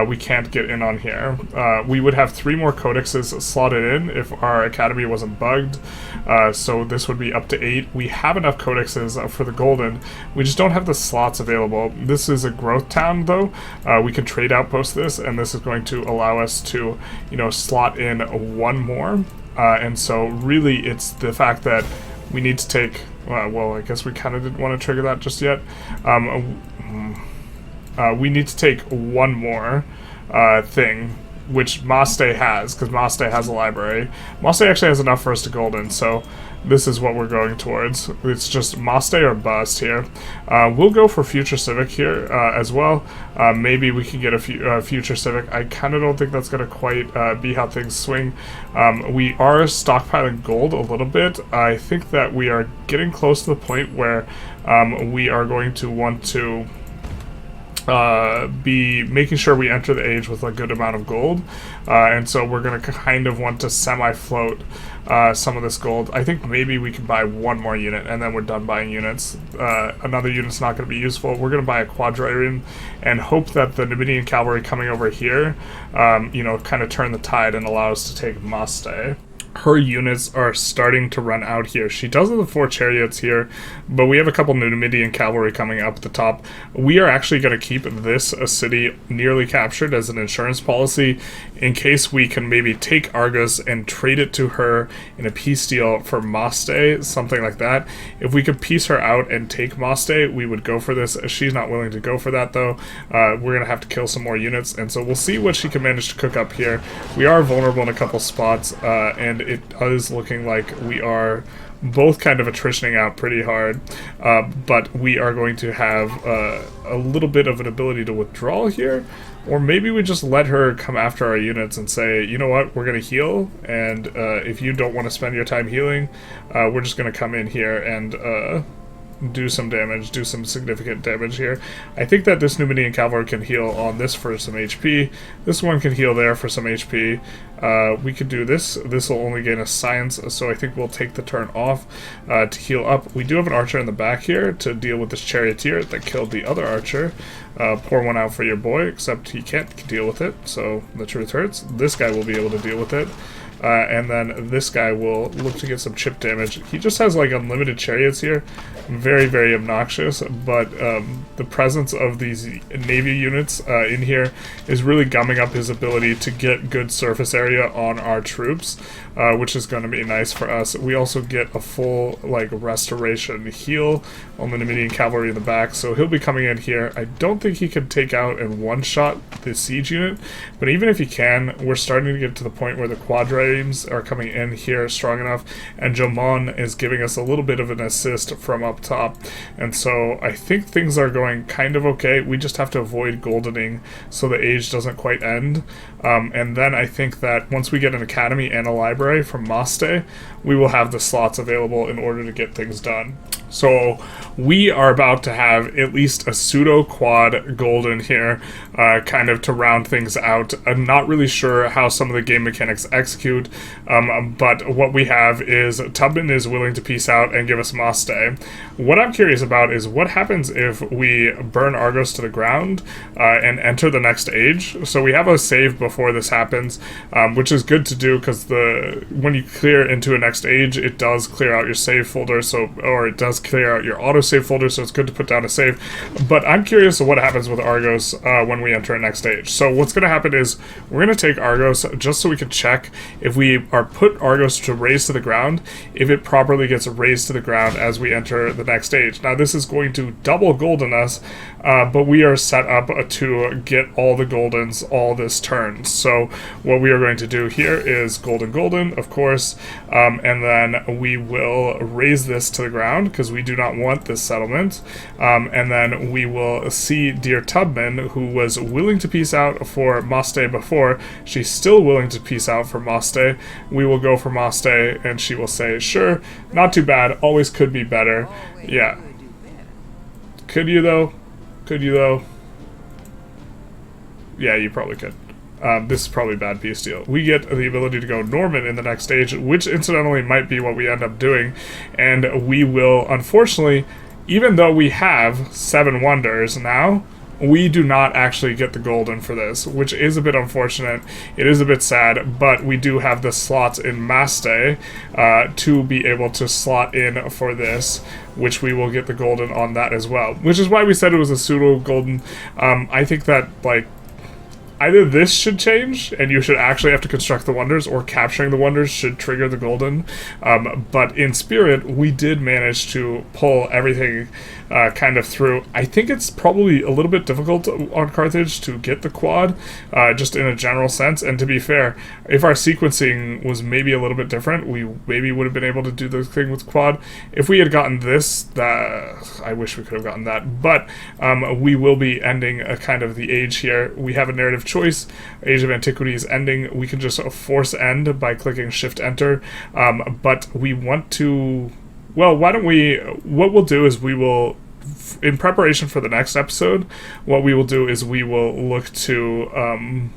We can't get in on here. We would have 3 more codexes slotted in if our academy wasn't bugged, so this would be up to 8. We have enough codexes for the golden. We just don't have the slots available. This is a growth town, though. We can trade outpost this, and this is going to allow us to, slot in 1 more. And so really it's the fact that we need to take, well, I guess we kind of didn't want to trigger that just yet. We need to take 1 more thing, which Maste has, because Maste has a library. Maste actually has enough for us to golden, so this is what we're going towards. It's just Maste or bust here. We'll go for Future Civic here as well. Maybe we can get a Future Civic. I kind of don't think that's going to quite be how things swing. We are stockpiling gold a little bit. I think that we are getting close to the point where we are going to want to be making sure we enter the age with a good amount of gold, and so we're going to kind of want to semi-float some of this gold. I think maybe we can buy 1 more unit and then we're done buying units. Another unit's not going to be useful. We're going to buy a quadrireme and hope that the Numidian cavalry coming over here kind of turn the tide and allow us to take Maste. Her units are starting to run out here. She does have the 4 chariots here, but we have a couple Numidian cavalry coming up at the top. We are actually going to keep this city nearly captured as an insurance policy in case we can maybe take Argos and trade it to her in a peace deal for Maste, something like that. If we could piece her out and take Maste, we would go for this. She's not willing to go for that, though. We're going to have to kill some more units, and so we'll see what she can manage to cook up here. We are vulnerable in a couple spots, and it is looking like we are both kind of attritioning out pretty hard, but we are going to have a little bit of an ability to withdraw here, or maybe we just let her come after our units and say, you know what, we're going to heal, and if you don't want to spend your time healing, we're just going to come in here and do some damage, do some significant damage here. I think that this Numidian cavalry can heal on this for some HP. This one can heal there for some HP. We could do this. This will only gain us science, so I think we'll take the turn off to heal up. We do have an archer in the back here to deal with this charioteer that killed the other archer. Pour one out for your boy, except he can't deal with it, so the truth hurts. This guy will be able to deal with it. And then this guy will look to get some chip damage. He just has like unlimited chariots here. Very, very obnoxious, but the presence of these navy units in here is really gumming up his ability to get good surface area on our troops, which is going to be nice for us. We also get a full like restoration heal on the Numidian cavalry in the back, so he'll be coming in here. I don't think he can take out in one shot the siege unit, but even if he can, we're starting to get to the point where the quadriremes are coming in here strong enough, and Jomon is giving us a little bit of an assist from up top, and so I think things are going kind of okay. We just have to avoid goldening so the age doesn't quite end, and then I think that once we get an academy and a library from Maste, we will have the slots available in order to get things done. So we are about to have at least a pseudo quad golden here, kind of to round things out. I'm not really sure how some of the game mechanics execute, but what we have is Tubman is willing to peace out and give us Maste. What I'm curious about is what happens if we burn Argos to the ground and enter the next age. So we have a save before this happens, which is good to do because when you clear into a next age, it does clear out your save folder, or it does clear out your autosave folder, so it's good to put down a save. But I'm curious what happens with Argos when we enter a next stage. So what's going to happen is we're going to take Argos just so we can check if we are put Argos to raise to the ground, if it properly gets raised to the ground as we enter the next stage. Now this is going to double golden us, but we are set up to get all the goldens all this turn. So what we are going to do here is golden, of course, and then we will raise this to the ground because because we do not want this settlement. And then we will see dear Tubman, who was willing to peace out for Maste before. She's still willing to peace out for Maste. We will go for Maste, and she will say, sure, not too bad, always could be better. Yeah. Could you, though? Could you, though? Yeah, you probably could. This is probably a bad peace deal. We get the ability to go Norman in the next stage, which incidentally might be what we end up doing. And we will, unfortunately, even though we have 7 wonders now, we do not actually get the golden for this, which is a bit unfortunate. It is a bit sad, but we do have the slots in Maste to be able to slot in for this, which we will get the golden on that as well. Which is why we said it was a pseudo golden. I think that, like, either this should change, and you should actually have to construct the wonders, or capturing the wonders should trigger the golden. But in spirit, we did manage to pull everything kind of through. I think it's probably a little bit difficult on Carthage to get the quad, just in a general sense. And to be fair, if our sequencing was maybe a little bit different, we maybe would have been able to do the thing with quad. If we had gotten this, I wish we could have gotten that. But we will be ending a kind of the age here. We have a narrative choice. Age of Antiquity is ending. We can just force end by clicking Shift Enter. But we want to... Well, why don't we... What we'll do is we will... In preparation for the next episode, what we will do is we will look to...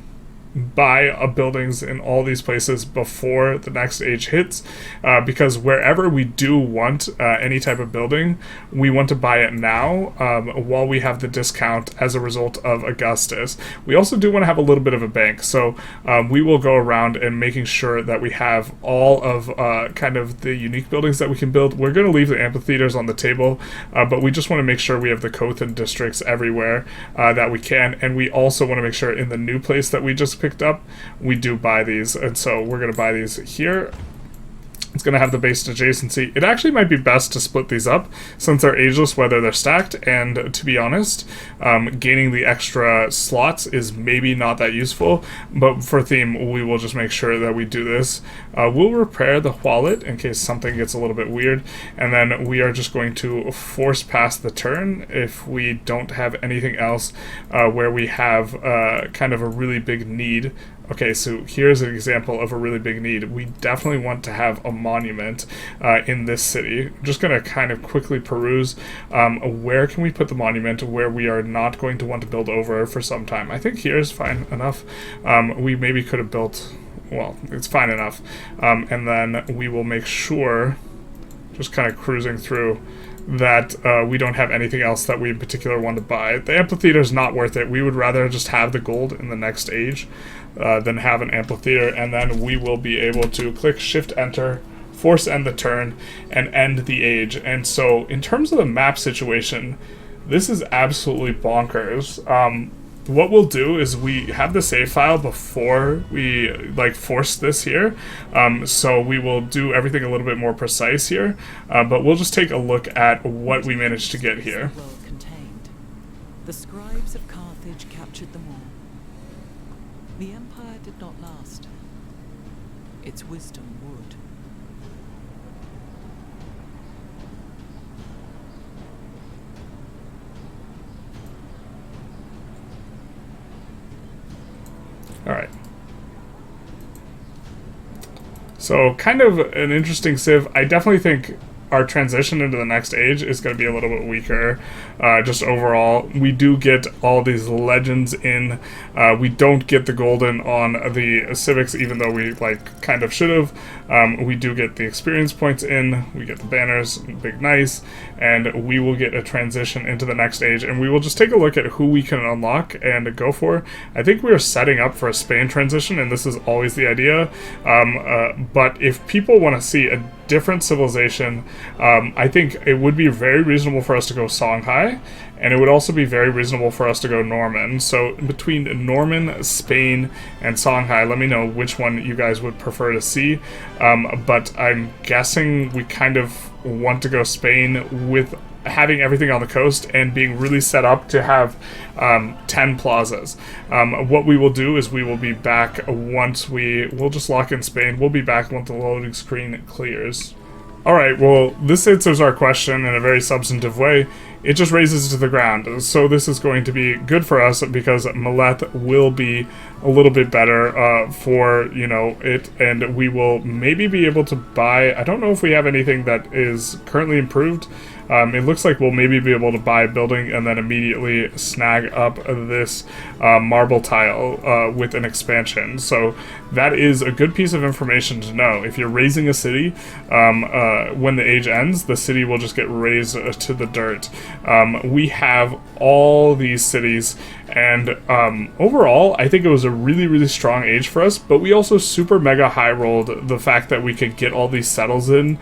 buy buildings in all these places before the next age hits, because wherever we do want any type of building, we want to buy it now while we have the discount as a result of Augustus. We also do want to have a little bit of a bank, so we will go around and making sure that we have all of kind of the unique buildings that we can build. We're going to leave the amphitheaters on the table, but we just want to make sure we have the Kothan districts everywhere that we can, and we also want to make sure in the new place that we just picked up, we do buy these, and so we're going to buy these here. It's going to have the based adjacency. It actually might be best to split these up since they're ageless whether they're stacked, and to be honest, gaining the extra slots is maybe not that useful, but for theme we will just make sure that we do this. We'll repair the wallet in case something gets a little bit weird, and then we are just going to force past the turn if we don't have anything else where we have kind of a really big need. Okay, so here's an example of a really big need. We definitely want to have a monument in this city. I'm just going to kind of quickly peruse where can we put the monument where we are not going to want to build over for some time. I think here's fine enough. We maybe could have built... Well, it's fine enough. And then we will make sure, just kind of cruising through, that we don't have anything else that we in particular want to buy. The amphitheater is not worth it. We would rather just have the gold in the next age than have an amphitheater, and then we will be able to click Shift Enter, force end the turn, and end the age. And so in terms of the map situation, this is absolutely bonkers. What we'll do is we have the save file before we force this here, so we will do everything a little bit more precise here, but we'll just take a look at what we managed to get here. The scribes of Carthage captured them all. The empire did not last. Its wisdom would. Alright. So, kind of an interesting civ. I definitely think our transition into the next age is going to be a little bit weaker, just overall. We do get all these legends in. We don't get the golden on the civics, even though we kind of should have. We do get the experience points in. We get the banners, big nice, and we will get a transition into the next age. And we will just take a look at who we can unlock and go for. I think we are setting up for a Spain transition, and this is always the idea. But if people want to see a different civilization, I think it would be very reasonable for us to go Songhai, and it would also be very reasonable for us to go Norman. So between Norman, Spain, and Songhai, let me know which one you guys would prefer to see. But I'm guessing we kind of want to go Spain with having everything on the coast and being really set up to have 10 plazas. What we will do is we will be back once we'll just lock in Spain. We'll be back once the loading screen clears. Alright, well, this answers our question in a very substantive way. It just raises it to the ground. So this is going to be good for us because Maleth will be a little bit better for, you know, it, and we will maybe be able to buy... I don't know if we have anything that is currently improved. It looks like we'll maybe be able to buy a building and then immediately snag up this marble tile with an expansion. So that is a good piece of information to know. If you're raising a city, when the age ends, the city will just get raised to the dirt. We have all these cities, and overall, I think it was a really, really strong age for us, but we also super mega high rolled the fact that we could get all these settles in,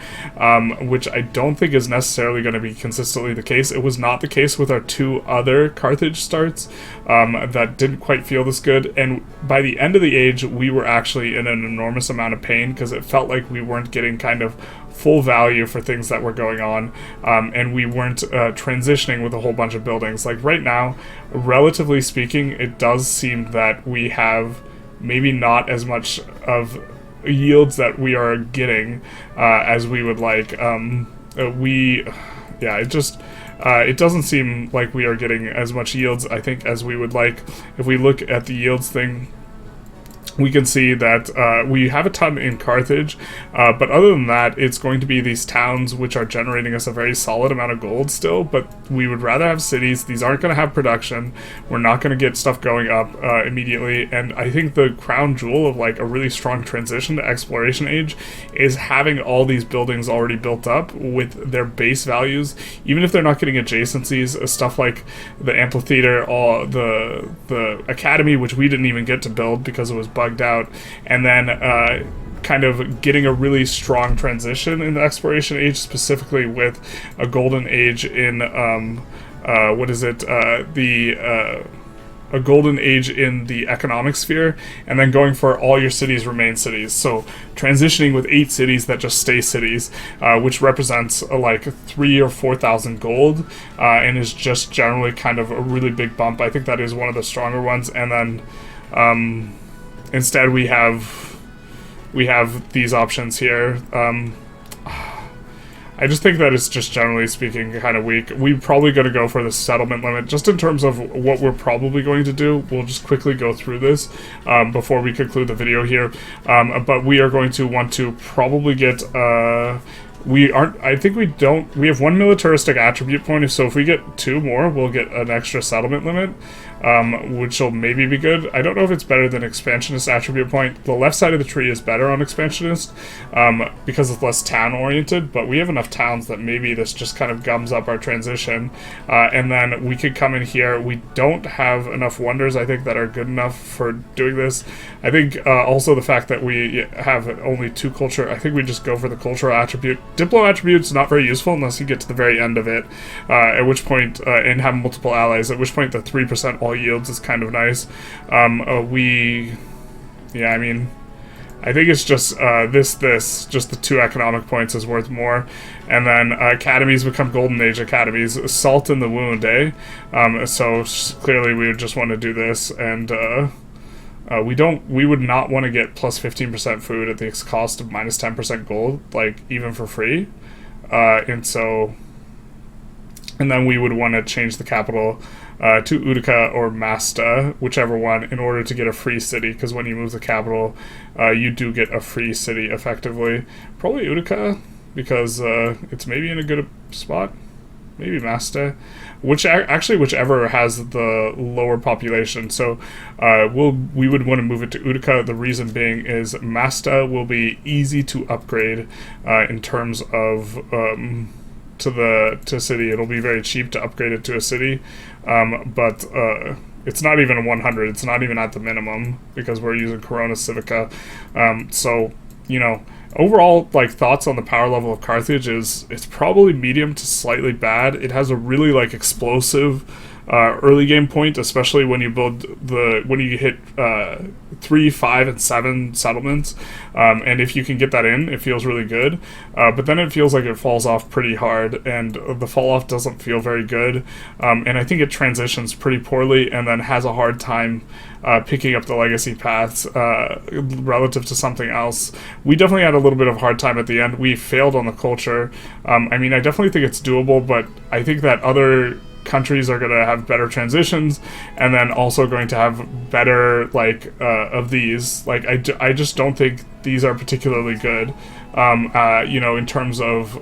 which I don't think is necessarily going to be consistently the case. It was not the case with our 2 other Carthage starts that didn't quite feel this good, and by the end of the age, we were actually in an enormous amount of pain because it felt like we weren't getting kind of full value for things that were going on, and we weren't transitioning with a whole bunch of buildings. Like right now, relatively speaking, it does seem that we have maybe not as much of yields that we are getting as we would like. It doesn't seem like we are getting as much yields, I think, as we would like. If we look at the yields thing, we can see that we have a ton in Carthage, but other than that, it's going to be these towns which are generating us a very solid amount of gold still, but we would rather have cities. These aren't going to have production. We're not going to get stuff going up immediately, and I think the crown jewel of like a really strong transition to exploration age is having all these buildings already built up with their base values, even if they're not getting adjacencies, stuff like the amphitheater, or the academy, which we didn't even get to build because it was bugged out, and then kind of getting a really strong transition in the exploration age, specifically with a golden age in a golden age in the economic sphere, and then going for all your cities remain cities. So transitioning with 8 cities that just stay cities, which represents like 3,000 or 4,000 gold, and is just generally kind of a really big bump. I think that is one of the stronger ones. And then instead we have these options here. I just think that it's just generally speaking kind of weak. We're probably going to go for the settlement limit, just in terms of what we're probably going to do. We'll just quickly go through this before we conclude the video here. But we are going to want to probably get... we have 1 militaristic attribute point, so if we get 2 more, we'll get an extra settlement limit, which will maybe be good. I don't know if it's better than expansionist attribute point. The left side of the tree is better on expansionist, because it's less town oriented, but we have enough towns that maybe this just kind of gums up our transition, and then we could come in here. We don't have enough wonders, I think, that are good enough for doing this. I think also the fact that we have only 2 culture, I think we just go for the cultural attribute. Diplo attribute's not very useful unless you get to the very end of it, at which point, and have multiple allies, at which point the 3% all yields is kind of nice. I think it's just just the 2 economic points is worth more. And then academies become golden age academies. Salt in the wound, eh? So clearly we would just want to do this, and we would not want to get plus 15% food at the cost of minus 10% gold, like even for free. And then we would want to change the capital to Utica or Masta, whichever one, in order to get a free city, because when you move the capital, you do get a free city effectively. Probably Utica, because it's maybe in a good spot. Maybe Masta, whichever has the lower population. So we would want to move it to Utica. The reason being is Masta will be easy to upgrade in terms of to city. It'll be very cheap to upgrade it to a city, but it's not even a 100. It's not even at the minimum because we're using Corona Civica. So, you know, overall, like, thoughts on the power level of Carthage is it's probably medium to slightly bad. It has a really, like, explosive early game point, especially when you when you hit 3, 5, and 7 settlements. And if you can get that in, it feels really good. But then it feels like it falls off pretty hard, and the fall off doesn't feel very good. And I think it transitions pretty poorly, and then has a hard time picking up the legacy paths relative to something else. We definitely had a little bit of a hard time at the end. We failed on the culture. I mean, I definitely think it's doable, but I think that other countries are going to have better transitions, and then also going to have better, like, of these. Like, I just don't think these are particularly good, you know, in terms of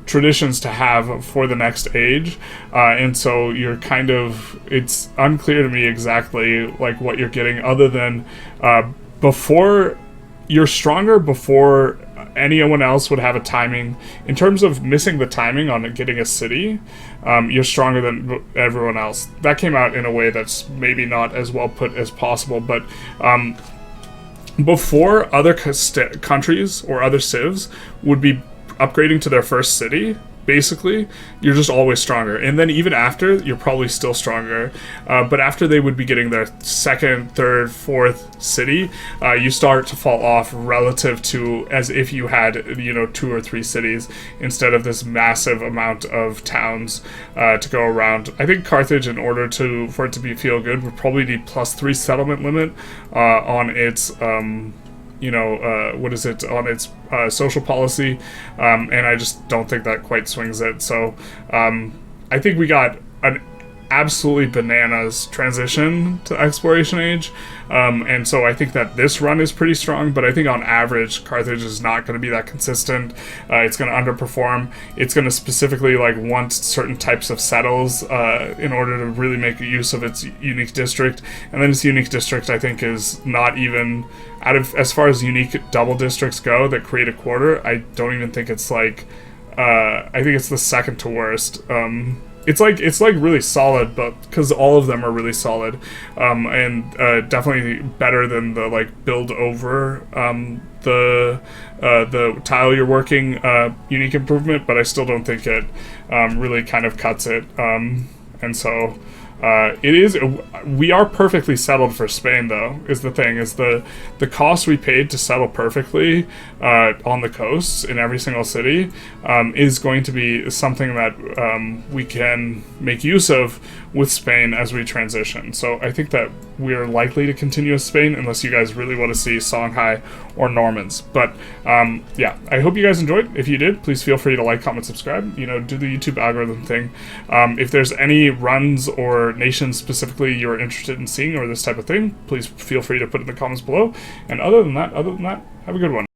traditions to have for the next age, and so you're kind of, it's unclear to me exactly, like, what you're getting, other than before, you're stronger before anyone else would have a timing. In terms of missing the timing on getting a city, you're stronger than everyone else. That came out in a way that's maybe not as well put as possible, but before, other countries or other civs would be upgrading to their first city, basically, you're just always stronger. And then even after, you're probably still stronger. But after they would be getting their second, third, fourth city, you start to fall off relative to as if you had, you know, 2 or 3 cities instead of this massive amount of towns to go around. I think Carthage, in order for it to feel good, would probably need +3 settlement limit on its you know, what is it, on its social policy, and I just don't think that quite swings it. So I think we got an absolutely bananas transition to Exploration Age, and so I think that this run is pretty strong, but I think on average Carthage is not going to be that consistent. It's going to underperform. It's going to specifically, like, want certain types of settles in order to really make use of its unique district, and then its unique district, I think, is not even out of, as far as unique double districts go that create a quarter, I don't even think it's like, I think it's the second to worst. It's like really solid, but because all of them are really solid, and definitely better than the, like, build over the tile you're working unique improvement, but I still don't think it really kind of cuts it, and so we are perfectly settled for Spain, though, is the thing, is the cost we paid to settle perfectly on the coasts in every single city is going to be something that we can make use of with Spain as we transition. So I think that we're likely to continue with Spain unless you guys really want to see Songhai or Normans. But yeah, I hope you guys enjoyed. If you did, please feel free to like, comment, subscribe, you know, do the YouTube algorithm thing. If there's any runs or nations specifically you're interested in seeing or this type of thing, please feel free to put it in the comments below. And other than that, have a good one.